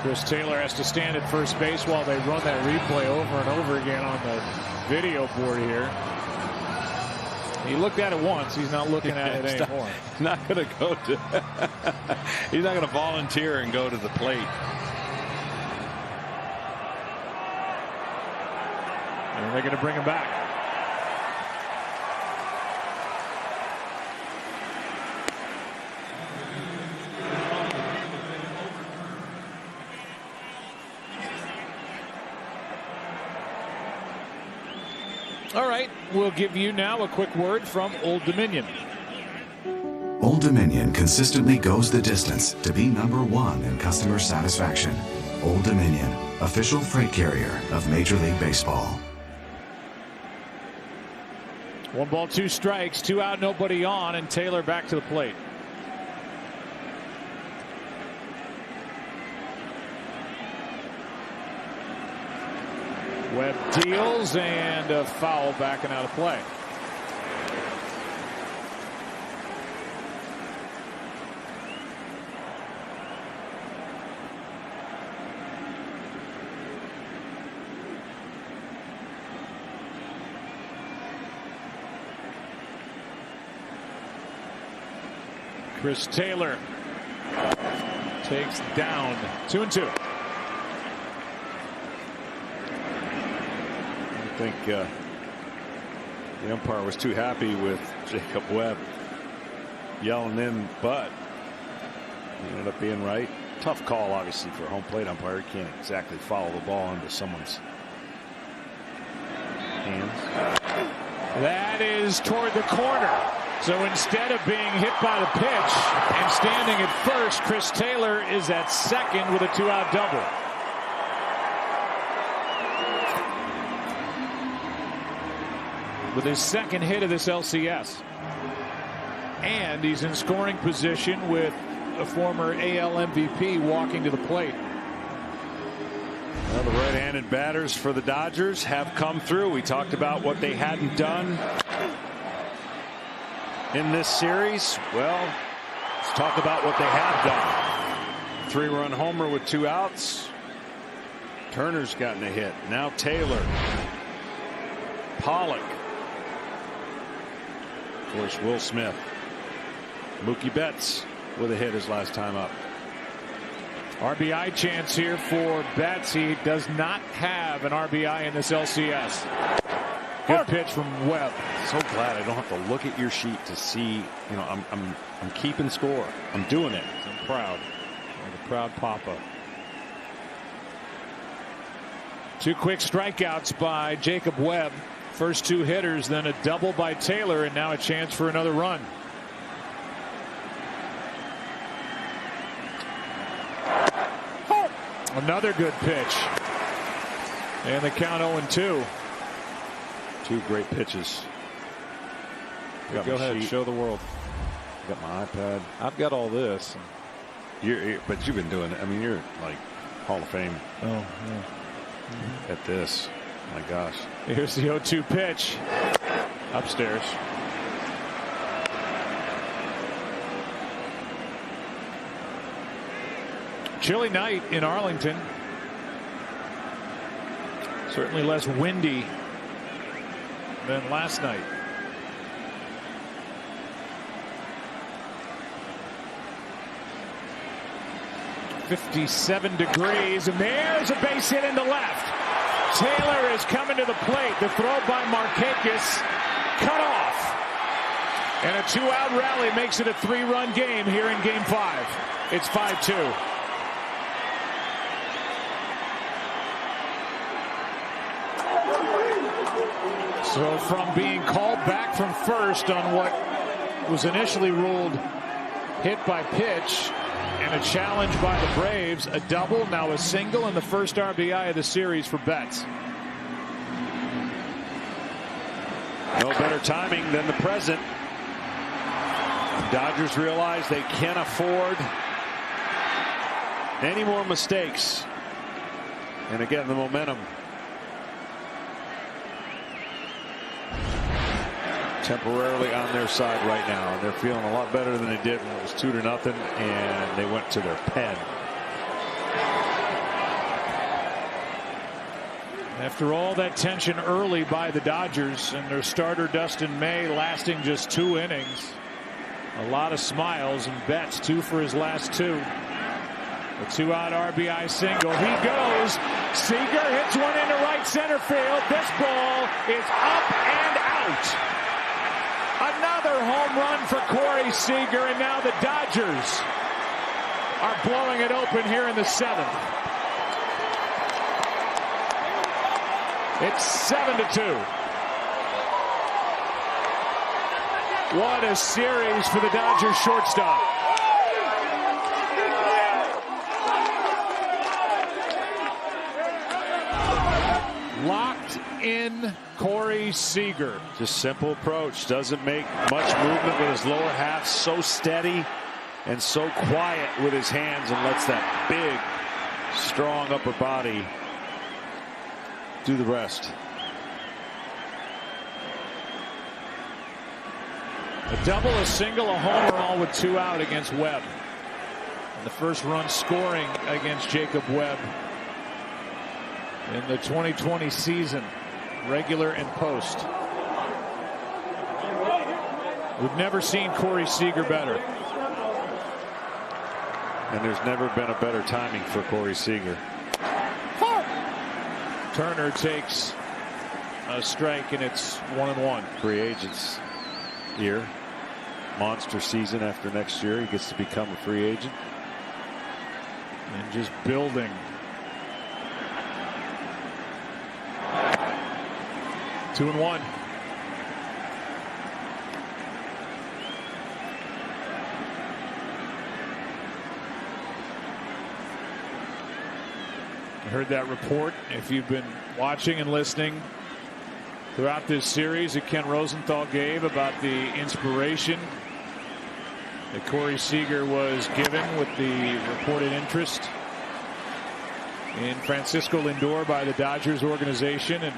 Chris Taylor has to stand at first base while they run that replay over and over again on the video board here. He looked at it once. He's not looking at it anymore. Not going to go to. He's not going to volunteer and go to the plate. And they're going to bring him back. All right, we'll give you now a quick word from Old Dominion. Old Dominion consistently goes the distance to be #1 in customer satisfaction. Old Dominion, official freight carrier of Major League Baseball. 1 ball, 2 strikes, 2 out, nobody on, and Taylor back to the plate. Webb deals, and a foul backing out of play. Chris Taylor takes down 2-2. I think the umpire was too happy with Jacob Webb yelling in, but he ended up being right. Tough call, obviously, for a home plate umpire. He can't exactly follow the ball into someone's hands. That is toward the corner. So instead of being hit by the pitch and standing at first, Chris Taylor is at second with a 2-out double. With his second hit of this LCS. And he's in scoring position with a former AL MVP walking to the plate. Well, the right-handed batters for the Dodgers have come through. We talked about what they hadn't done in this series. Well, let's talk about what they have done. 3-run homer with 2 outs. Turner's gotten a hit. Now Taylor. Pollock. Of course, Will Smith. Mookie Betts with a hit his last time up. RBI chance here for Betts. He does not have an RBI in this LCS. Good pitch from Webb. So glad I don't have to look at your sheet to see. You know, I'm keeping score. I'm doing it. I'm proud. Like a proud papa. 2 quick strikeouts by Jacob Webb. First 2 hitters, then a double by Taylor, and now a chance for another run. Another good pitch. And the count 0-2. 2 great pitches. Go ahead, show the world. I got my iPad. I've got all this. But you've been doing it. I mean, you're like Hall of Fame. Oh, yeah. At this. My gosh. Here's the 0-2 pitch. Upstairs. Chilly night in Arlington. Certainly less windy than last night. .57 degrees, and there's a base hit into left. Taylor is coming to the plate. The throw by Markakis cut off. And a 2-out rally makes it a 3-run game here in Game 5. It's 5-2. So from being called back from first on what was initially ruled hit by pitch and a challenge by the Braves, a double, now a single, and the first RBI of the series for Betts. No better timing than the present. Dodgers realize they can't afford any more mistakes. And again, the momentum temporarily on their side right now, and they're feeling a lot better than they did when it was 2-0 and they went to their pen. After all that tension early by the Dodgers and their starter Dustin May lasting just 2 innings, a lot of smiles, and Betts 2 for his last 2. A 2-out RBI single. He goes. Seager hits one into right center field. This ball is up and out. Another home run for Corey Seager, and now the Dodgers are blowing it open here in the 7th. It's 7-2. What a series for the Dodgers shortstop. Locked in Corey Seager. Just simple approach. Doesn't make much movement with his lower half. So steady and so quiet with his hands, and lets that big, strong upper body do the rest. A double, a single, a homer, all with 2 out against Webb. And the first run scoring against Jacob Webb in the 2020 season, regular and post. We've never seen Corey Seager better. And there's never been a better timing for Corey Seager. Turner takes a strike, and it's 1-1. Free agents year. Monster season after next year. He gets to become a free agent. And just building. Two and one. I heard that report, if you've been watching and listening throughout this series, that Ken Rosenthal gave about the inspiration that Corey Seager was given with the reported interest in Francisco Lindor by the Dodgers organization. And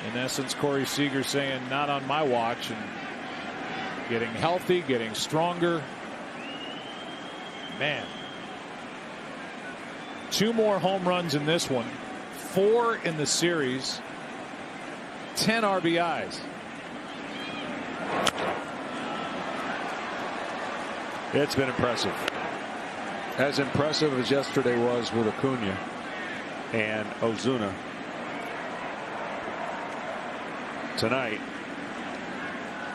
in essence, Corey Seager saying, not on my watch, and getting healthy, getting stronger. Man. 2 more home runs in this one, 4 in the series, 10 RBIs. It's been impressive. As impressive as yesterday was with Acuna and Ozuna. Tonight,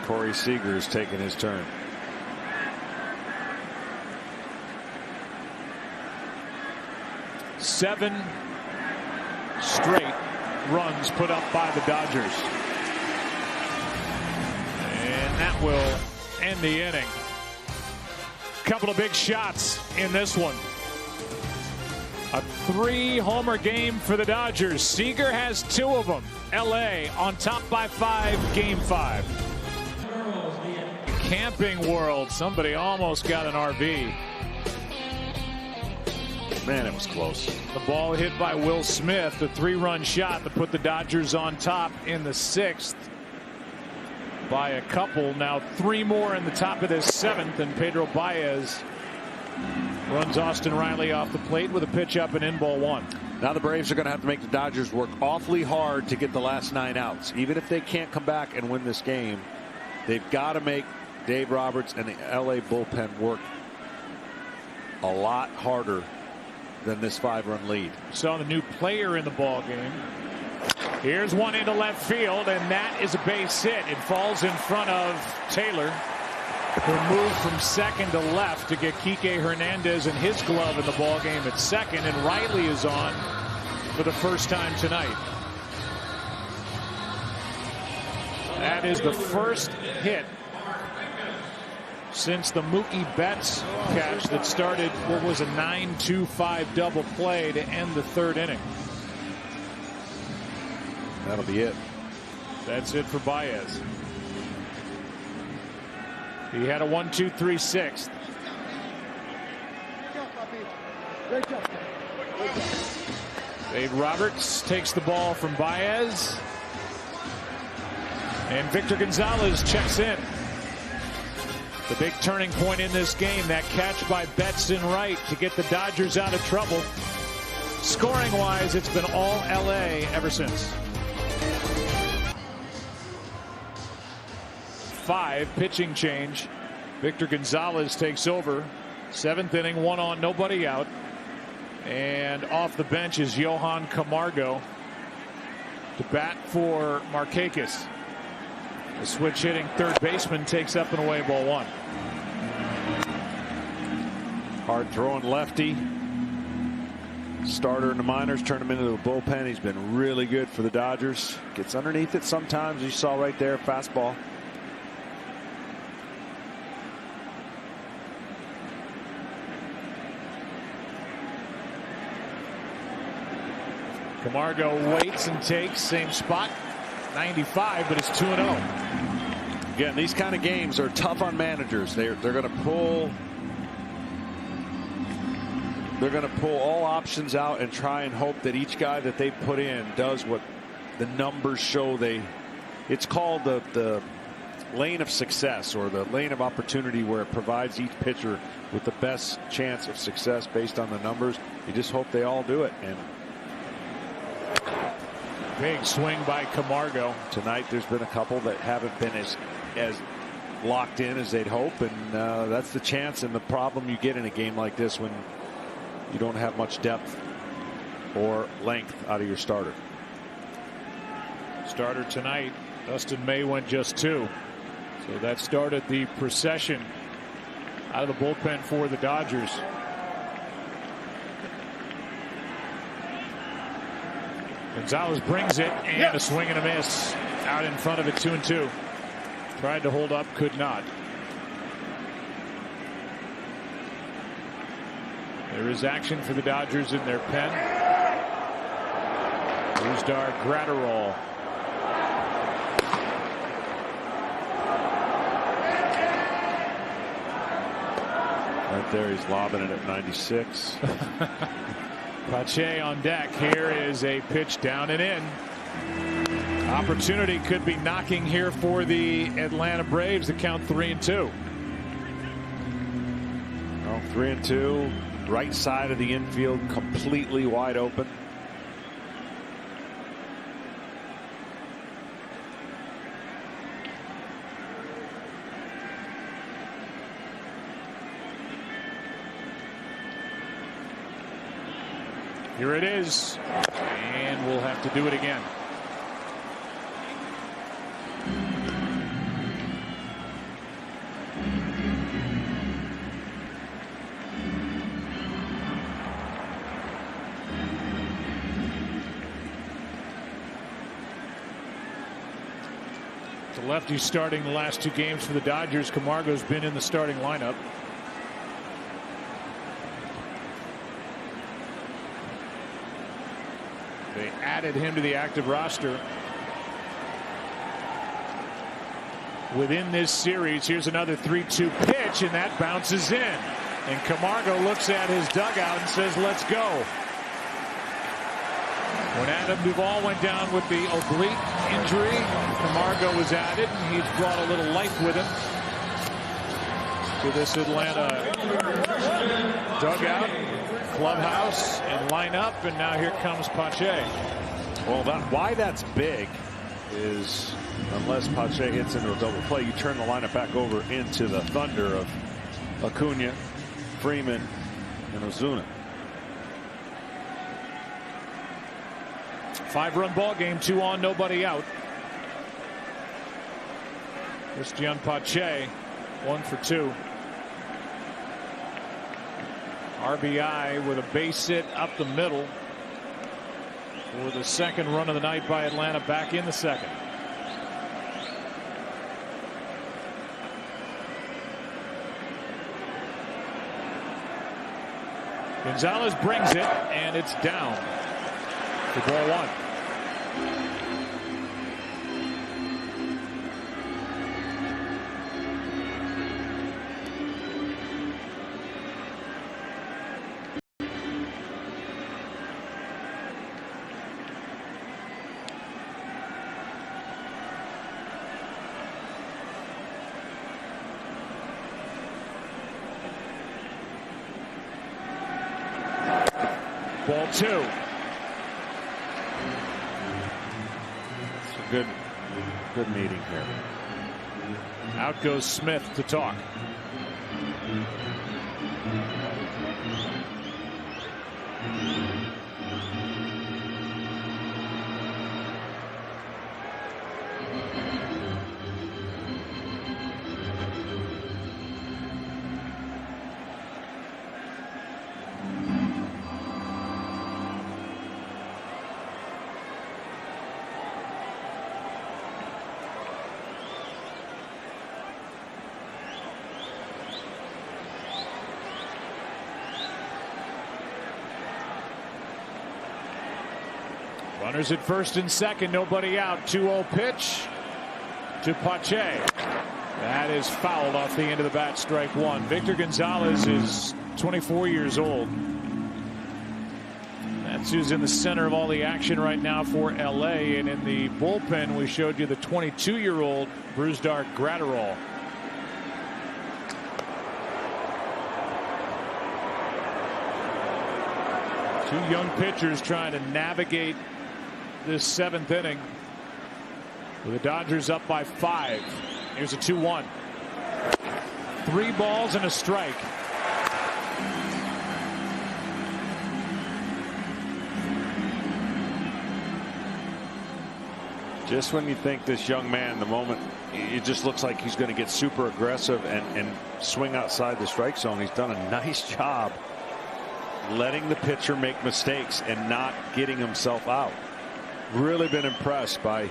Corey Seager's taking his turn. Seven straight runs put up by the Dodgers. And that will end the inning. Couple of big shots in this one. A 3-homer game for the Dodgers. Seager has 2 of them. LA on top by 5, game 5. Camping World. Somebody almost got an RV. Man, it was close. The ball hit by Will Smith, the 3-run shot to put the Dodgers on top in the 6th by a couple. Now 3 more in the top of this 7th, and Pedro Baez runs Austin Riley off the plate with a pitch up and in, ball 1. Now the Braves are going to have to make the Dodgers work awfully hard to get the last 9 outs. Even if they can't come back and win this game, they've got to make Dave Roberts and the LA bullpen work a lot harder than this 5-run lead. Saw the new player in the ball game. Here's one into left field, and that is a base hit. It falls in front of Taylor, who moved from second to left to get Kike Hernandez and his glove in the ball game at second, and Riley is on for the first time tonight. That is the first hit since the Mookie Betts catch that started what was a 9-2-5 double play to end the 3rd inning. That'll be it. That's it for Baez. He had a 1-2-3 6th. Dave Roberts takes the ball from Baez, and Victor Gonzalez checks in. The big turning point in this game, that catch by Betts in right to get the Dodgers out of trouble. Scoring wise, it's been all LA ever since. 5, pitching change. Victor Gonzalez takes over. 7th inning, 1 on, nobody out. And off the bench is Johan Camargo to bat for Markakis. The switch hitting third baseman takes up and away, ball 1. Hard throwing lefty. Starter in the minors, turned him into the bullpen. He's been really good for the Dodgers. Gets underneath it sometimes. You saw right there, fastball. Camargo waits and takes, same spot. 95, but it's 2-0. Again, these kind of games are tough on managers. They're going to pull. They're going to pull all options out and try and hope that each guy that they put in does what the numbers show they. It's called the lane of success, or the lane of opportunity, where it provides each pitcher with the best chance of success based on the numbers. You just hope they all do it. And big swing by Camargo. Tonight there's been a couple that haven't been as locked in as they'd hope, and that's the chance and the problem you get in a game like this when you don't have much depth or length out of your starter. Starter tonight, Dustin May went just 2. So that started the procession out of the bullpen for the Dodgers. Gonzalez brings it, and a swing and a miss out in front of it, 2-2. Tried to hold up, could not. There is action for the Dodgers in their pen. Uzdar Gratterall. Right there, he's lobbing it at 96. Pache on deck. Here is a pitch down and in. Opportunity could be knocking here for the Atlanta Braves to count 3-2. Well, 3-2. Right side of the infield completely wide open. Here it is, and we'll have to do it again. The lefty starting the last 2 games for the Dodgers. Camargo's been in the starting lineup. They added him to the active roster. Within this series, here's another 3-2 pitch, and that bounces in. And Camargo looks at his dugout and says, let's go. When Adam Duvall went down with the oblique injury, Camargo was added, and he's brought a little life with him to this Atlanta dugout, clubhouse, and lineup. And now here comes Pache. Well, why that's big is unless Pache hits into a double play, you turn the lineup back over into the thunder of Acuna, Freeman, and Ozuna. 5-run ball game, 2 on, nobody out. Christian Pache, 1 for 2. RBI with a base hit up the middle for the 2nd run of the night by Atlanta, back in the 2nd. Gonzalez brings it, and it's down to ball 1. Ball 2. It's a good meeting here. Out goes Smith to talk. Runners at first and second, nobody out. 2-0 pitch to Pache. That is fouled off the end of the bat, strike 1. Victor Gonzalez is 24 years old. That's who's in the center of all the action right now for LA. And in the bullpen, we showed you the 22-year-old Brusdar Graterol. Two young pitchers trying to navigate this 7th inning with the Dodgers up by 5. Here's a 2-1. 3 balls and a strike. Just when you think this young man, the moment it just looks like he's going to get super aggressive and swing outside the strike zone, he's done a nice job letting the pitcher make mistakes and not getting himself out. Really been impressed by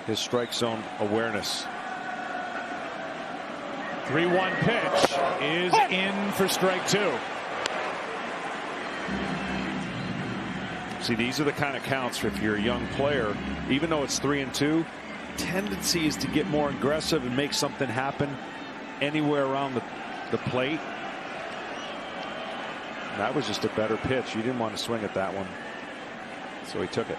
his strike zone awareness. 3-1 pitch is in for strike 2. See, these are the kind of counts if you're a young player, even though it's 3-2, tendency is to get more aggressive and make something happen anywhere around the plate. That was just a better pitch. You didn't want to swing at that one, so he took it.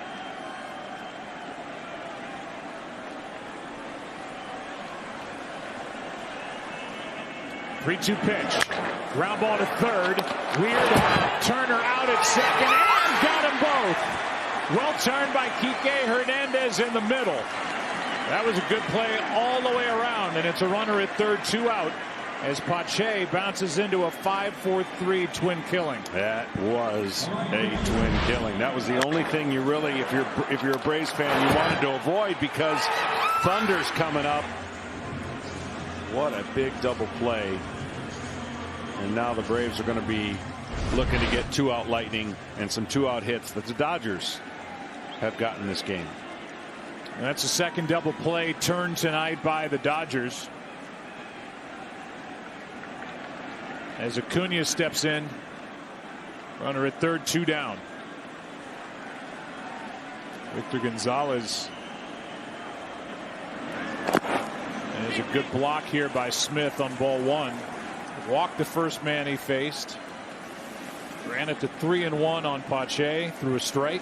Three-two pitch. Ground ball to third. Weird. Turner out at second and got them both. Well turned by Kike Hernandez in the middle. That was a good play all the way around, and it's a runner at third, 2 out. as Pache bounces into a 5-4-3 twin killing. That was a twin killing. That was the only thing you really, if you're a Braves fan, you wanted to avoid, because Thunder's coming up. What a big double play. And now the Braves are going to be looking to get 2-out lightning and some 2-out hits that the Dodgers have gotten this game. And that's the second double play turn tonight by the Dodgers. As Acuna steps in, runner at third, 2 down. Victor Gonzalez. And there's a good block here by Smith on ball 1. Walked the first man he faced. Ran it to 3-1 on Pache through a strike.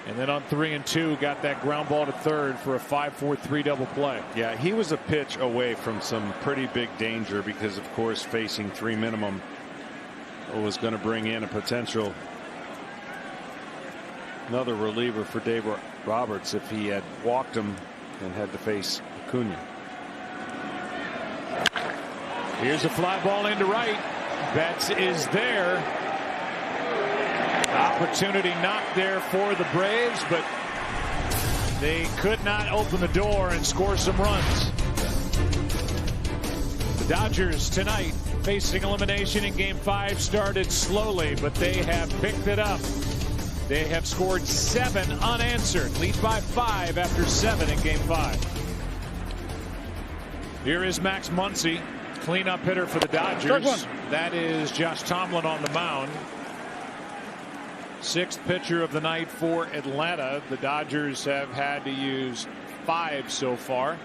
And then on 3-2 got that ground ball to third for a 5-4-3 double play. Yeah, he was a pitch away from some pretty big danger, because of course facing 3 minimum was going to bring in a potential another reliever for Dave Roberts if he had walked him and had to face Acuna. Here's a fly ball into right. Betts is there. Opportunity not there for the Braves, but they could not open the door and score some runs. The Dodgers tonight facing elimination in Game 5 started slowly, but they have picked it up. They have scored 7 unanswered, lead by 5 after 7 in Game 5. Here is Max Muncy, cleanup hitter for the Dodgers. That is Josh Tomlin on the mound. 6th pitcher of the night for Atlanta. The Dodgers have had to use 5 so far.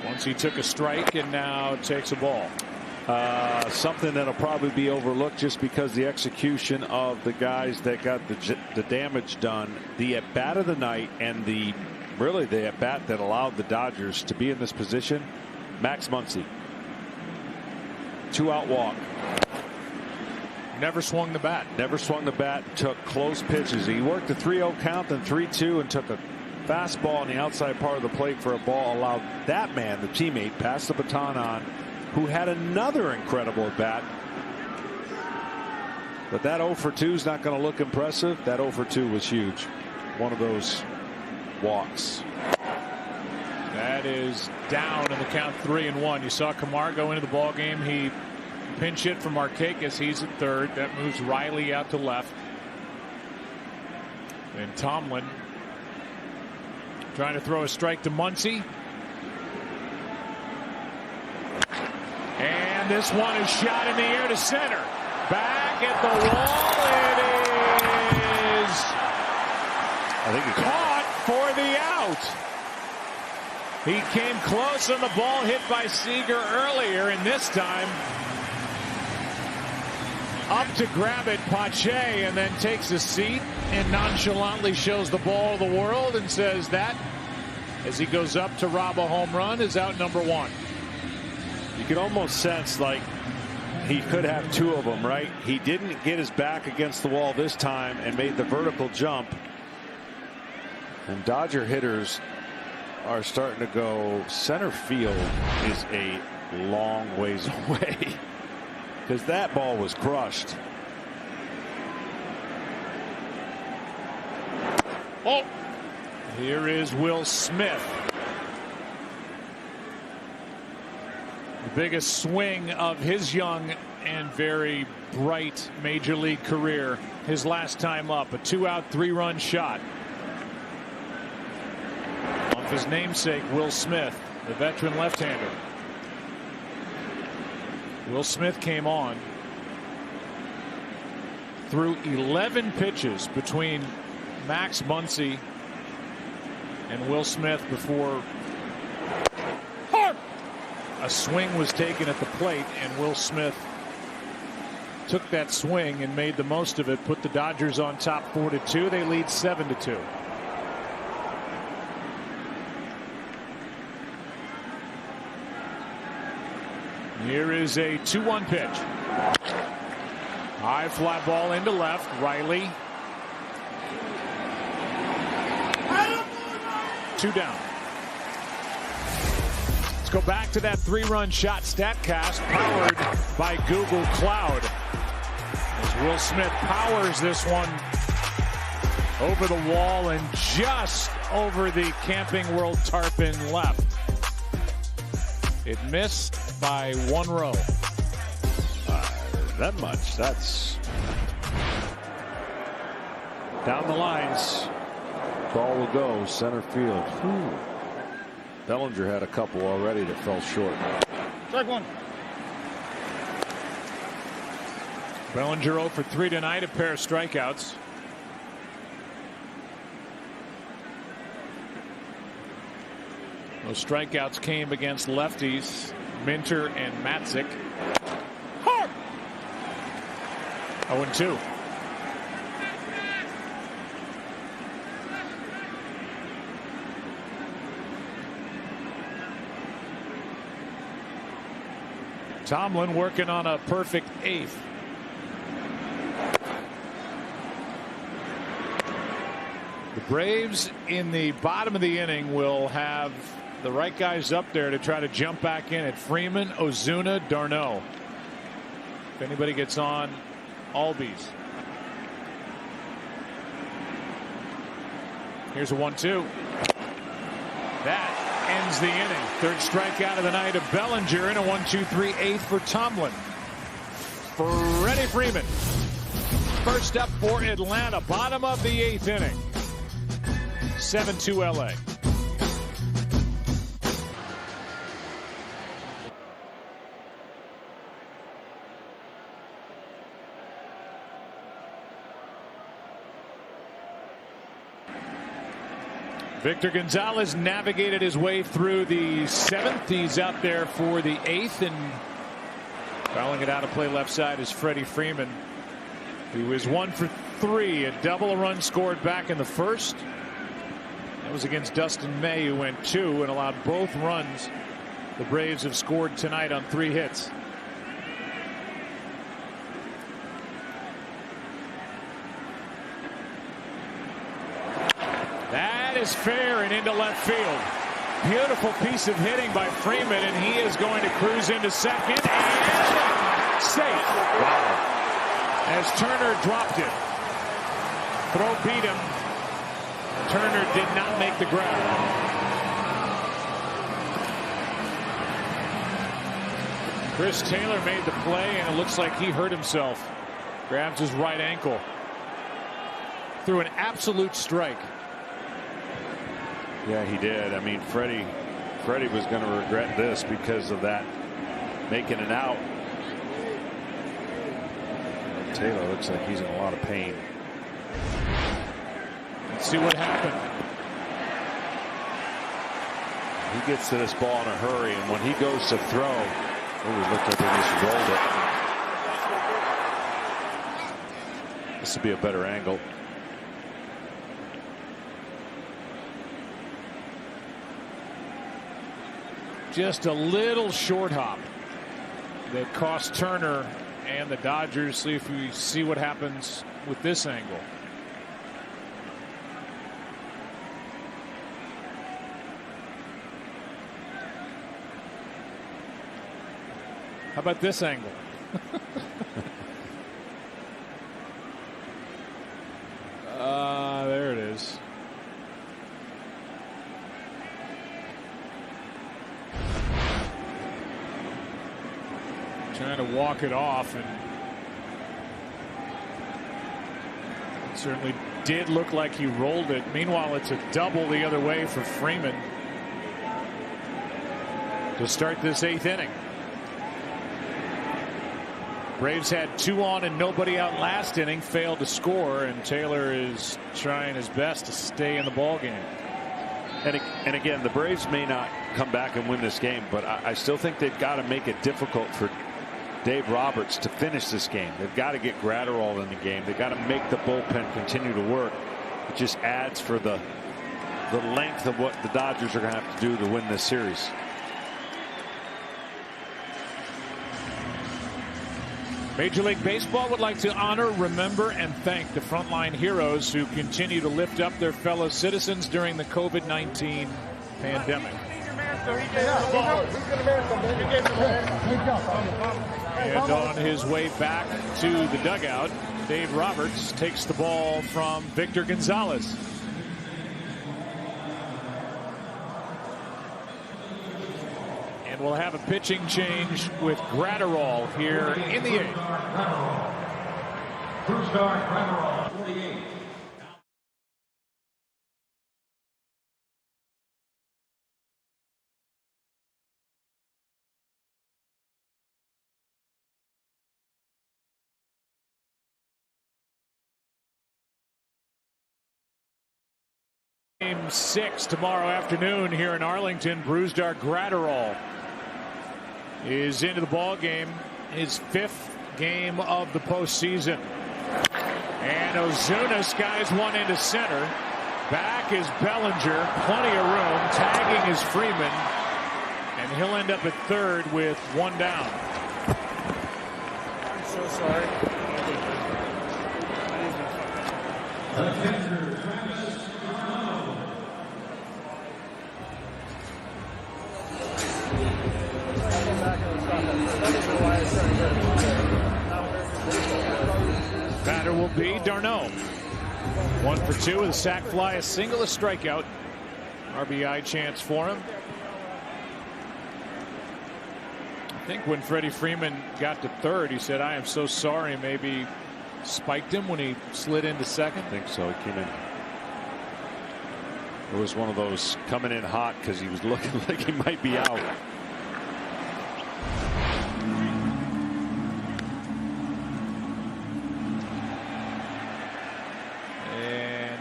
Once he took a strike and now takes a ball. Something that'll probably be overlooked just because the execution of the guys that got the damage done. The at bat of the night, and really the at bat that allowed the Dodgers to be in this position. Max Muncy. 2-out walk. Never swung the bat. Never swung the bat. Took close pitches. He worked a 3-0 count, then 3-2, and took a fastball on the outside part of the plate for a ball. Allowed that man, the teammate, pass the baton on, who had another incredible at bat. But that 0 for 2 is not going to look impressive. That 0 for 2 was huge. One of those walks. That is down in the count, 3-1. You saw Camargo into the ball game. He pinch hit from Markakis. He's at third. That moves Riley out to left. And Tomlin trying to throw a strike to Muncy. And this one is shot in the air to center. Back at the wall. It is caught for the out. He came close on the ball hit by Seager earlier, and this time up to grab it, Pache, and then takes a seat and nonchalantly shows the ball to the world and says that, as he goes up to rob a home run, is out number 1. You could almost sense like he could have 2 of them, right? He didn't get his back against the wall this time and made the vertical jump. And Dodger hitters are starting to go, center field is a long ways away, because that ball was crushed. Oh, here is Will Smith. The biggest swing of his young and very bright major league career. His last time up, a 2-out 3-run shot. Off his namesake, Will Smith, the veteran left-hander. Will Smith came on through 11 pitches between Max Muncy and Will Smith before a swing was taken at the plate, and Will Smith took that swing and made the most of it, put the Dodgers on top 4-2. They lead 7-2. Here is a 2-1 pitch. High fly ball into left. Riley. 2 down. Let's go back to that 3-run shot StatCast powered by Google Cloud. As Will Smith powers this one over the wall and just over the Camping World tarpon left. It missed by 1 row. That much. That's down the lines. Ball will go center field. Bellinger had a couple already that fell short. Strike 1. Bellinger 0 for 3 tonight, a pair of strikeouts. Those strikeouts came against lefties, Minter and Matzik. 0-2. Tomlin working on a perfect 8th. The Braves in the bottom of the inning will have the right guys up there to try to jump back in at Freeman, Ozuna, d'Arnaud. If anybody gets on, Albies. Here's a 1-2. That ends the inning. 3rd strikeout of the night of Bellinger in a 1-2-3 8th for Tomlin. Freddie Freeman. First up for Atlanta. Bottom of the 8th inning. 7-2 LA. Victor Gonzalez navigated his way through the 7th. He's out there for the 8th, and fouling it out of play left side is Freddie Freeman. He was 1 for 3, a double, a run scored back in the 1st. That was against Dustin May, who went 2 and allowed both runs the Braves have scored tonight on 3 hits. That is fair and into left field. Beautiful piece of hitting by Freeman, and he is going to cruise into second and safe. Wow. As Turner dropped it. Throw beat him. Turner did not make the grab. Chris Taylor made the play, and it looks like he hurt himself. Grabs his right ankle. Threw an absolute strike. Yeah, he did. I mean, Freddie was going to regret this because of that making it out. Taylor looks like he's in a lot of pain. Let's see what happened. He gets to this ball in a hurry, and when he goes to throw, it looked like he just rolled it. This would be a better angle. Just a little short hop that cost Turner and the Dodgers. See if we see what happens with this angle. How about this angle? There it is. Trying to walk it off, and it certainly did look like he rolled it. Meanwhile, it's a double the other way for Freeman to start this 8th inning. Braves had 2 on and nobody out last inning, failed to score, and Taylor is trying his best to stay in the ball game. And again, the Braves may not come back and win this game, but I still think they've got to make it difficult for Dave Roberts to finish this game. They've got to get Gratterall in the game. They've got to make the bullpen continue to work. It just adds for the length of what the Dodgers are going to have to do to win this series. Major League Baseball would like to honor, remember, and thank the frontline heroes who continue to lift up their fellow citizens during the COVID-19 pandemic. And on his way back to the dugout, Dave Roberts takes the ball from Victor Gonzalez. And we'll have a pitching change with Gratterall here in the 8th. Gratterall, 48. Game 6 tomorrow afternoon here in Arlington. Brusdar Gratterall is into the ball game, his 5th game of the postseason. And Ozuna skies one into center. Back is Bellinger, plenty of room. Tagging is Freeman, and he'll end up at third with 1 down. I'm so sorry. Batter will be d'Arnaud. 1 for 2 with a sac fly, a single, a strikeout. RBI chance for him. I think when Freddie Freeman got to third, he said, "I am so sorry." Maybe spiked him when he slid into second. I think so. He came in. It was one of those coming in hot because he was looking like he might be out.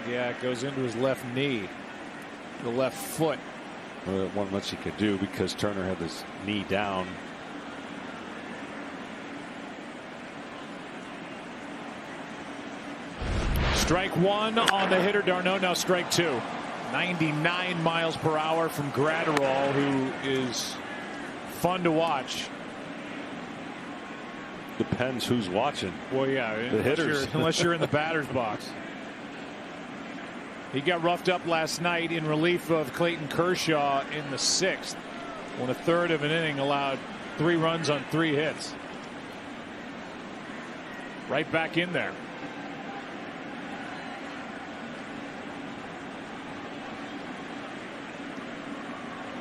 Yeah, it goes into his left knee, the left foot. Well, that wasn't much he could do because Turner had his knee down. Strike 1 on the hitter d'Arnaud. Now strike 2. 99 miles per hour from Gratterall, who is fun to watch. Depends who's watching. Well, yeah, the hitters. Unless you're in the batter's box. He got roughed up last night in relief of Clayton Kershaw in the 6th, when a third of an inning allowed 3 runs on 3 hits. Right back in there.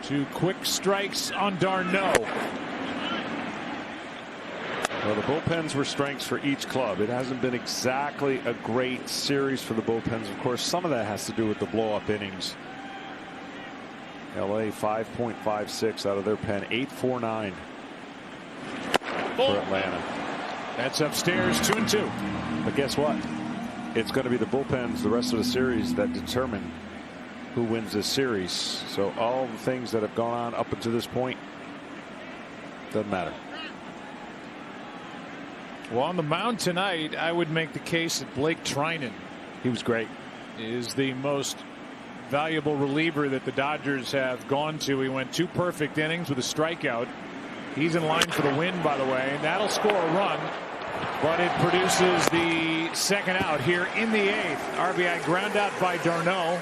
Two quick strikes on d'Arnaud. Well, the bullpens were strengths for each club. It hasn't been exactly a great series for the bullpens. Of course, some of that has to do with the blow-up innings. LA 5.56 out of their pen, 8.49 for Atlanta. That's upstairs, 2-2. But guess what? It's going to be the bullpens the rest of the series that determine who wins this series. So all the things that have gone on up until this point doesn't matter. Well, on the mound tonight, I would make the case that Blake Trinan, he was great, is the most valuable reliever that the Dodgers have gone to. He went 2 perfect innings with a strikeout. He's in line for the win, by the way, and that'll score a run, but it produces the second out here in the 8th. RBI ground out by d'Arnaud.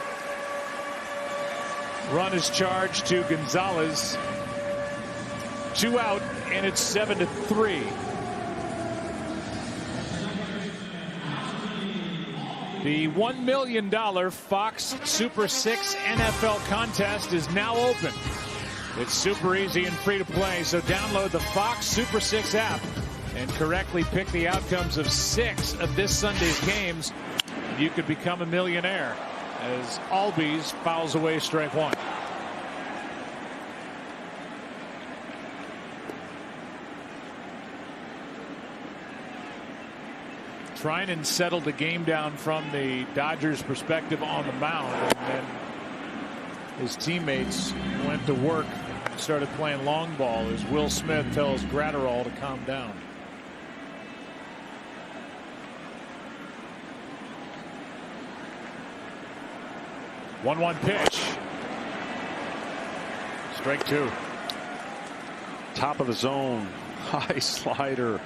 Run is charged to Gonzalez. 2 out, and it's 7-3. The $1 million Fox Super 6 NFL contest is now open. It's super easy and free to play, so download the Fox Super 6 app and correctly pick the outcomes of 6 of this Sunday's games. You could become a millionaire as Albies fouls away strike 1. Trinan settled the game down from the Dodgers' perspective on the mound, and then his teammates went to work and started playing long ball as Will Smith tells Gratterall to calm down. One pitch. Strike 2. Top of the zone, high slider.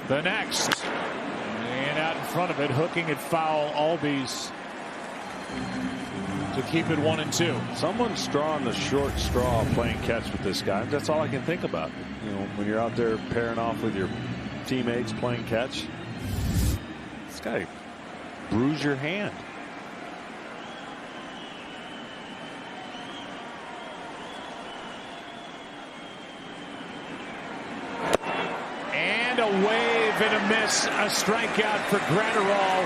The next. And out in front of it, hooking it foul, Albies to keep it 1-2. Someone's drawing the short straw playing catch with this guy. That's all I can think about. You know, when you're out there pairing off with your teammates playing catch, this guy bruise your hand. And a wave and a miss, a strikeout for Gratterall,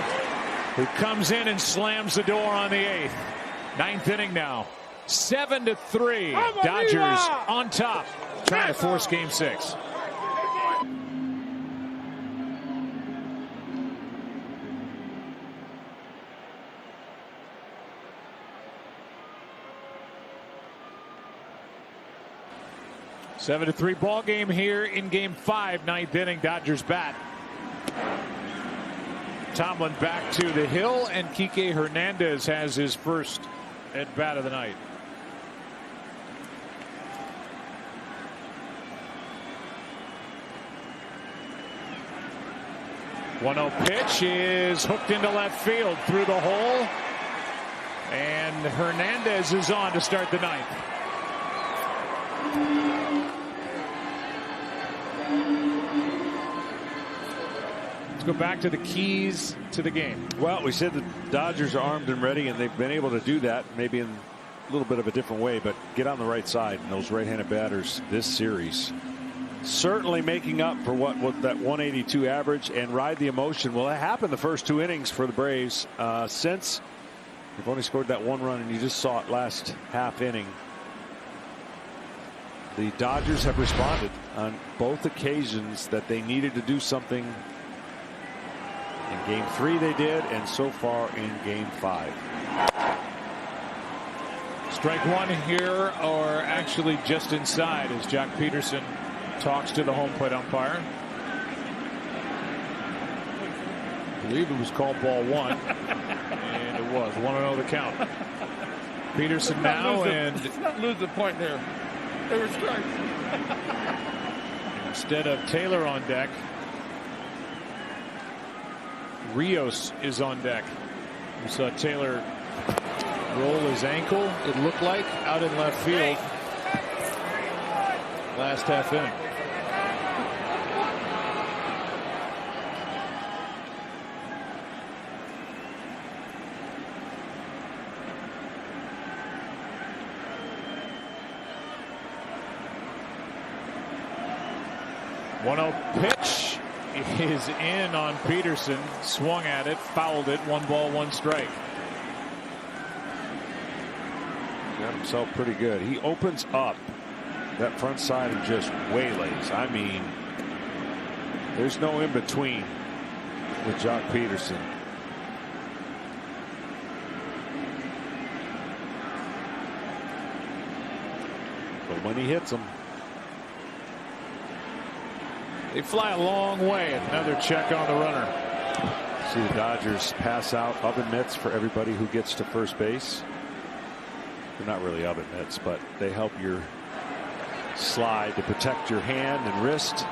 who comes in and slams the door on the 8th. 9th inning now. 7-3. Dodgers on top, trying to force game 6. Seven to 3 ball game here in game 5, 9th inning. Dodgers bat. Tomlin back to the hill, and Kike Hernandez has his first at bat of the night. One-0 pitch is hooked into left field through the hole, and Hernandez is on to start the 9th. Go back to the keys to the game. Well, we said the Dodgers are armed and ready, and they've been able to do that, maybe in a little bit of a different way, but get on the right side. And those right-handed batters this series certainly making up for what that 182 average, and ride the emotion. Well, it happened the first 2 innings for the Braves. Since they've only scored that 1 run, and you just saw it last half inning. The Dodgers have responded on both occasions that they needed to do something. In game 3 they did, and so far in game 5. Strike 1 here, or actually just inside, as Jock Peterson talks to the home plate umpire. I believe it was called ball 1, and it was 1-0 the count. Peterson now, and let's not lose the point there. They were strikes. Instead of Taylor on deck, Rios is on deck. We saw Taylor roll his ankle, it looked like, out in left field last half inning. One-0 pitch is in on Peterson. Swung at it, fouled it. 1 ball, 1 strike. Got himself pretty good. He opens up that front side and just waylays. I mean, there's no in between with Jock Peterson. But when he hits them, they fly a long way. Another check on the runner. See the Dodgers pass out oven mitts for everybody who gets to first base. They're not really oven mitts, but they help your slide to protect your hand and wrist.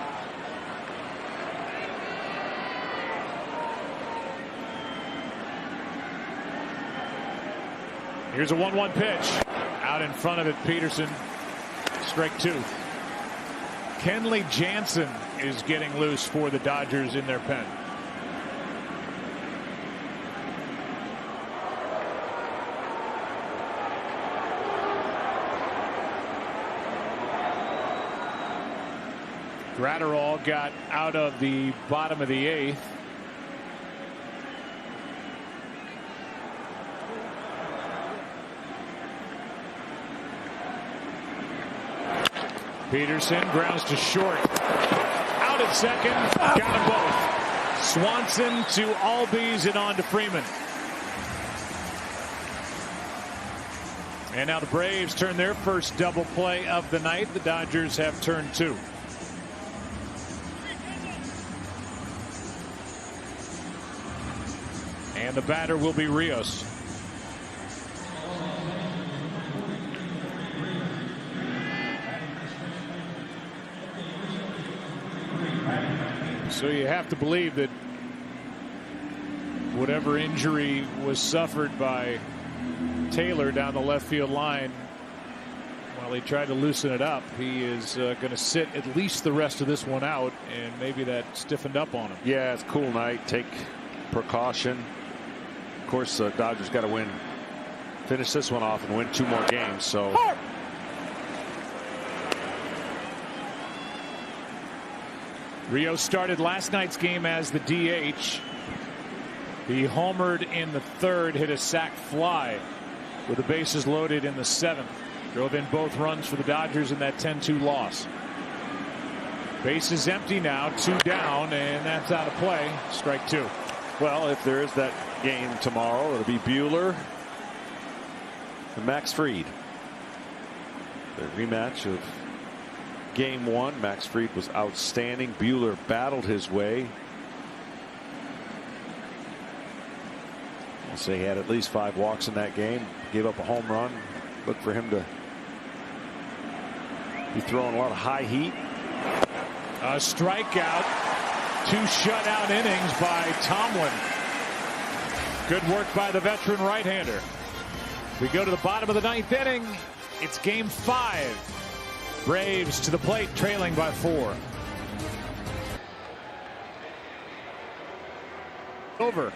Here's a 1-1 pitch. Out in front of it, Peterson. Strike 2. Kenley Jansen is getting loose for the Dodgers in their pen. Gratterall got out of the bottom of the 8th. Peterson grounds to short. Out at second. Got them both. Swanson to Albies and on to Freeman. And now the Braves turn their first double play of the night. The Dodgers have turned 2. And the batter will be Rios. So you have to believe that whatever injury was suffered by Taylor down the left field line, while he tried to loosen it up, he is going to sit at least the rest of this one out, and maybe that stiffened up on him. Yeah, it's a cool night. Take precaution. Of course, Dodgers got to win, finish this one off and win 2 more games. So Rio started last night's game as the DH. He homered in the 3rd, hit a sac fly with the bases loaded in the 7th. Drove in both runs for the Dodgers in that 10-2 loss. Base is empty now, 2 down, and that's out of play. Strike 2. Well, if there is that game tomorrow, it'll be Buehler and Max Fried. The rematch of Game 1. Max Fried was outstanding. Buehler battled his way. I'll say he had at least 5 walks in that game. Gave up a home run. Look for him to be throwing a lot of high heat. A strikeout. 2 shutout innings by Tomlin. Good work by the veteran right-hander. We go to the bottom of the 9th inning. It's game 5. Braves to the plate, trailing by 4. Over.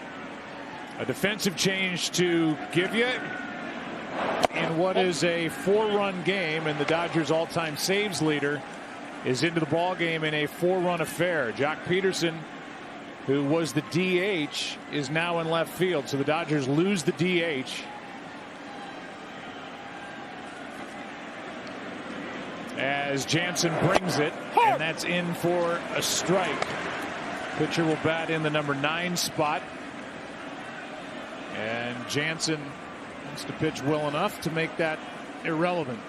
A defensive change to give you in what is a 4-run game, and the Dodgers all-time saves leader is into the ball game in a 4-run affair. Jock Peterson, who was the DH, is now in left field, so the Dodgers lose the DH. As Jansen brings it, and that's in for a strike. Pitcher will bat in the number 9 spot. And Jansen wants to pitch well enough to make that irrelevant.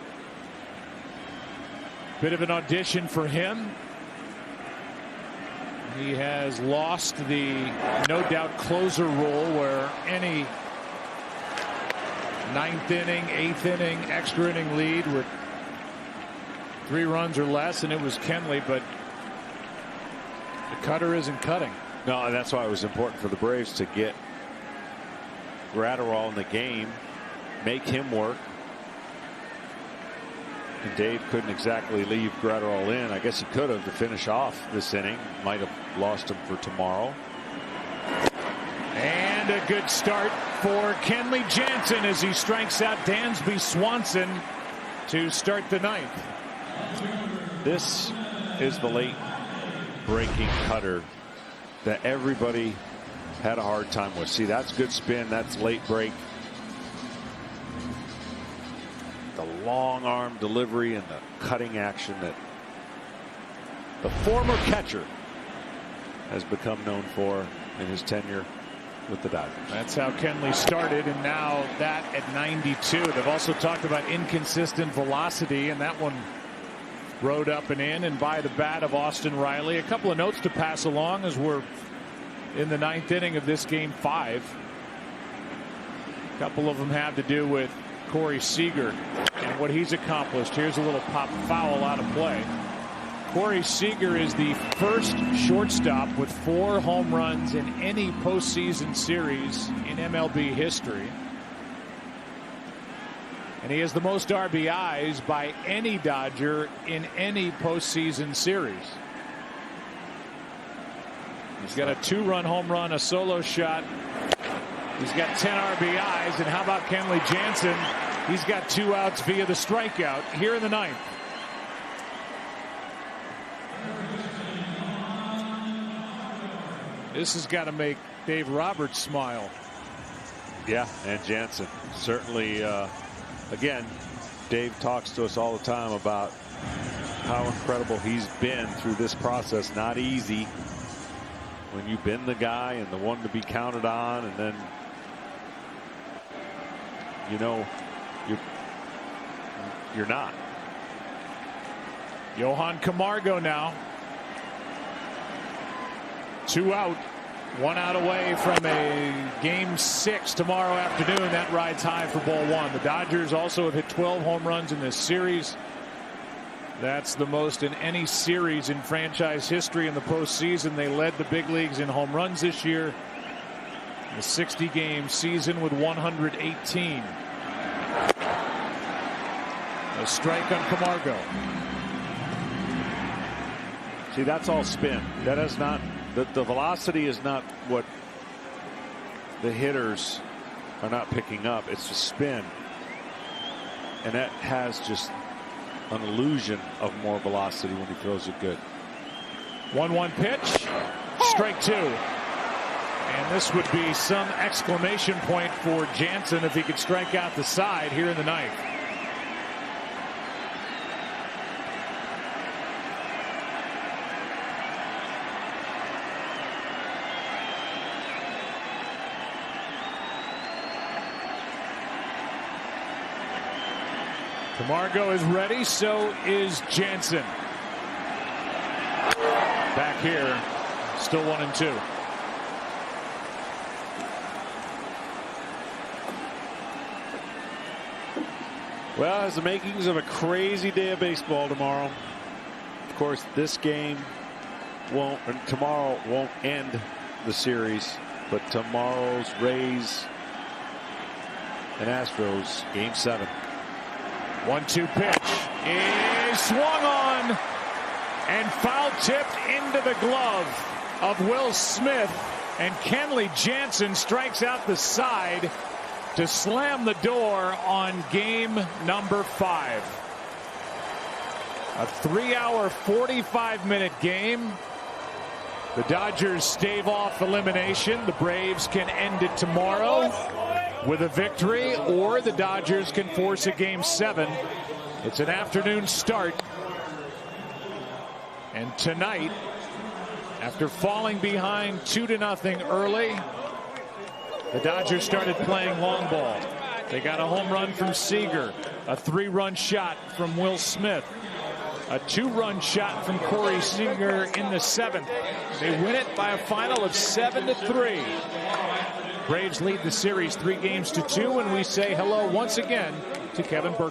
Bit of an audition for him. He has lost the no doubt closer role where any 9th inning, 8th inning, extra inning lead with 3 runs or less, and it was Kenley, but the cutter isn't cutting. No, and that's why it was important for the Braves to get Gratterall in the game, make him work. And Dave couldn't exactly leave Gratterall in. I guess he could have to finish off this inning. Might have lost him for tomorrow. And a good start for Kenley Jansen as he strikes out Dansby Swanson to start the 9th. This is the late breaking cutter that everybody had a hard time with. See, that's good spin. That's late break. The long arm delivery and the cutting action that the former catcher has become known for in his tenure with the Dodgers. That's how Kenley started, and now that at 92. They've also talked about inconsistent velocity, and that one rode up and in and by the bat of Austin Riley. A couple of notes to pass along as we're in the 9th inning of this game 5. A couple of them have to do with Corey Seager and what he's accomplished. Here's a little pop foul out of play. Corey Seager is the first shortstop with 4 home runs in any postseason series in MLB history. And he has the most RBIs by any Dodger in any postseason series. He's got a 2-run home run, a solo shot. He's got 10 RBIs. And how about Kenley Jansen? He's got 2 outs via the strikeout here in the 9th. This has got to make Dave Roberts smile. Yeah, and Jansen certainly. Again, Dave talks to us all the time about how incredible he's been through this process. Not easy when you've been the guy and the one to be counted on, and then you know you're not. Johan Camargo now. 2 out. 1 out away from a game 6 tomorrow afternoon. That rides high for ball 1. The Dodgers also have hit 12 home runs in this series. That's the most in any series in franchise history in the postseason. They led the big leagues in home runs this year. The 60-game season with 118. A strike on Camargo. See, that's all spin. That is not, the velocity is not what the hitters are not picking up. It's just spin. And that has just an illusion of more velocity when he throws it good. 1-1 pitch. Strike two. And this would be some exclamation point for Jansen if he could strike out the side here in the ninth. Camargo is ready, so is Jansen. Back here, still 1-2. Well, has the makings of a crazy day of baseball tomorrow. Of course, this game tomorrow won't end the series, but tomorrow's Rays and Astros Game 7. 1-2 pitch is swung on and foul tipped into the glove of Will Smith, and Kenley Jansen strikes out the side to slam the door on game number 5. A 3-hour 45-minute game. The Dodgers stave off elimination. The Braves can end it tomorrow with a victory, or the Dodgers can force a game 7. It's an afternoon start. And tonight, after falling behind 2-0 early, the Dodgers started playing long ball. They got a home run from Seager, a 3-run shot from Will Smith, a 2-run shot from Corey Seager in the 7th. They win it by a final of 7-3. Braves lead the series 3-2, and we say hello once again to Kevin Burke.